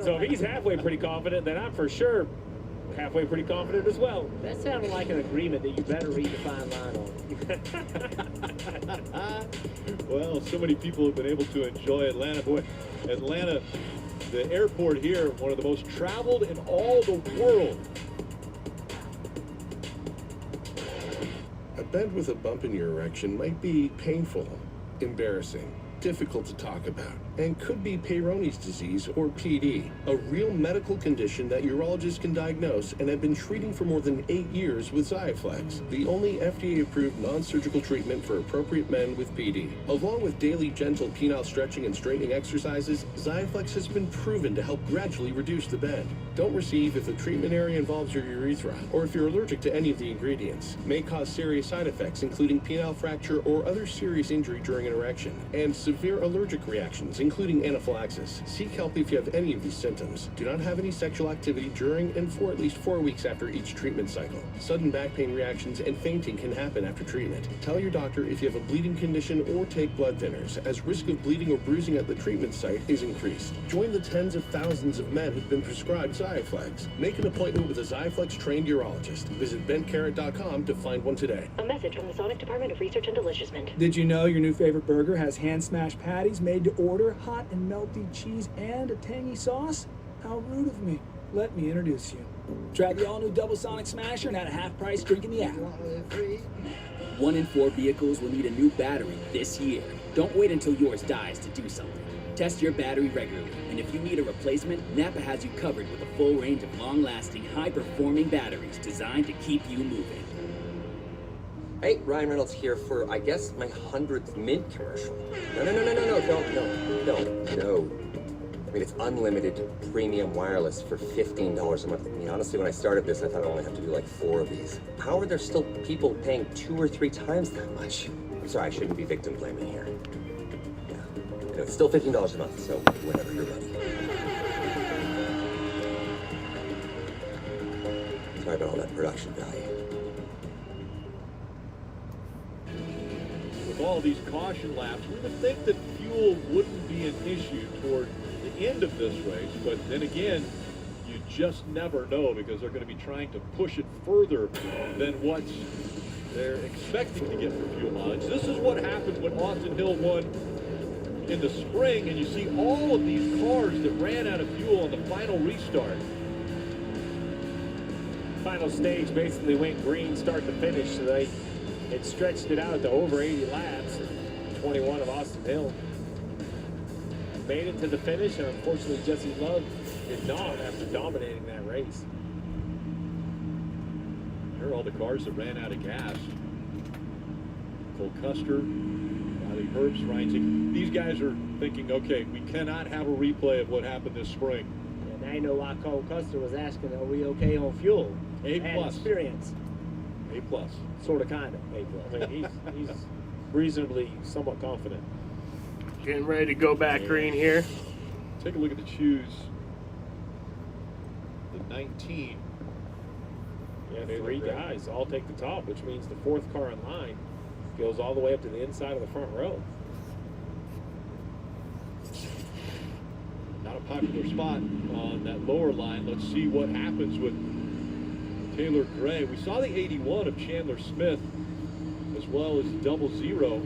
So if he's halfway pretty confident, then I'm for sure halfway pretty confident as well. That sounded like an agreement that you better read the fine line on. Well, so many people have been able to enjoy Atlanta. Boy, Atlanta, the airport here, one of the most traveled in all the world. A bend with a bump in your erection might be painful, embarrassing, difficult to talk about and could be Peyronie's disease, or PD, a real medical condition that urologists can diagnose and have been treating for more than 8 years with Xiaflex, the only FDA-approved non-surgical treatment for appropriate men with PD. Along with daily gentle penile stretching and straightening exercises, Xiaflex has been proven to help gradually reduce the bend. Don't receive if the treatment area involves your urethra or if you're allergic to any of the ingredients. May cause serious side effects, including penile fracture or other serious injury during an erection, and severe allergic reactions, including anaphylaxis. Seek help if you have any of these symptoms. Do not have any sexual activity during and for at least 4 weeks after each treatment cycle. Sudden back pain reactions and fainting can happen after treatment. Tell your doctor if you have a bleeding condition or take blood thinners, as risk of bleeding or bruising at the treatment site is increased. Join the tens of thousands of men who've been prescribed Xiaflex. Make an appointment with a Xiaflex-trained urologist. Visit bencarrot.com to find one today. A message from the Sonic Department of Research and Delicious. Did you know your new favorite burger has hand-smashed patties made to order, hot and melty cheese, and a tangy sauce? How rude of me. Let me introduce you. Try the all-new Double Sonic Smasher and at a half-price drink in the app. 1 in 4 vehicles will need a new battery this year. Don't wait until yours dies to do something. Test your battery regularly, and if you need a replacement, Napa has you covered with a full range of long-lasting, high-performing batteries designed to keep you moving. Hey, Ryan Reynolds here for, I guess, my 100th Mint commercial. No, don't. I mean, it's unlimited premium wireless for $15 a month. I mean, honestly, when I started this, I thought I only have to do like 4 of these. How are there still people paying 2 or 3 times that much? I'm sorry, I shouldn't be victim blaming here. Yeah. Anyway, it's still $15 a month, so whenever you're ready. Sorry about all that production value. With all these caution laps, we would think that fuel wouldn't be an issue toward the end of this race, but then again, you just never know because they're going to be trying to push it further than what they're expecting to get for fuel mileage. This is what happened when Austin Hill won in the spring, and you see all of these cars that ran out of fuel on the final restart. Final stage basically went green start to finish, so it stretched it out to over 80 laps. 21 of Austin Hill made it to the finish, and unfortunately Jesse Love did not after dominating that race. Here are all the cars that ran out of gas. Cole Custer, Riley Herbst, Ryan Sieg. These guys are thinking, okay, we cannot have a replay of what happened this spring. And I know why Cole Custer was asking, are we okay on fuel? A+. Experience. A+. Sort of, kind of. I mean, he's reasonably somewhat confident. Getting ready to go back green here. Take a look at the choose. The 19. Yeah, 3 guys all take the top, which means the 4th car in line goes all the way up to the inside of the front row. Not a popular spot on that lower line. Let's see what happens with Taylor Gray. We saw the 81 of Chandler Smith as well as 00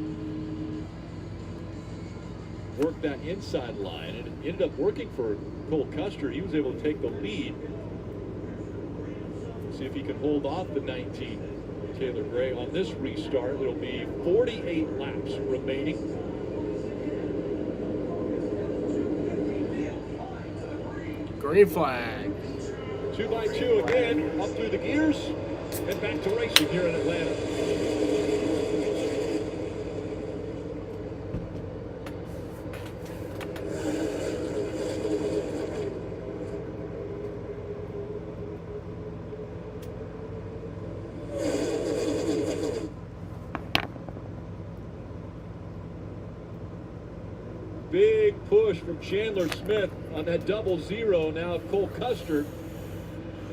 work that inside line, and it ended up working for Cole Custer. He was able to take the lead. See if he can hold off the 19 Taylor Gray on this restart. It'll be 48 laps remaining. Green flag. 2x2 again, up through the gears and back to racing here in Atlanta. Big push from Chandler Smith on that 00 now of Cole Custer.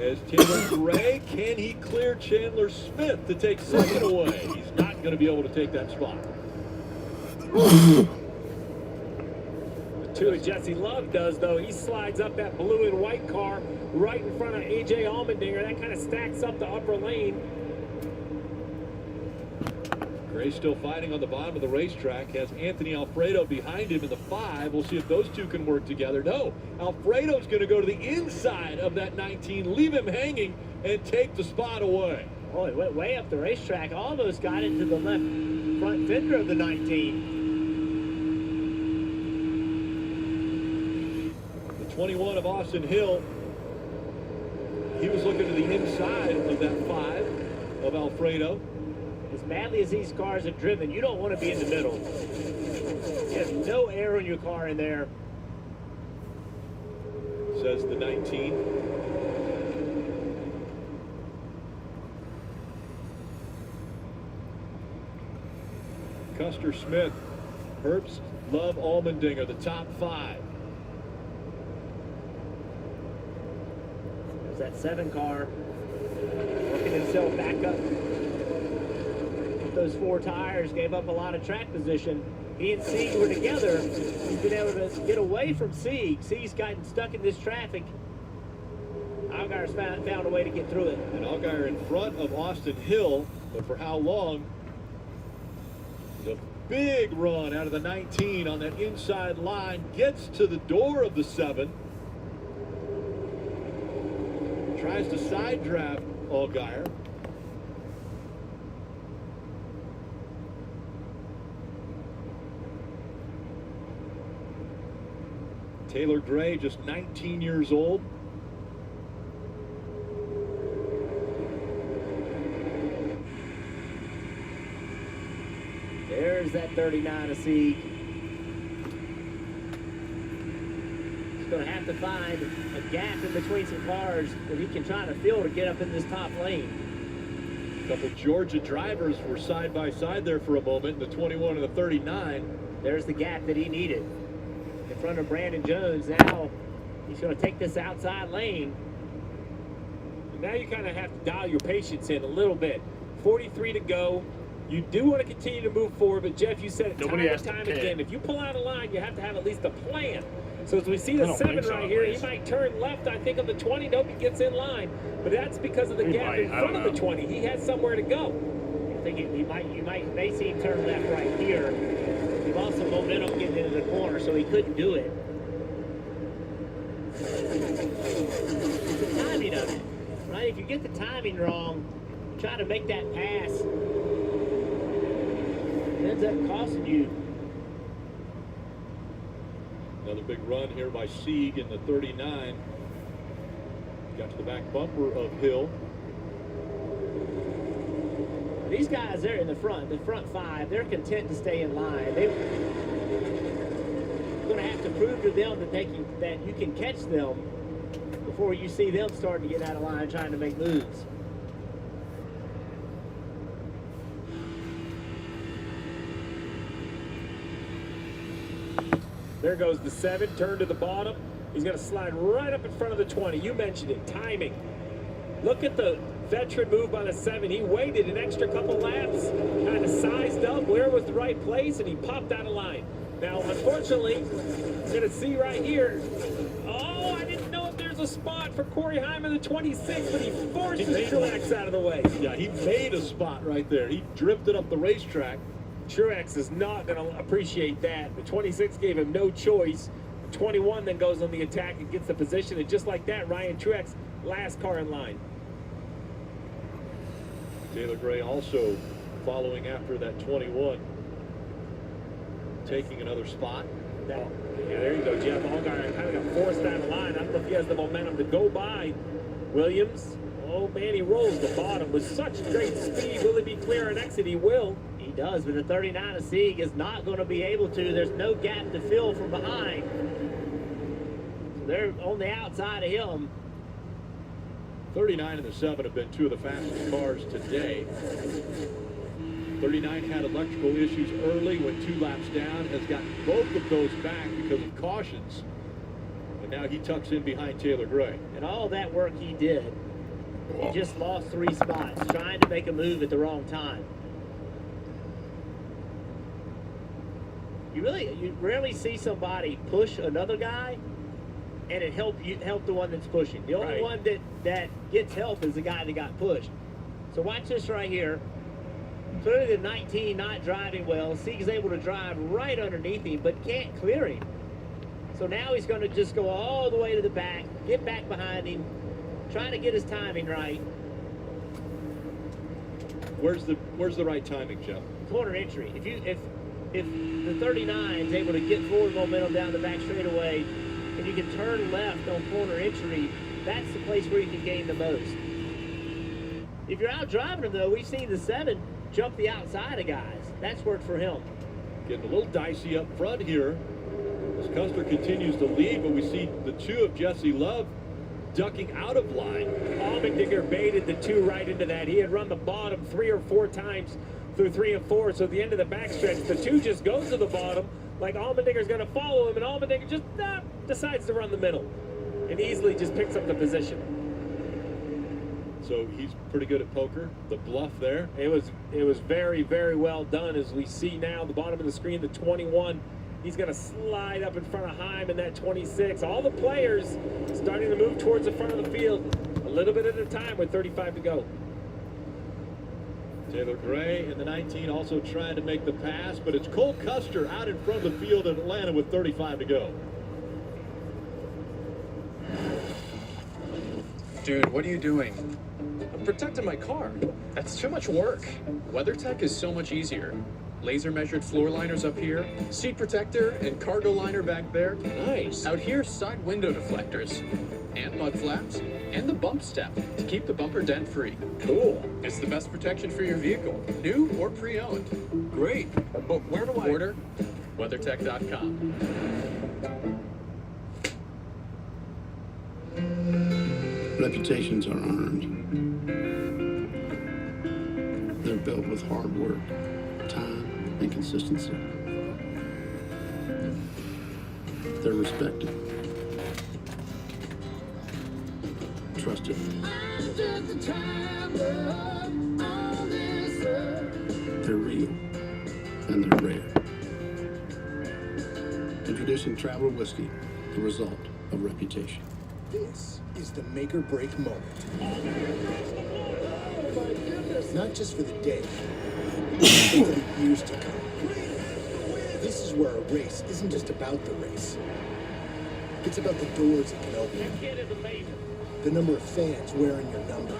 As Taylor Gray, can he clear Chandler Smith to take second away? He's not going to be able to take that spot. The 2 of Jesse Love does, though. He slides up that blue and white car right in front of A.J. Allmendinger. That kind of stacks up the upper lane. Gray still fighting on the bottom of the racetrack. Has Anthony Alfredo behind him in the 5. We'll see if those two can work together. No, Alfredo's going to go to the inside of that 19, leave him hanging, and take the spot away. Oh, it went way up the racetrack. Almost got into the left front fender of the 19. 21 of Austin Hill. He was looking to the inside of that 5 of Alfredo. As badly as these cars are driven, you don't want to be in the middle. You have no air in your car in there. Says the 19. Custer Smith, Herbst, Love, Allmendinger, the top 5. There's that 7 car working himself back up. With those 4 tires, gave up a lot of track position. He and Sieg were together. He's been able to get away from Sieg. Sieg's gotten stuck in this traffic. Allgaier's found a way to get through it. And Allgaier in front of Austin Hill, but for how long? The big run out of the 19 on that inside line, gets to the door of the 7. Tries to side draft Allgaier. Taylor Gray, just 19 years old. There's that 39 of Sieg. He's going to have to find a gap in between some cars that he can try to fill to get up in this top lane. A couple Georgia drivers were side by side there for a moment, the 21 and the 39. There's the gap that he needed. In front of Brandon Jones. Now he's going to take this outside lane. Now you kind of have to dial your patience in a little bit. 43 to go. You do want to continue to move forward, but Jeff, you said it time and time again. If you pull out a line, you have to have at least a plan. So as we see the 7 right here, he might turn left, I think, on the 20. Nope, he gets in line. But that's because of the gap in front of the 20. He has somewhere to go. I think you may see him turn left right here. He lost some momentum getting into the corner, so he couldn't do it. The timing of it, right? If you get the timing wrong, try to make that pass. It ends up costing you. Another big run here by Sieg in the 39. Got to the back bumper of Hill. These guys, they're in the front 5, they're content to stay in line. They're going to have to prove to them that you can catch them before you see them starting to get out of line trying to make moves. There goes the 7, turn to the bottom. He's going to slide right up in front of the 20. You mentioned it, timing. Look at the veteran move by the 7. He waited an extra couple laps, kind of sized up where was the right place, and he popped out of line. Now, unfortunately, you're going to see right here. Oh, I didn't know if there's a spot for Corey Hyman, the 26, but he forces Truex out of the way. Yeah, he made a spot right there. He drifted up the racetrack. Truex is not going to appreciate that. The 26 gave him no choice. The 21 then goes on the attack and gets the position, and just like that, Ryan Truex, last car in line. Taylor Gray also following after that 21, taking another spot. Yeah, there you go, Jeff. Allgaier kind of got forced down the line. I don't know if he has the momentum to go by Williams. Oh, man, he rolls the bottom with such great speed. Will he be clear on exit? He will. He does, but the 39 of Sieg is not going to be able to. There's no gap to fill from behind. So they're on the outside of him. 39 and the 7 have been two of the fastest cars today. 39 had electrical issues early, went 2 laps down, has gotten both of those back because of cautions. And now he tucks in behind Taylor Gray. And all that work he did, he just lost 3 spots, trying to make a move at the wrong time. You rarely see somebody push another guy and it help the one that's pushing. The only one that gets help is the guy that got pushed. So watch this right here. Clearly the 19 not driving well. Sieg's able to drive right underneath him, but can't clear him. So now he's going to just go all the way to the back, get back behind him, trying to get his timing right. Where's the right timing, Jeff? Corner entry. If the 39 is able to get forward momentum down the back straightaway, and you can turn left on corner entry, that's the place where you can gain the most. If you're out driving him, though, we've seen the 7 jump the outside of guys. That's worked for him. Getting a little dicey up front here as Custer continues to lead, but we see the 2 of Jesse Love ducking out of line. Allmendinger baited the 2 right into that. He had run the bottom 3 or 4 times through 3 and 4, so at the end of the backstretch, the 2 just goes to the bottom like Allmendinger's going to follow him, and Allmendinger just decides to run the middle and easily just picks up the position. So he's pretty good at poker, the bluff there. It was very, very well done. As we see now, the bottom of the screen, the 21. He's going to slide up in front of Heim in that 26. All the players starting to move towards the front of the field a little bit at a time with 35 to go. Taylor Gray in the 19 also trying to make the pass, but it's Cole Custer out in front of the field in Atlanta with 35 to go. Dude, what are you doing? I'm protecting my car. That's too much work. WeatherTech is so much easier. Laser measured floor liners up here, seat protector and cargo liner back there. Nice. Out here, side window deflectors and mud flaps and the bump step to keep the bumper dent free. Cool. It's the best protection for your vehicle, new or pre-owned. Great. But where do I order? WeatherTech.com. Reputations are earned. They're built with hard work, time, and consistency. They're respected, trusted. They're real, and they're rare. Introducing Traveler Whiskey, the result of reputation. This is the make or break moment. Not just for the day, but for the years to come. This is where a race isn't just about the race. It's about the doors it can open. That kid is amazing. The number of fans wearing your number.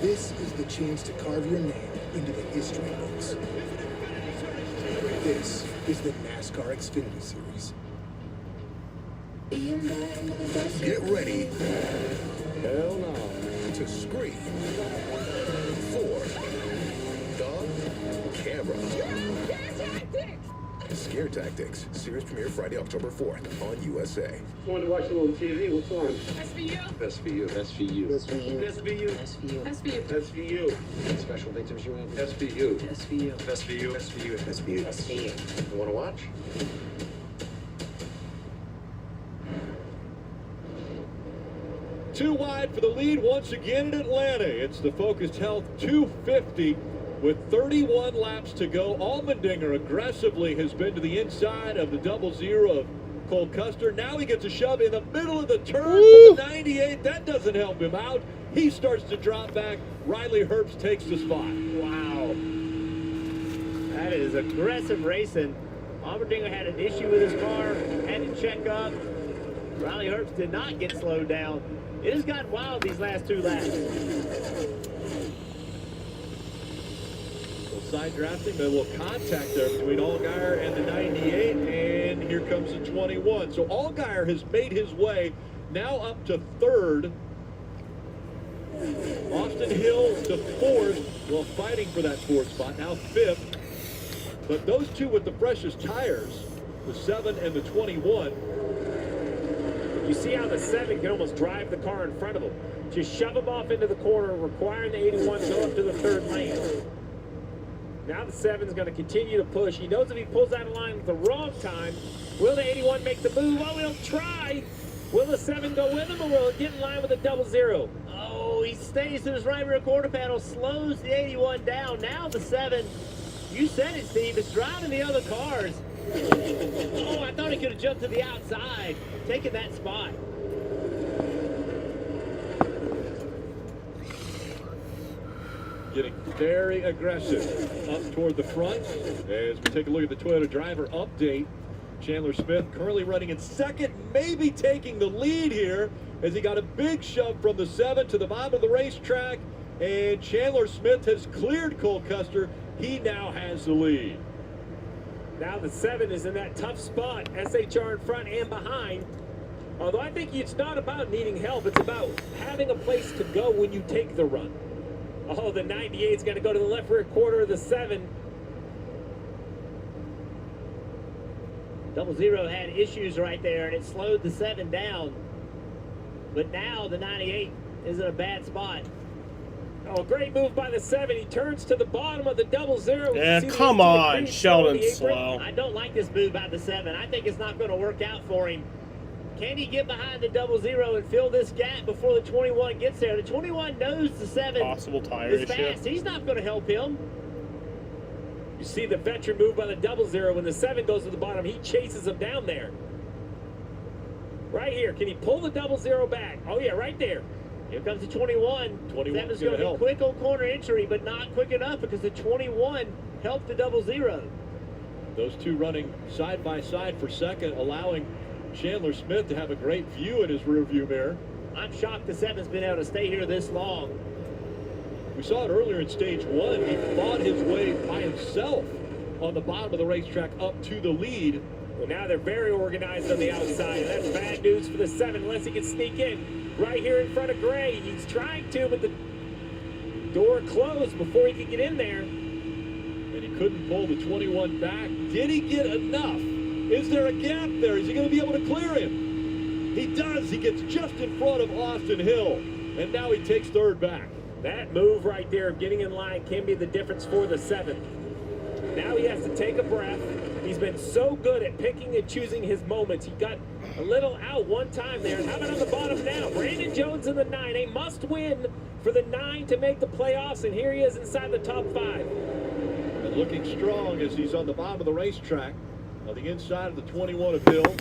This is the chance to carve your name into the history books. This is the NASCAR Xfinity Series. Get ready. Hell no. To scream for the camera. Scare Tactics. Series premiere Friday, October 4th on USA. Want to watch a little TV? What's on? SVU. SVU. SVU. SVU. SVU. SVU. SVU. Special victims unit. SVU. SVU. SVU. SVU. SVU. SVU. You want to watch? Too wide for the lead once again in Atlanta. It's the Focused Health 250 with 31 laps to go. Allmendinger aggressively has been to the inside of the 00 of Cole Custer. Now he gets a shove in the middle of the turn for the 98. That doesn't help him out. He starts to drop back. Riley Herbst takes the spot. Wow. That is aggressive racing. Allmendinger had an issue with his car, had to check up. Riley Herbst did not get slowed down. It has gotten wild these last 2 laps. Little side drafting, but a little contact there between Allgaier and the 98, and here comes the 21. So Allgaier has made his way now up to 3rd. Austin Hill to 4th, well, fighting for that 4th spot, now 5th. But those 2 with the freshest tires, the 7 and the 21. You see how the 7 can almost drive the car in front of him. Just shove him off into the corner, requiring the 81 to go up to the 3rd lane. Now the 7's going to continue to push. He knows if he pulls out of line at the wrong time, will the 81 make the move? Oh, he'll try. Will the 7 go with him, or will it get in line with the 00? Oh, he stays to his right rear quarter panel, slows the 81 down. Now the 7, you said it, Steve, is driving the other cars. Oh, I thought he could have jumped to the outside, taking that spot. Getting very aggressive up toward the front. As we take a look at the Toyota driver update, Chandler Smith currently running in 2nd, maybe taking the lead here as he got a big shove from the 7 to the bottom of the racetrack. And Chandler Smith has cleared Cole Custer. He now has the lead. Now the 7 is in that tough spot. SHR in front and behind. Although I think it's not about needing help. It's about having a place to go when you take the run. Oh, the 98's going to go to the left rear quarter of the 7. 00 had issues right there, and it slowed the 7 down. But now the 98 is in a bad spot. Oh, great move by the 7. He turns to the bottom of the 00. Yeah, come on, Sheldon Slow. I don't like this move by the 7. I think it's not going to work out for him. Can he get behind the 00 and fill this gap before the 21 gets there? The 21 knows the 7 Possible tire is issue. fast. He's not going to help him. You see the veteran move by the 00. When the 7 goes to the bottom, he chases him down there. Right here. Can he pull the 00 back? Oh, yeah, right there. Here comes the 21. 7's going to be quick on corner entry, but not quick enough because the 21 helped the 00. Those two running side by side for second, allowing Chandler Smith to have a great view in his rearview mirror. I'm shocked the 7's been able to stay here this long. We saw it earlier in stage 1. He fought his way by himself on the bottom of the racetrack up to the lead. Well, now they're very organized on the outside. That's bad news for the 7 unless he can sneak in. Right here in front of Gray. He's trying to, but the door closed before he could get in there. And he couldn't pull the 21 back. Did he get enough? Is there a gap there? Is he going to be able to clear him? He does. He gets just in front of Austin Hill. And now he takes third back. That move right there of getting in line can be the difference for the 7. Now he has to take a breath. He's been so good at picking and choosing his moments. He got a little out one time there. And how about on the bottom now? Brandon Jones in the 9. A must-win for the 9 to make the playoffs. And here he is inside the top 5. And looking strong as he's on the bottom of the racetrack. On the inside of the 21 of Hill.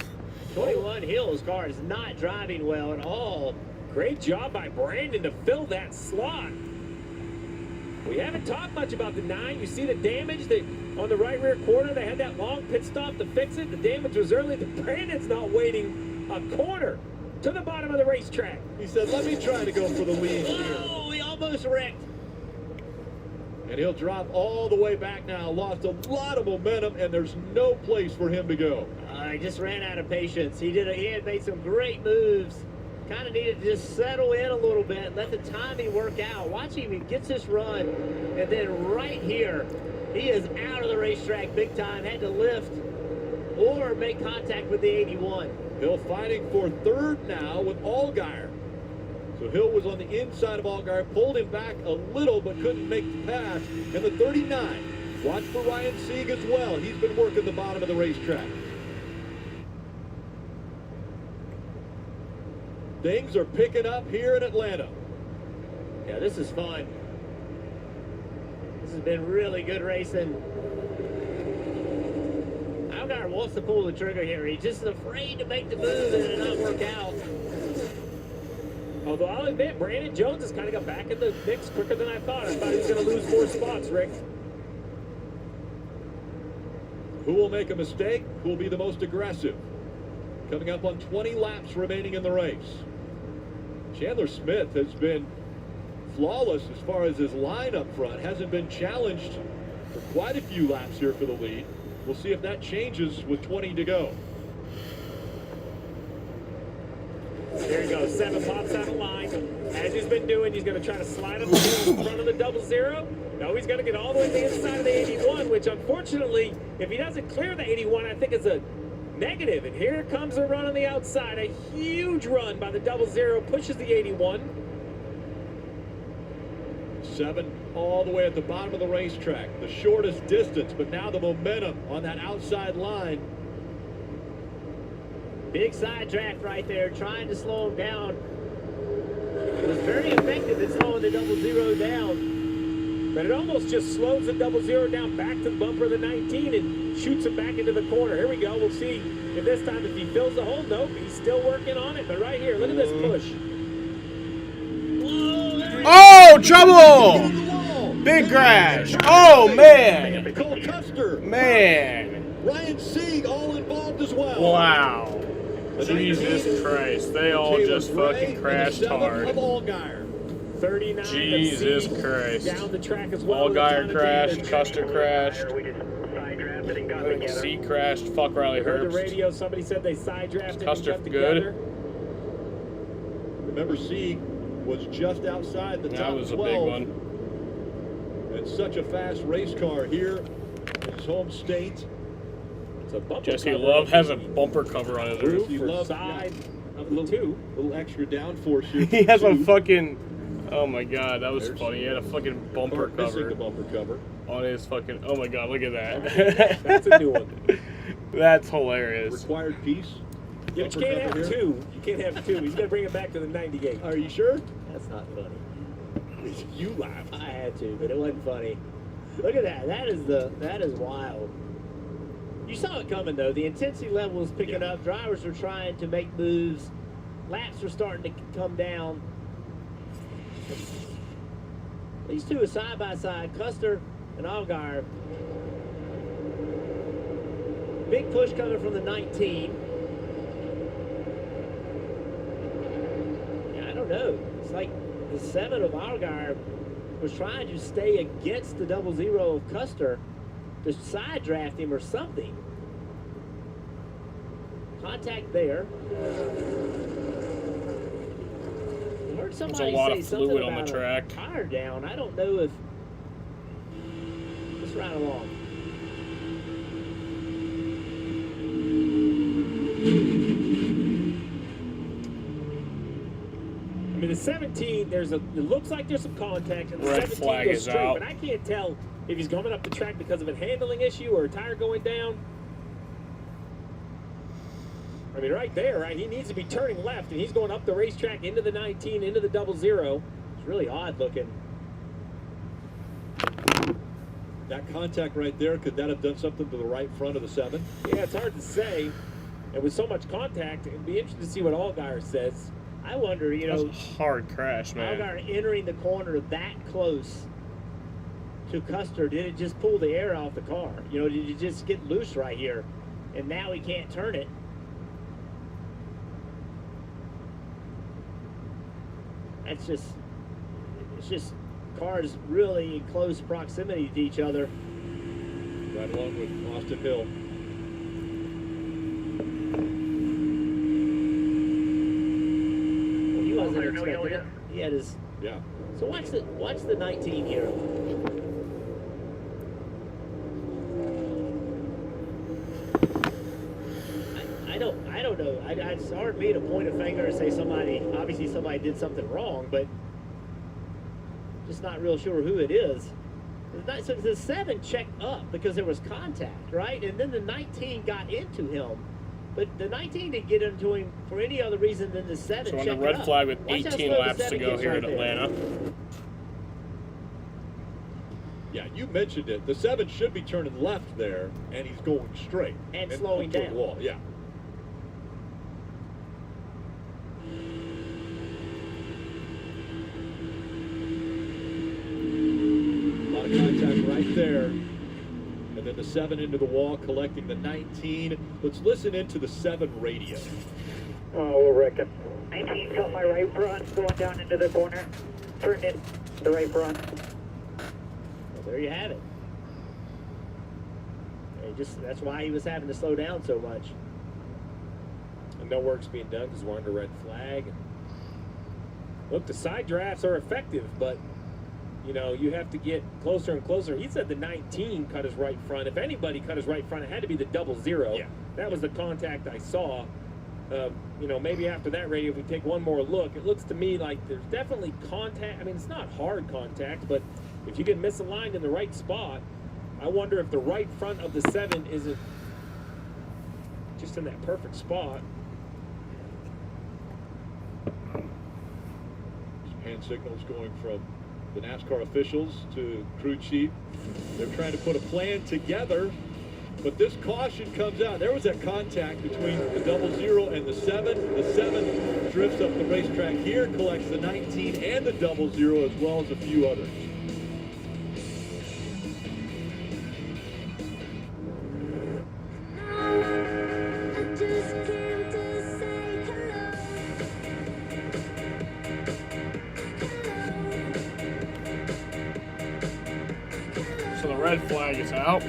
21 Hill's car is not driving well at all. Great job by Brandon to fill that slot. We haven't talked much about the 9. You see the damage that on the right rear quarter. They had that long pit stop to fix it. The damage was early. The Brandon's not waiting a corner to the bottom of the racetrack. He said, let me try to go for the lead here. Oh, he almost wrecked. And he'll drop all the way back now. Lost a lot of momentum, and there's no place for him to go. He just ran out of patience. He had made some great moves. Kind of needed to just settle in a little bit, let the timing work out. Watch him, he gets this run, and then right here, he is out of the racetrack big time. Had to lift or make contact with the 81. Hill fighting for third now with Allgaier. So Hill was on the inside of Allgaier, pulled him back a little, but couldn't make the pass. And the 39, watch for Ryan Sieg as well. He's been working the bottom of the racetrack. Things are picking up here in Atlanta. Yeah, this is fun. This has been really good racing. Allgaier wants to pull the trigger here. He's just afraid to make the move and it not work out. Although I'll admit, Brandon Jones has kind of got back in the mix quicker than I thought. I thought he was going to lose more spots, Rick. Who will make a mistake? Who will be the most aggressive? Coming up on 20 laps remaining in the race. Chandler Smith has been flawless as far as his line up front. Hasn't been challenged for quite a few laps here for the lead. We'll see if that changes with 20 to go. There he goes. 7 pops out of line. As he's been doing, he's going to try to slide up the hill in front of the 00. No, he's going to get all the way to the inside of the 81, which unfortunately, if he doesn't clear the 81, I think is a negative. And here comes a run on the outside. A huge run by the 00, pushes the 81. 7 all the way at the bottom of the racetrack. The shortest distance, but now the momentum on that outside line. Big side draft right there, trying to slow him down. It was very effective in slowing the 00 down. But it almost just slows the 00 down back to the bumper of the 19 and shoots him back into the corner. Here we go. We'll see if this time if he fills the hole. Nope, he's still working on it. But right here, look at this push. Oh, trouble! Big crash. Oh, man. Cole Custer. Man. Ryan Sieg all involved as well. Wow. Jesus Christ. They all just fucking crashed hard. 39. Jesus Christ. Down the track as well. Allgaier crashed, Custer crashed. I think C crashed. Fuck Riley Heard the Herbst. radio, somebody said they side drafted Custer and got good? together. Remember, C was just outside the top 12. That was a big one. And such a fast race car here in his home state. It's a bumper Jesse cover. Love has a bumper cover on his roof. He loves side a little extra downforce here. He has a fucking. Oh my god, that was funny. He had a fucking bumper cover The bumper cover on his fucking. Oh my god, look at that. That's a new one. That's hilarious. Required piece. Yeah, but you can't have two. You can't have two. He's gonna bring it back to the 98. Are you sure? That's not funny. You laughed. I had to, but it wasn't funny. Look at that. That is wild. You saw it coming though. The intensity level was picking up. Drivers were trying to make moves. Laps were starting to come down. These two are side by side, Custer and Allgaier. Big push coming from the 19. Yeah, I don't know. It's like the 7 of Allgaier was trying to stay against the 00 of Custer to side draft him or something. Contact there. I heard somebody There's a lot say of something fluid on about the a track. tire down. I don't know if. Let's ride along. I mean, the 17, it looks like there's some contact, and the Red 17 flag goes is straight, out. but I can't tell if he's coming up the track because of a handling issue or a tire going down. I mean, right there, right? He needs to be turning left, and he's going up the racetrack into the 19, into the 00. It's really odd looking. That contact right there, could that have done something to the right front of the 7? Yeah, it's hard to say. And with so much contact, it'd be interesting to see what Allgaier says. I wonder, you know, That's a hard crash, man. Allgaier entering the corner that close to Custer, did it just pull the air off the car? You know, did you just get loose right here? And now he can't turn it. It's just cars really in close proximity to each other. Right along with Austin Hill. Well, he wasn't expecting it. He had his. Yeah. So watch the 19 here. I don't know. It's hard for me to point a finger and say somebody did something wrong, but just not real sure who it is. So the 7 checked up because there was contact, right? And then the 19 got into him. But the 19 didn't get into him for any other reason than the 7 So on checked the red up. flag with Watch how 18 slow the laps to 7 go gets here right at there. Atlanta. Yeah, you mentioned it. The 7 should be turning left there, and he's going straight. And slowing up to the down. wall. Yeah. A lot of contact right there. And then the 7 into the wall, collecting the 19. Let's listen into the 7 radio. Oh, we'll wreck it. 19 got my right front going down into the corner. Turned in the right front. Well, there you have it. That's why he was having to slow down so much. And no work's being done because we're under red flag. Look, the side drafts are effective, but you know, you have to get closer and closer. He said the 19 cut his right front. If anybody cut his right front, it had to be the 00. Yeah. That was the contact I saw. You know, maybe after that radio, if we take one more look, it looks to me like there's definitely contact. I mean, it's not hard contact, but if you get misaligned in the right spot, I wonder if the right front of the 7 isn't just in that perfect spot. Hand signals going from the NASCAR officials to crew chief. They're trying to put a plan together, but this caution comes out. There was that contact between the 00 and the 7. The 7 drifts up the racetrack here, collects the 19 and the 00, as well as a few others. So the red flag is out.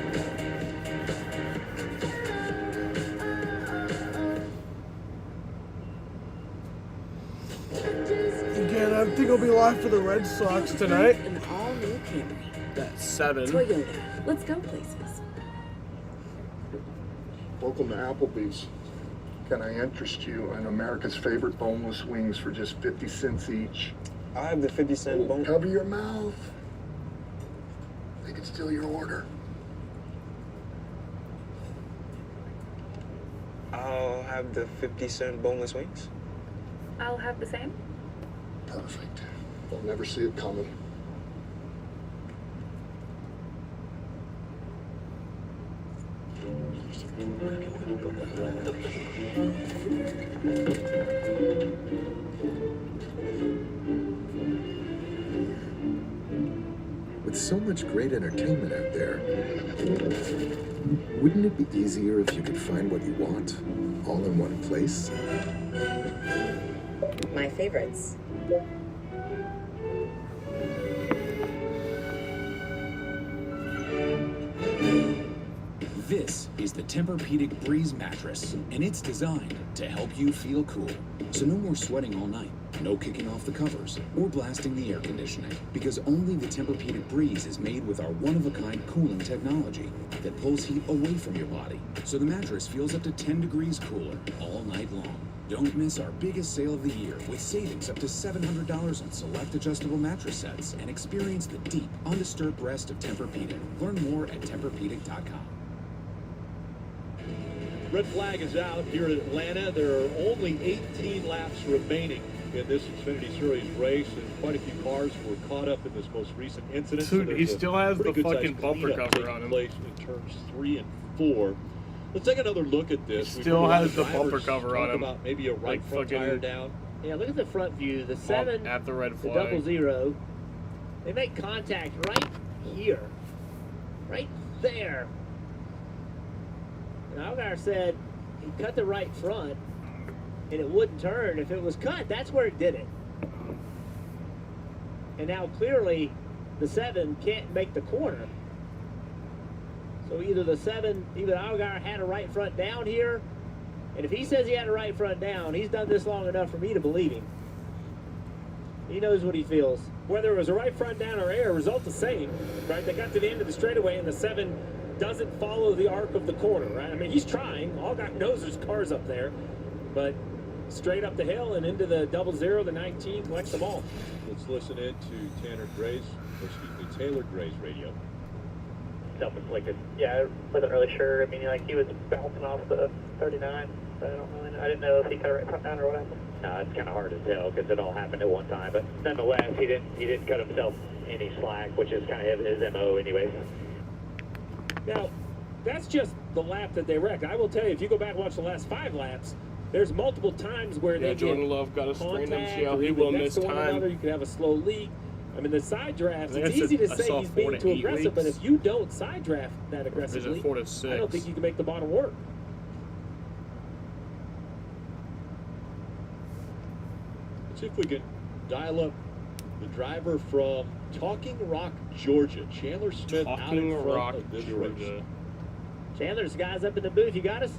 Again, I think I'll be live for the Red Sox tonight. An all-new Camry. That's 7. Toyota. Let's go places. Welcome to Applebee's. Can I interest you in America's favorite boneless wings for just 50 cents each? I have the 50-cent bone. Cover your mouth. They can steal your order. I'll have the 50-cent boneless wings. I'll have the same. Perfect. They'll never see it coming. With so much great entertainment out there, wouldn't it be easier if you could find what you want all in one place? My favorites. This is the Tempur-Pedic Breeze mattress, and it's designed to help you feel cool. So no more sweating all night, no kicking off the covers, or blasting the air conditioning, because only the Tempur-Pedic Breeze is made with our one-of-a-kind cooling technology that pulls heat away from your body, so the mattress feels up to 10 degrees cooler all night long. Don't miss our biggest sale of the year with savings up to $700 on select adjustable mattress sets and experience the deep, undisturbed rest of Tempur-Pedic. Learn more at TempurPedic.com. Red flag is out here in Atlanta. There are only 18 laps remaining in this Xfinity Series race, and quite a few cars were caught up in this most recent incident. Dude, so he still has the pretty fucking good-sized bumper cleanup cover taking on him. place in turns 3 and 4. Let's take another look at this. He still We've got has the bumper drivers cover on talk him. about maybe a right Like front fucking- tire down. Yeah, look at the front view. The 7 at the red the flag. 00. They make contact right here. Right there. And Algar said he cut the right front and it wouldn't turn. If it was cut, that's where it did it. And now clearly the 7 can't make the corner. So either the 7, either Algar had a right front down here, and if he says he had a right front down, he's done this long enough for me to believe him. He knows what he feels. Whether it was a right front down or air, result the same, right? They got to the end of the straightaway and the 7 doesn't follow the arc of the corner, right? I mean, he's trying. All God knows there's cars up there, but straight up the hill and into the 00, the 19, collects them all. Let's listen in to Taylor Gray's radio. Self-inflicted. Yeah, I wasn't really sure. I mean, like, he was bouncing off the 39. So I don't really know. I didn't know if he cut a right front down or what happened. No, it's kind of hard to tell because it all happened at one time. But nonetheless, he didn't cut himself any slack, which is kind of his MO anyways. Now, that's just the lap that they wrecked. I will tell you, if you go back and watch the last 5 laps, there's multiple times where they Jordan get Love got a sprained contact MCL. or He even will next miss to one time. another. You could have a slow leak. I mean, the side drafts, I think it's I easy said- to I say saw he's 4 being to too 8 aggressive, but weeks. if you don't side draft that Is it aggressively, 4 to I 6? don't think you can make the bottom work. Let's see if we can dial up the driver from Talking Rock, Georgia. Chandler Smith out Talking in front Rock, of this Georgia. race. Chandler's guys up in the booth. You got us?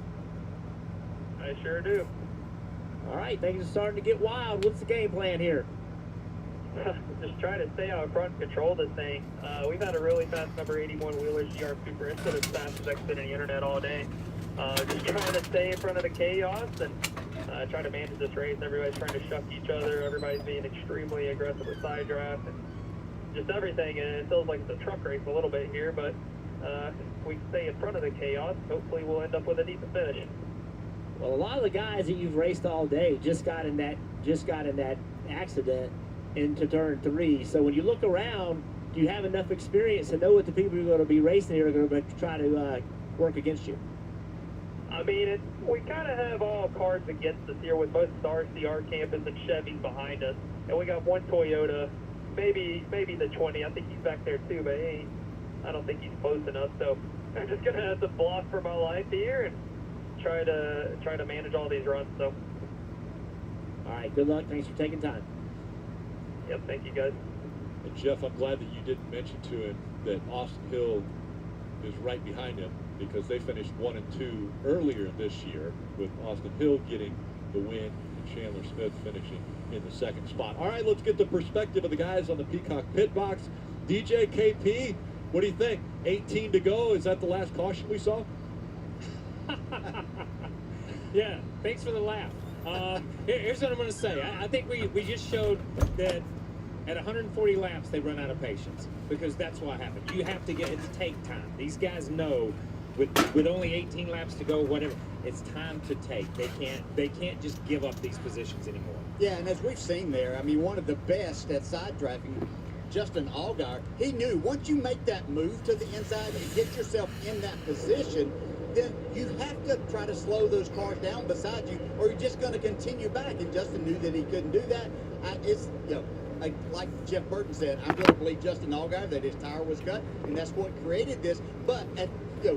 I sure do. All right, things are starting to get wild. What's the game plan here? Just trying to stay out front and control this thing. We've had a really fast number 81 Wheeler GR Super. It's been as fast as Xfinity Internet all day. Just trying to stay in front of the chaos and try to manage this race. Everybody's trying to shuck each other. Everybody's being extremely aggressive with side draft and just everything. And it feels like it's a truck race a little bit here, but if we stay in front of the chaos, hopefully we'll end up with a decent finish. Well, a lot of the guys that you've raced all day just got in that accident into turn 3. So when you look around, do you have enough experience to know what the people you're going to be racing here are going to try to work against you? I mean, we kind of have all cards against us here with most of the RCR campus and Chevys behind us. And we got one Toyota, maybe the 20. I think he's back there too, but I don't think he's close enough. So I'm just going to have to bluff for my life here and try to manage all these runs. So, all right, good luck. Thanks for taking time. Yep, thank you guys. And Jeff, I'm glad that you didn't mention to him that Austin Hill is right behind him, because they finished 1 and 2 earlier this year, with Austin Hill getting the win and Chandler Smith finishing in the second spot. All right, let's get the perspective of the guys on the Peacock pit box. DJ, KP, what do you think? 18 to go. Is that the last caution we saw? Yeah, thanks for the laugh. Here's what I'm going to say. I think we just showed that at 140 laps they run out of patience, because that's what happened. You have to get it to take time. These guys know with only 18 laps to go, whatever, it's time to take. They can't just give up these positions anymore. Yeah, and as we've seen there, I mean, one of the best at side drafting, Justin Allgaier, he knew once you make that move to the inside and get yourself in that position, then you have to try to slow those cars down beside you, or you're just going to continue back. And Justin knew that he couldn't do that. Like Jeff Burton said, I'm going to believe Justin Allgaier that his tire was cut, and that's what created this. But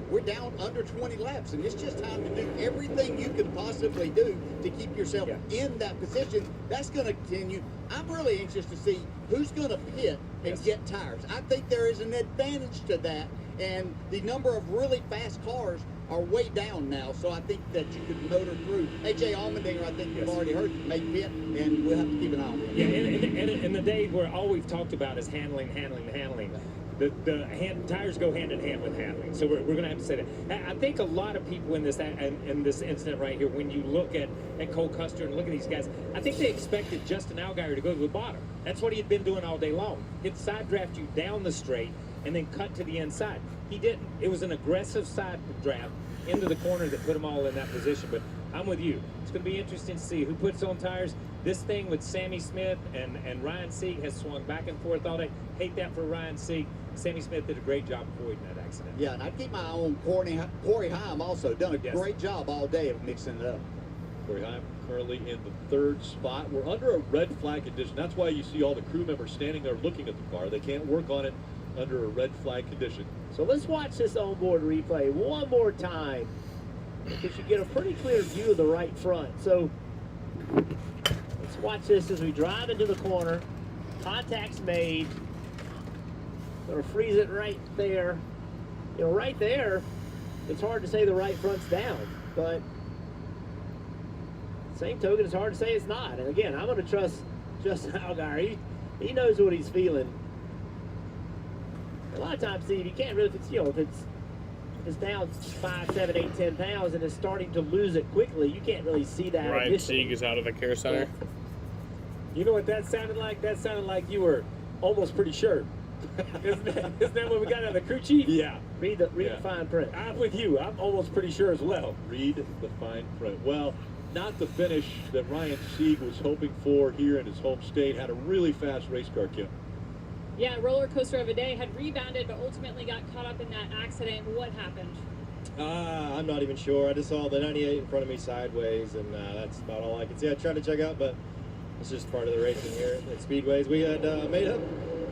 we're down under 20 laps, and it's just time to do everything you can possibly do to keep yourself in that position. That's going to continue. I'm really anxious to see who's going to pit and get tires. I think there is an advantage to that, and the number of really fast cars are way down now, so I think that you could motor through. A.J. Allmendinger, I think you've already heard, may pit, and we'll have to keep an eye on him. Yeah, in the day where all we've talked about is handling. The tires go hand in hand with handling, so we're going to have to say that. I think a lot of people in this incident right here, when you look at Cole Custer and look at these guys, I think they expected Justin Allgaier to go to the bottom. That's what he had been doing all day long. He'd side draft you down the straight and then cut to the inside. He didn't. It was an aggressive side draft into the corner that put them all in that position. But I'm with you. It's going to be interesting to see who puts on tires. This thing with Sammy Smith and Ryan Sieg has swung back and forth all day. Hate that for Ryan Sieg. Sammy Smith did a great job avoiding that accident. Yeah, and I'd keep my eye on Corey Heim also. Done a great job all day of mixing it up. Corey Heim currently in the third spot. We're under a red flag condition. That's why you see all the crew members standing there looking at the car. They can't work on it under a red flag condition. So let's watch this onboard replay one more time, because you get a pretty clear view of the right front. So let's watch this as we drive into the corner. Contact's made. Gonna freeze it right there. You know, right there, it's hard to say the right front's down, but same token, it's hard to say it's not. And again, I'm gonna trust Justin Allgaier. He knows what he's feeling. A lot of times, Steve, you can't really, if it's down 5, 7, 8, 10 pounds and it's starting to lose it quickly, you can't really see that. Ryan Sieg is out of the care center. You know what that sounded like? That sounded like you were almost pretty sure. Isn't that what we got out of the crew chief? Yeah. Read the fine print. I'm with you. I'm almost pretty sure as well. Read the fine print. Well, not the finish that Ryan Sieg was hoping for here in his home state. Had a really fast race car, Kim. Yeah, roller coaster of a day. Had rebounded, but ultimately got caught up in that accident. What happened? I'm not even sure. I just saw the 98 in front of me sideways, and that's about all I could see. I tried to check out, but it's just part of the racing here at Speedways. We had made up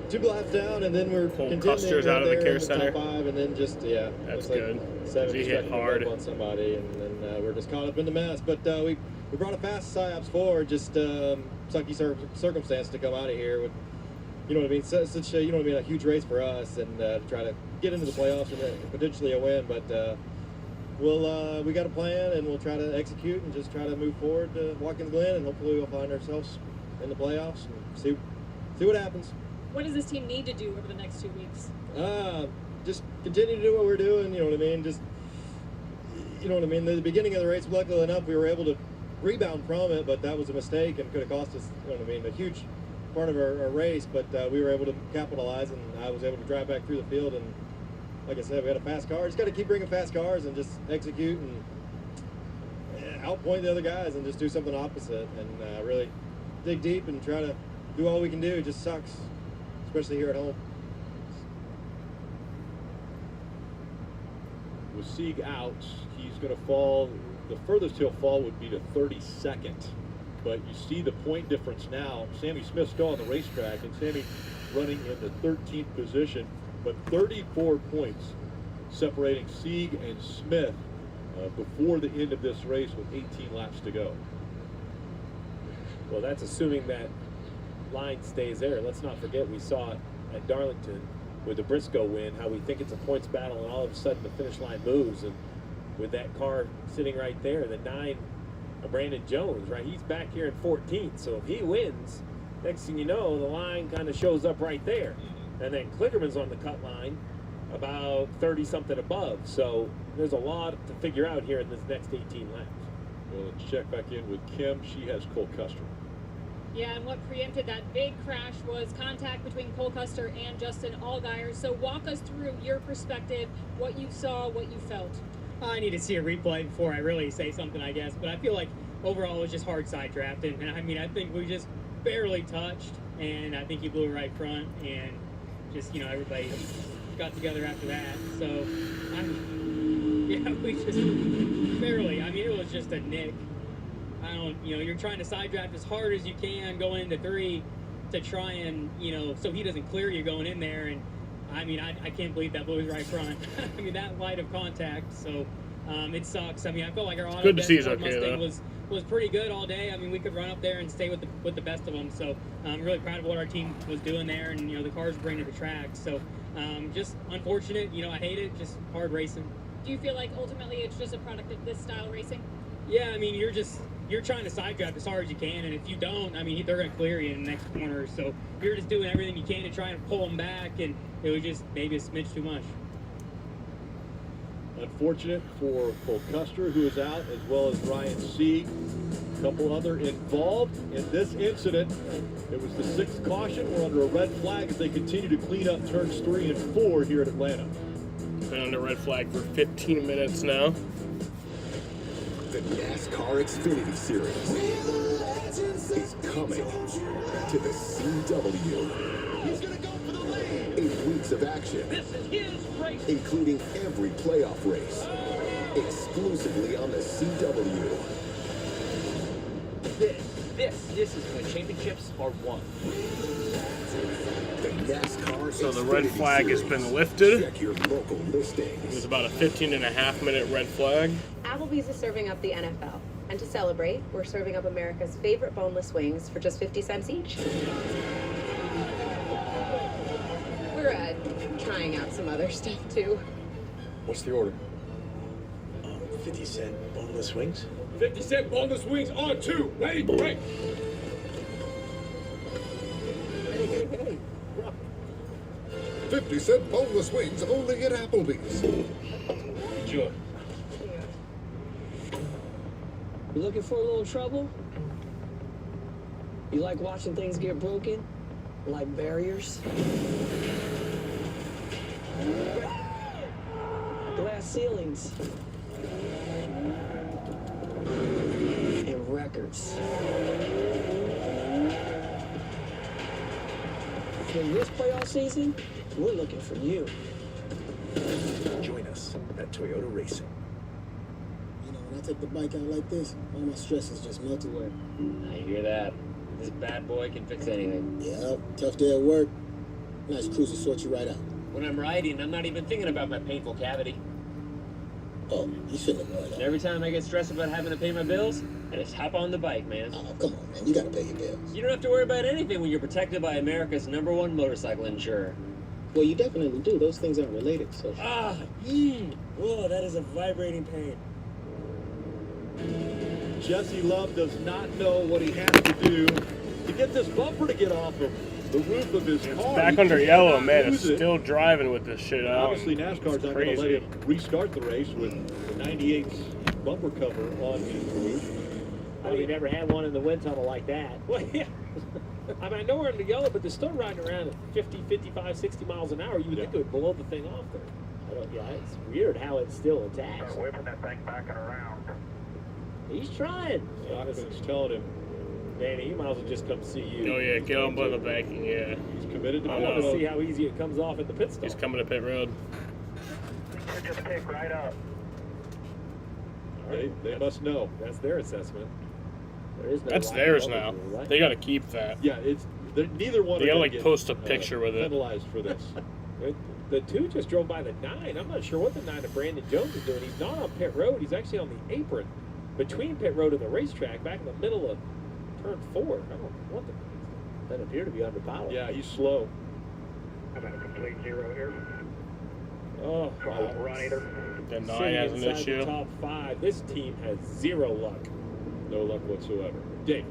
2 laps down, and then we're continuing Custer's out of the care center. Top 5, and then just that's good. Like 7 he hit hard on somebody, and then we're just caught up in the mess. But we brought a fast Psyops forward, just sucky circumstance to come out of here with. You know what I mean? Such a, a huge race for us, and to try to get into the playoffs and potentially a win. But we got a plan, and we'll try to execute and just try to move forward to Watkins Glen, and hopefully we'll find ourselves in the playoffs and see what happens. What does this team need to do over the next 2 weeks? Just continue to do what we're doing. You know what I mean? Just The beginning of the race, luckily enough, we were able to rebound from it, but that was a mistake and could have cost us. A huge part of our race, but we were able to capitalize, and I was able to drive back through the field, and like I said, we had a fast car. Just got to keep bringing fast cars and just execute and outpoint the other guys and just do something opposite, and really dig deep and try to do all we can do. It just sucks, especially here at home. With Sieg out, he's going to fall. The furthest he'll fall would be to 32nd. But you see the point difference now. Sammy Smith's still on the racetrack, and Sammy running in the 13th position, but 34 points separating Sieg and Smith before the end of this race with 18 laps to go. Well, that's assuming that line stays there. Let's not forget we saw it at Darlington with the Briscoe win, how we think it's a points battle, and all of a sudden the finish line moves. And with that car sitting right there, the 9 of Brandon Jones, right? He's back here in 14th. So if he wins, next thing you know, the line kind of shows up right there. And then Klickerman's on the cut line about 30-something above. So there's a lot to figure out here in this next 18 laps. Well, let's check back in with Kim. She has Cole Custer. Yeah, and what preempted that big crash was contact between Cole Custer and Justin Allgaier. So walk us through your perspective, what you saw, what you felt. I need to see a replay before I really say something, I guess. But I feel like overall it was just hard side draft. And I mean, I think we just barely touched. And I think he blew a right front. And just, you know, everybody got together after that. So, yeah, we just barely. I mean, it was just a nick. You know, you're trying to side draft as hard as you can going into 3 to try and, you know, so he doesn't clear you going in there. And I mean, I can't believe that blew his right front. I mean, that light of contact. So it sucks. I mean, I felt like our auto good to see he's okay, Mustang though. was pretty good all day. I mean, we could run up there and stay with the best of them. So I'm really proud of what our team was doing there, and you know, the cars bringing to the track. So just unfortunate. You know, I hate it. Just hard racing. Do you feel like ultimately it's just a product of this style racing? Yeah, I mean, you're trying to side draft as hard as you can, and if you don't, I mean, they're going to clear you in the next corner. So you're just doing everything you can to try and pull them back, and it was just maybe a smidge too much. Unfortunate for Cole Custer, who is out, as well as Ryan C. A couple other involved in this incident. It was the 6th caution. We're under a red flag as they continue to clean up turns 3 and 4 here at Atlanta. Been under red flag for 15 minutes now. The NASCAR Xfinity Series is coming to the CW. He's gonna go for the lead. 8 weeks of action, This is his race. including every playoff race, exclusively on the CW. This is when championships are won. The NASCAR So the red Xfinity flag has Series. been lifted. Check your local listings. It was about a 15.5-minute red flag. Applebee's is serving up the NFL. And to celebrate, we're serving up America's favorite boneless wings for just 50 cents each. We're trying out some other stuff too. What's the order? 50-cent boneless wings. 50-cent boneless wings on 2. Ready? Break. Hey. 50-cent boneless wings only at Applebee's. Enjoy. You looking for a little trouble? You like watching things get broken? Like barriers? Glass ceilings? And records? In this playoff season, we're looking for you. Join us at Toyota Racing. You know, when I take the bike out like this, all my stresses just melt away. I hear that. This bad boy can fix anything. Yeah, tough day at work. Nice cruise to sort you right out. When I'm riding, I'm not even thinking about my painful cavity. Oh, you shouldn't have brought it And up. every time I get stressed about having to pay my bills, I just hop on the bike, man. Oh, come on, man. You gotta pay your bills. You don't have to worry about anything when you're protected by America's #1 motorcycle insurer. Well, you definitely do. Those things aren't related, so. Whoa, that is a vibrating pain. Jesse Love does not know what he has to do to get this bumper to get off of the roof of his car. Back He under cannot yellow, man. It's lose it. still driving with this shit out. Obviously, NASCAR's not going to let Crazy. him restart the race with the 98's bumper cover on his roof. I mean, we've never had one in the wind tunnel like that. Well, yeah. I mean, I know we're in the yellow, but they're still riding around at 50, 55, 60 miles an hour. You would think it would blow the thing off there. I don't, yeah, it's weird how it's still attached. Whipping that thing back and around. He's trying. Stockman's telling him, Danny, he might as well just come see you. Oh, yeah, get on by the banking, yeah. he's committed to I want to see how easy it comes off at the pit stop. He's coming to pit road. Just pick right up. They must know. That's their assessment. There is no That's right theirs over now. here, right? They got to keep that. Yeah, neither one. They are gotta, gonna like, get, post a picture with it. Penalized for this. The 2 just drove by the 9. I'm not sure what the 9 of Brandon Jones is doing. He's not on pit road. He's actually on the apron between pit road and the racetrack, back in the middle of turn 4. I don't know what the Doesn't appear to be under power. Yeah, he's slow. How about a complete zero here? Oh, Won't run either. The 9 Sitting has an inside issue. the top 5. This team has zero luck. No luck whatsoever. Dave.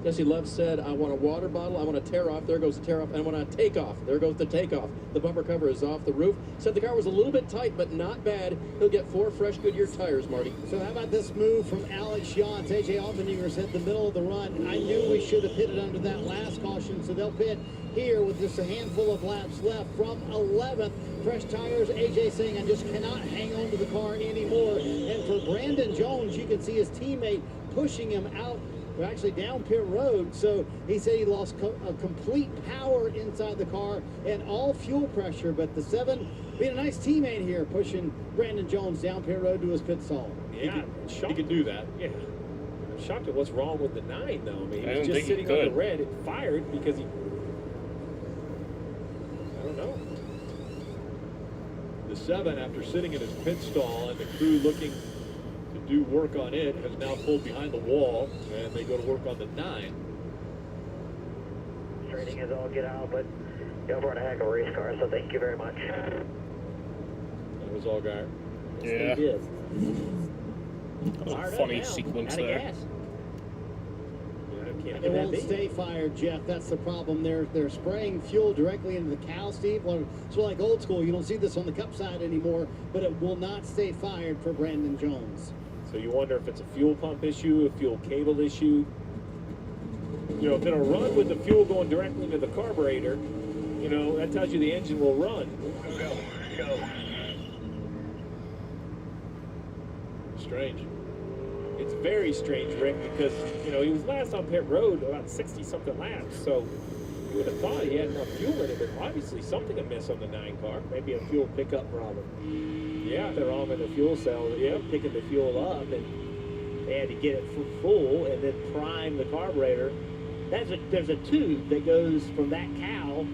Jesse Love said, I want a water bottle, I want to tear off, there goes the tear off, and I want to take off, there goes the takeoff. The bumper cover is off the roof. Said the car was a little bit tight, but not bad. He'll get 4 fresh Goodyear tires, Marty. So how about this move from Alex Schatz? AJ Allmendinger said the middle of the run. I knew we should have pitted under that last caution, so they'll pit here with just a handful of laps left from 11th. Fresh tires. AJ saying, I just cannot hang on to the car anymore. And for Brandon Jones, you can see his teammate pushing him out. We're actually down pit road, so he said he lost a complete power inside the car and all fuel pressure, but the 7 being a nice teammate here, pushing Brandon Jones down pit road to his pit stall. Yeah, He can do that. Yeah. I'm shocked at what's wrong with the 9, though. I mean, I he was didn't just think he sitting on the could. red. It fired because he... I don't know. The 7, after sitting in his pit stall and the crew looking to do work on it, has now pulled behind the wall, and they go to work on the 9. Training is all get out, but y'all brought a heck of a race car, so thank you very much. That was Allgaier. Yeah. He did. That was Fired a up funny now. sequence Out of there. gas. Yeah, It won't stay fired, Jeff. That's the problem. They're spraying fuel directly into the cowl, Steve. Well, it's like old school. You don't see this on the cup side anymore, but it will not stay fired for Brandon Jones. So you wonder if it's a fuel pump issue, a fuel cable issue. You know, if it'll run with the fuel going directly into the carburetor, you know, that tells you the engine will run. Go. Strange. It's very strange, Rick, because, you know, he was last on pit road about 60-something laps, so you would have thought he had enough fuel in it, but obviously something amiss on the 9 car. Maybe a fuel pickup problem. Yeah, They're on in the fuel cell, picking the fuel up, and they had to get it full and then prime the carburetor. There's a tube that goes from that cowl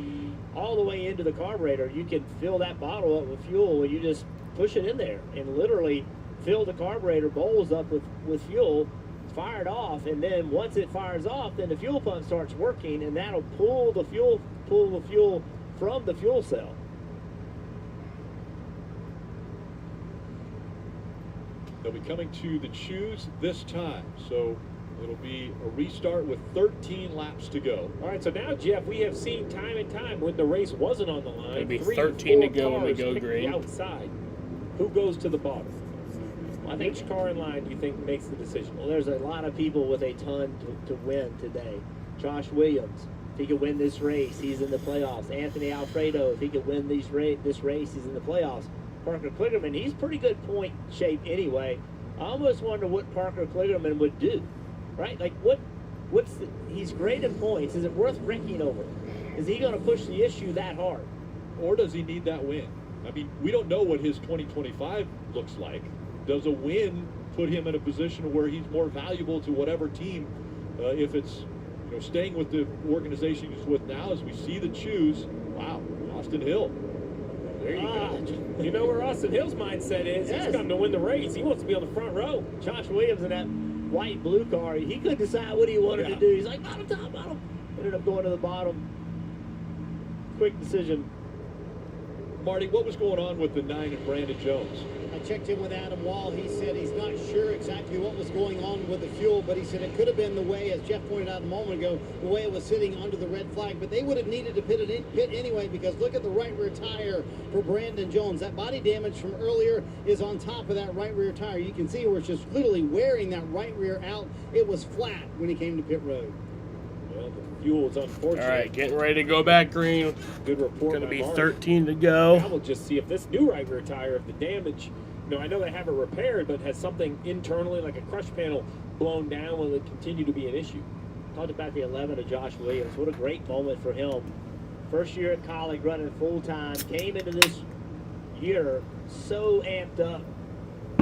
all the way into the carburetor. You can fill that bottle up with fuel and you just push it in there and literally fill the carburetor bowls up with fuel, fire it off, and then once it fires off, then the fuel pump starts working, and that'll pull the fuel from the fuel cell. They'll be coming to the choose this time, so it'll be a restart with 13 laps to go. All right, so now, Jeff, we have seen time and time when the race wasn't on the line. It'll be 3 13 to 4 go when we cars go pick green. The outside. Who goes to the bottom? Which car in line do you think makes the decision? Well, there's a lot of people with a ton to win today. Josh Williams, if he could win this race, he's in the playoffs. Anthony Alfredo, if he could win this race, he's in the playoffs. Parker Kligerman, he's pretty good point shape anyway. I almost wonder what Parker Kligerman would do, right? Like, he's great in points. Is it worth wrecking over? Is he going to push the issue that hard? Or does he need that win? I mean, we don't know what his 2025 looks like. Does a win put him in a position where he's more valuable to whatever team, if it's staying with the organization he's with now, as we see the choose? Wow, Austin Hill. There you go. You know where Austin Hill's mindset is? Yes. He's come to win the race. He wants to be on the front row. Josh Williams in that white-blue car, he couldn't decide what he wanted to do. He's like, bottom, top, bottom. Ended up going to the bottom. Quick decision. Marty, what was going on with the 9 and Brandon Jones? I checked in with Adam Wall. He said he's not sure exactly what was going on with the fuel, but he said it could have been the way, as Jeff pointed out a moment ago, the way it was sitting under the red flag. But they would have needed to pit anyway, because look at the right rear tire for Brandon Jones. That body damage from earlier is on top of that right rear tire. You can see where it's just literally wearing that right rear out. It was flat when he came to pit road. Well, the fuel is unfortunate. All right, getting ready to go back green. Good report. Going to by be Mark. 13 to go. Now we'll just see if this new right rear tire, if the damage, I know they have it repaired, but has something internally, like a crush panel, blown down, will it continue to be an issue? Talked about the 11 of Josh Williams. What a great moment for him. First year at college, running full time, came into this year so amped up,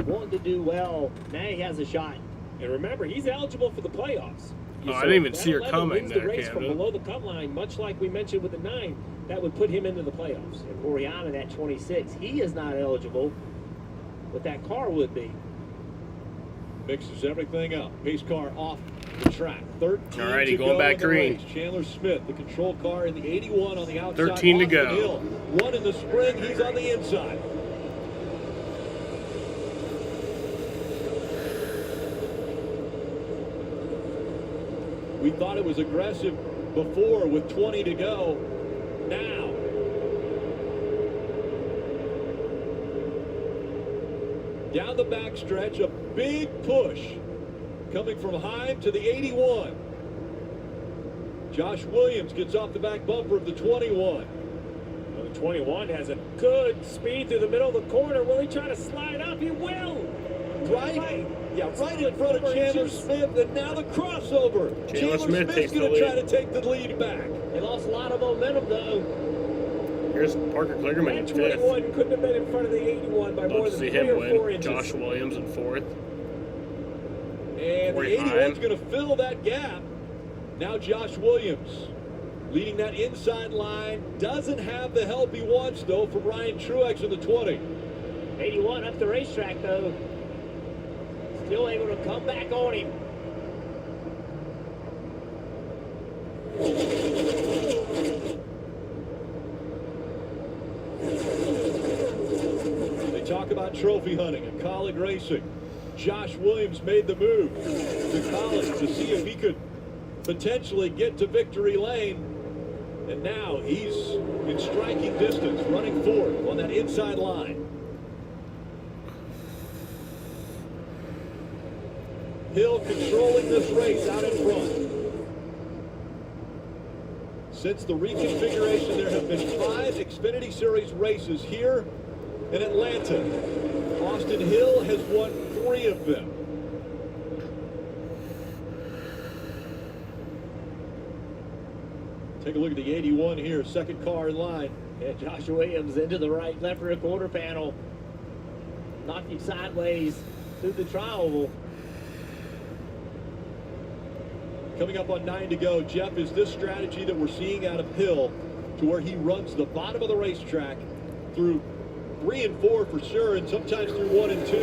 wanting to do well. Now he has a shot. And remember, he's eligible for the playoffs. Oh, I didn't even see her That 11 coming wins there, the race from Camden. below the cut line, much like we mentioned with the 9. That would put him into the playoffs. And Oriana at 26, he is not eligible, but that car would be. Mixes everything up. Pace car off the track. 13 Alrighty, to going go back in the green. race. Chandler Smith, the control car in the 81 on the outside. 13 to go. Austin Hill, one in the spring. He's on the inside. We thought it was aggressive before with 20 to go. Now, down the backstretch, a big push coming from Heim to the 81. Josh Williams gets off the back bumper of the 21. Well, the 21 has a good speed through the middle of the corner. Will he try to slide up? He will. Right in front of Chandler Smith, and now the crossover. Chandler Smith Smith's takes the going to try lead. to take the lead back. They lost a lot of momentum, though. Here's Parker Kligerman in That fifth. 21 couldn't have been in front of the 81 by Love more to than see 3 him or 4 win. inches. Josh Williams in fourth. And Corey the 81's Heim. going to fill that gap. Now Josh Williams leading that inside line. Doesn't have the help he wants, though, from Ryan Truex in the 20. 81 up the racetrack, though. Still able to come back on him. They talk about trophy hunting and college racing. Josh Williams made the move to college to see if he could potentially get to victory lane. And now he's in striking distance, running fourth on that inside line. Hill controlling this race out in front. Since the reconfiguration, there have been 5 Xfinity Series races here in Atlanta. Austin Hill has won 3 of them. Take a look at the 81 here, second car in line. And Josh Williams into the right, left rear quarter panel. Knocked him sideways through the tri-oval. Coming up on 9 to go, Jeff, is this strategy that we're seeing out of Hill to where he runs the bottom of the racetrack through 3 and 4 for sure, and sometimes through 1 and 2.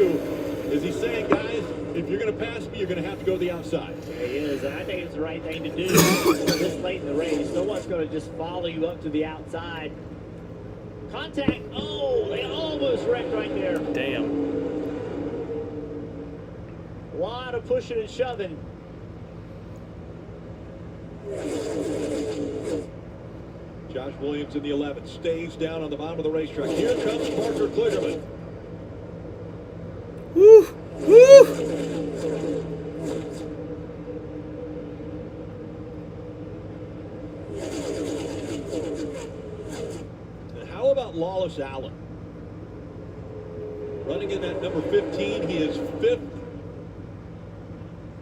Is he saying, guys, if you're going to pass me, you're going to have to go to the outside? Yeah, he is, and I think it's the right thing to do this late in the race. No one's going to just follow you up to the outside. Contact. Oh, they almost wrecked right there. Damn. A lot of pushing and shoving. Josh Williams in the 11 stays down on the bottom of the racetrack. Here comes Parker Kligerman. Woo! Woo! And how about Lawless Allen? Running in that number 15, he is 5th,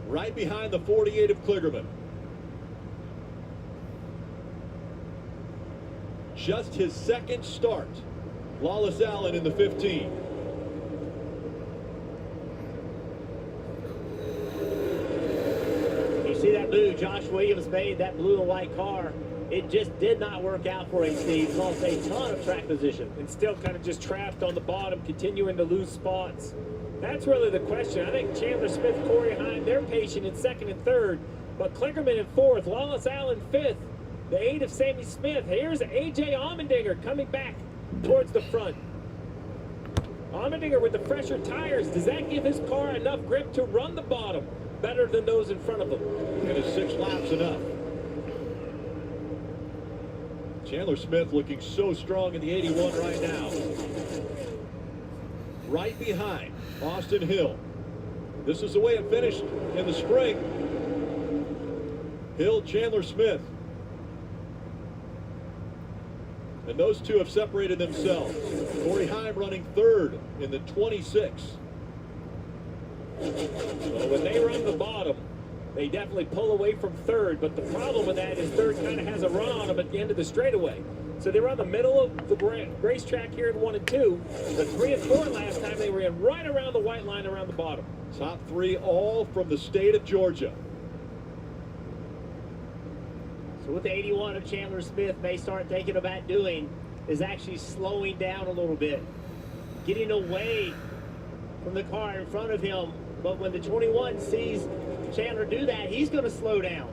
right behind the 48 of Kligerman. Just his second start. Lawless Allen in the 15. You see that move Josh Williams made, that blue and white car. It just did not work out for him, Steve. Lost a ton of track position. And still kind of just trapped on the bottom, continuing to lose spots. That's really the question. I think Chandler Smith, Corey Heim, they're patient in second and third. But Kligerman in fourth, Lawless Allen fifth. The 8 of Sammy Smith. Here's A.J. Allmendinger coming back towards the front. Allmendinger with the fresher tires. Does that give his car enough grip to run the bottom better than those in front of him? And is 6 laps enough? Chandler Smith looking so strong in the 81 right now. Right behind Austin Hill. This is the way it finished in the spring. Hill, Chandler Smith. And those two have separated themselves. Corey Heim running third in the 26. Well, when they run the bottom, they definitely pull away from third. But the problem with that is third kind of has a run on them at the end of the straightaway. So they were on the middle of the racetrack here in 1 and 2. The 3 and 4 last time they were in right around the white line around the bottom. Top 3 all from the state of Georgia. So what the 81 of Chandler Smith may start thinking about doing is actually slowing down a little bit, getting away from the car in front of him. But when the 21 sees Chandler do that, he's going to slow down.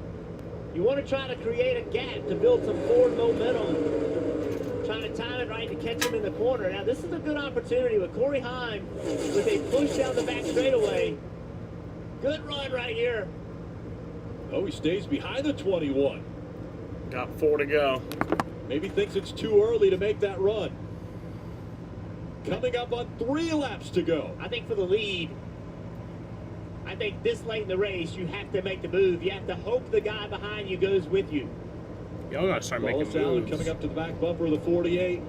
You want to try to create a gap to build some forward momentum. Trying to time it right to catch him in the corner. Now, this is a good opportunity with Corey Heim with a push down the back straightaway. Good run right here. Oh, he stays behind the 21. Got 4 to go. Maybe thinks it's too early to make that run. Coming up on 3 laps to go. I think for the lead, I think this late in the race, you have to make the move. You have to hope the guy behind you goes with you. Y'all gotta start making Wallace Allen moves. coming up to the back bumper of the 48.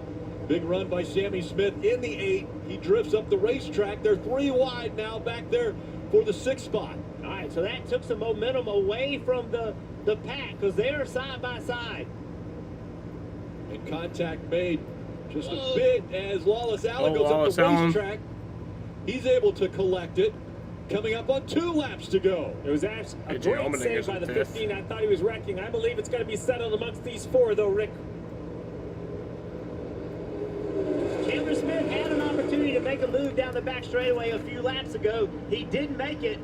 Big run by Sammy Smith in the 8. He drifts up the racetrack. They're 3 wide now back there for the 6th spot. All right, so that took some momentum away from the pack because they're side by side. And contact made just a bit as Wallace Allen goes Wallace up the Allen. racetrack. He's able to collect it. Coming up on 2 laps to go. It was actually a AJ great Allmendinger save is by in the 5th. 15. I thought he was wrecking. I believe it's going to be settled amongst these 4, though, Rick. Chandler Smith had an opportunity to make a move down the back straightaway a few laps ago. He didn't make it.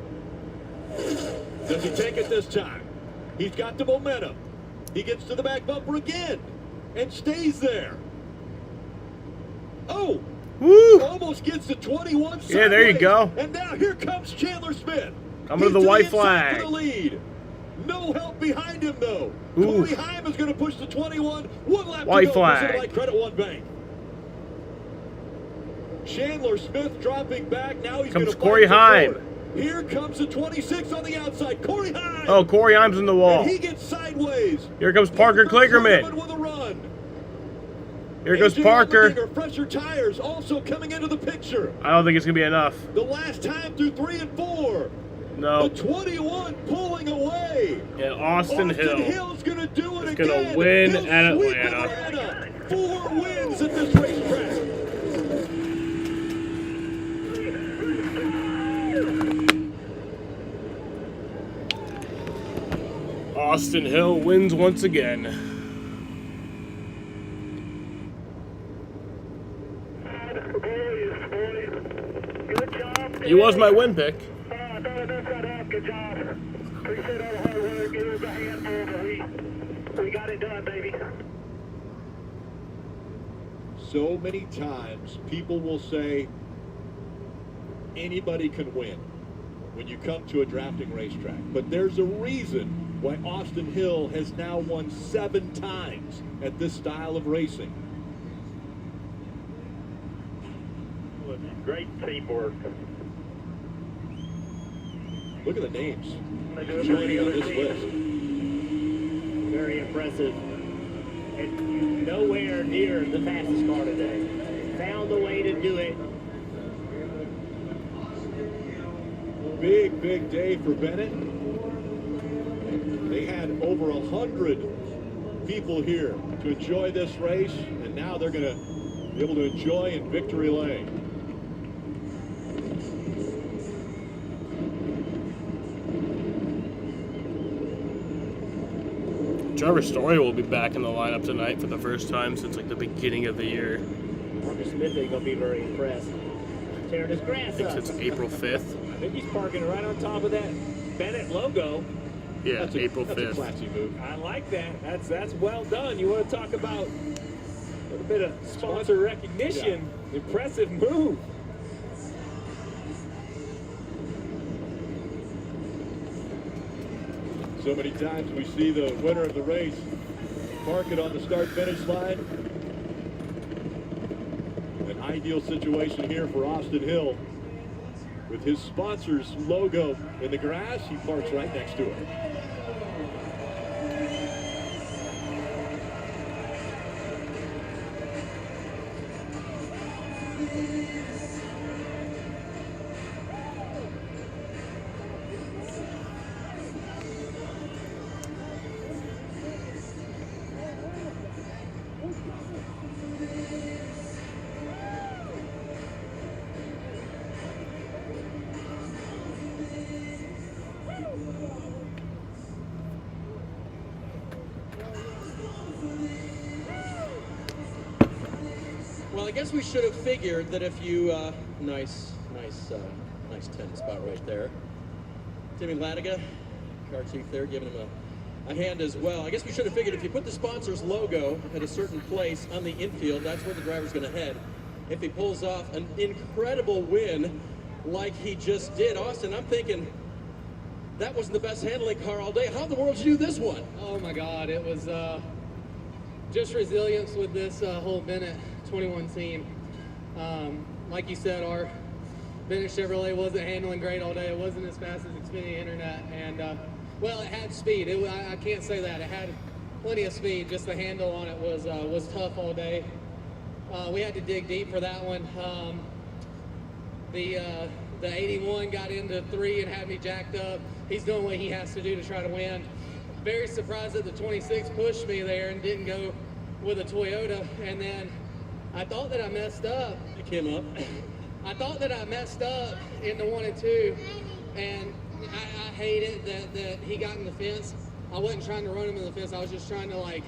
Does he take it this time? He's got the momentum. He gets to the back bumper again and stays there. Oh! Woo! Almost gets to 21 sideways. Yeah, there you go. And now here comes Chandler Smith. Coming to the white flag. For the lead. No help behind him, though. Ooh. Corey Heim is going to push the 21. 1 lap White to go flag. for Credit One Bank. Chandler Smith dropping back. Now he's going Comes to Corey Heim. Here comes the 26 on the outside. Corey Heim. Oh, Corey Heim's in the wall. And he gets sideways. Here comes Parker Kligerman. With a run. Here goes AJ Parker. Allmendinger, fresher tires also coming into the picture. I don't think it's gonna be enough. The last time through 3 and 4. No. The 21 pulling away. And Austin Hill Hill's gonna do it is again. gonna win He'll at sweep Atlanta. 4 wins at this racetrack. Austin Hill wins once again. He was my win pick. Good job. Appreciate all the hard work. It was a handful, but we got it done, baby. So many times people will say anybody can win when you come to a drafting racetrack. But there's a reason why Austin Hill has now won 7 times at this style of racing. Great teamwork. Look at the names joining on this list. Very impressive. And nowhere near the fastest car today. Found a way to do it. Big, big day for Bennett. They had over 100 people here to enjoy this race, and now they're going to be able to enjoy in Victory Lane. Trevor Story will be back in the lineup tonight for the first time since like the beginning of the year. Marcus Smith ain't gonna be very impressed. Tearing his grass I think up. since April 5th. I think he's parking right on top of that Bennett logo. Yeah, April That's a 5th. classy move. I like that. That's well done. You want to talk about a little bit of sponsor recognition. Impressive move. So many times we see the winner of the race park it on the start-finish line. An ideal situation here for Austin Hill. With his sponsor's logo in the grass, he parks right next to it. Well, I guess we should have figured that if you, nice 10 spot right there. Timmy Latiga, car chief there, giving him a hand as well. I guess we should have figured if you put the sponsor's logo at a certain place on the infield, that's where the driver's going to head. If he pulls off an incredible win like he just did, Austin, I'm thinking that wasn't the best handling car all day. How in the world did you do this one? Oh my God, it was just resilience with this whole Bennett 21 team. Like you said, our Bennett Chevrolet wasn't handling great all day. It wasn't as fast as Xfinity Internet, and well, it had speed. I can't say that. It had plenty of speed. Just the handle on it was tough all day. We had to dig deep for that one. The 81 got into 3 and had me jacked up. He's doing what he has to do to try to win. Very surprised that the 26 pushed me there and didn't go with a Toyota. And then I thought that I messed up. It came up. I thought that I messed up in the 1 and 2, and I hate it that he got in the fence. I wasn't trying to run him in the fence. I was just trying to like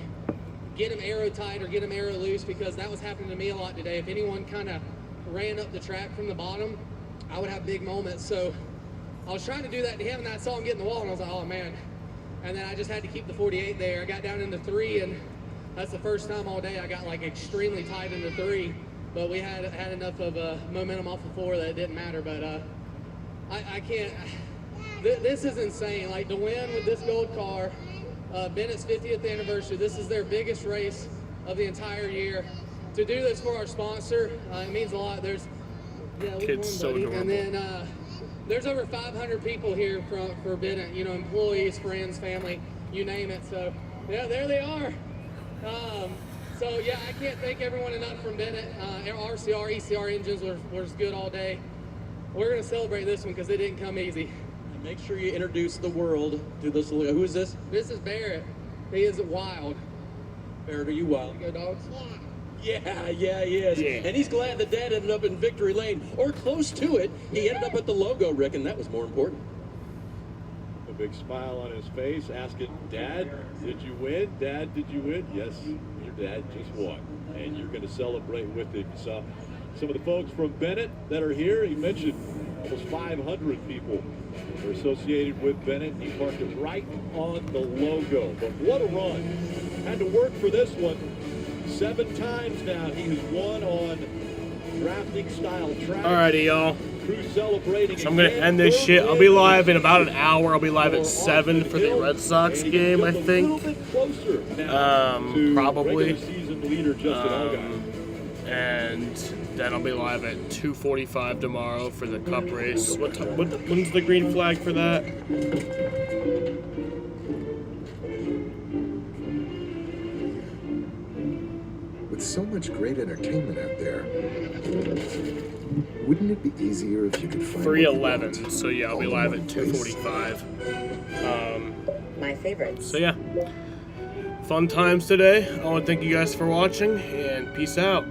get him aero tight or get him aero loose, because that was happening to me a lot today. If anyone kind of ran up the track from the bottom, I would have big moments. So I was trying to do that to him, and I saw him get in the wall, and I was like, oh man. And then I just had to keep the 48 there. I got down into 3, and that's the first time all day I got like extremely tight into 3. But we had enough of momentum off of 4 that it didn't matter. But I can't. This is insane. Like, to win with this gold car, Bennett's 50th anniversary. This is their biggest race of the entire year. To do this for our sponsor, it means a lot. There's Kid's so normal. And then there's over 500 people here for Bennett. You know, employees, friends, family, you name it. So yeah, there they are. So yeah, I can't thank everyone enough from Bennett. RCR, ECR engines were good all day. We're gonna celebrate this one because it didn't come easy. And make sure you introduce the world to this. Who is this? This is Barrett. He is wild. Barrett, are you wild? You go, dogs? Yeah, he is. Yeah. And he's glad that Dad ended up in victory lane, or close to it. He ended up at the logo, Rick, and that was more important. A big smile on his face, asking, Dad, did you win? Dad, did you win? Yes, your dad just won. And you're going to celebrate with him. So, some of the folks from Bennett that are here, he mentioned almost 500 people are associated with Bennett. He parked it right on the logo. But what a run. Had to work for this one. 7 times now he has won on drafting style track. Alrighty, y'all. Crew celebrating. So I'm going to end this shit. I'll be live in about an hour. I'll be live at 7 for the Red Sox game, I think. Probably. And then I'll be live at 2:45 tomorrow for the Cup race. When's the green flag for that? With so much great entertainment out there, wouldn't it be easier if you could find 3:11. So yeah, I'll be live at 2:45. My favorites. So yeah, fun times today. I want to thank you guys for watching, and peace out.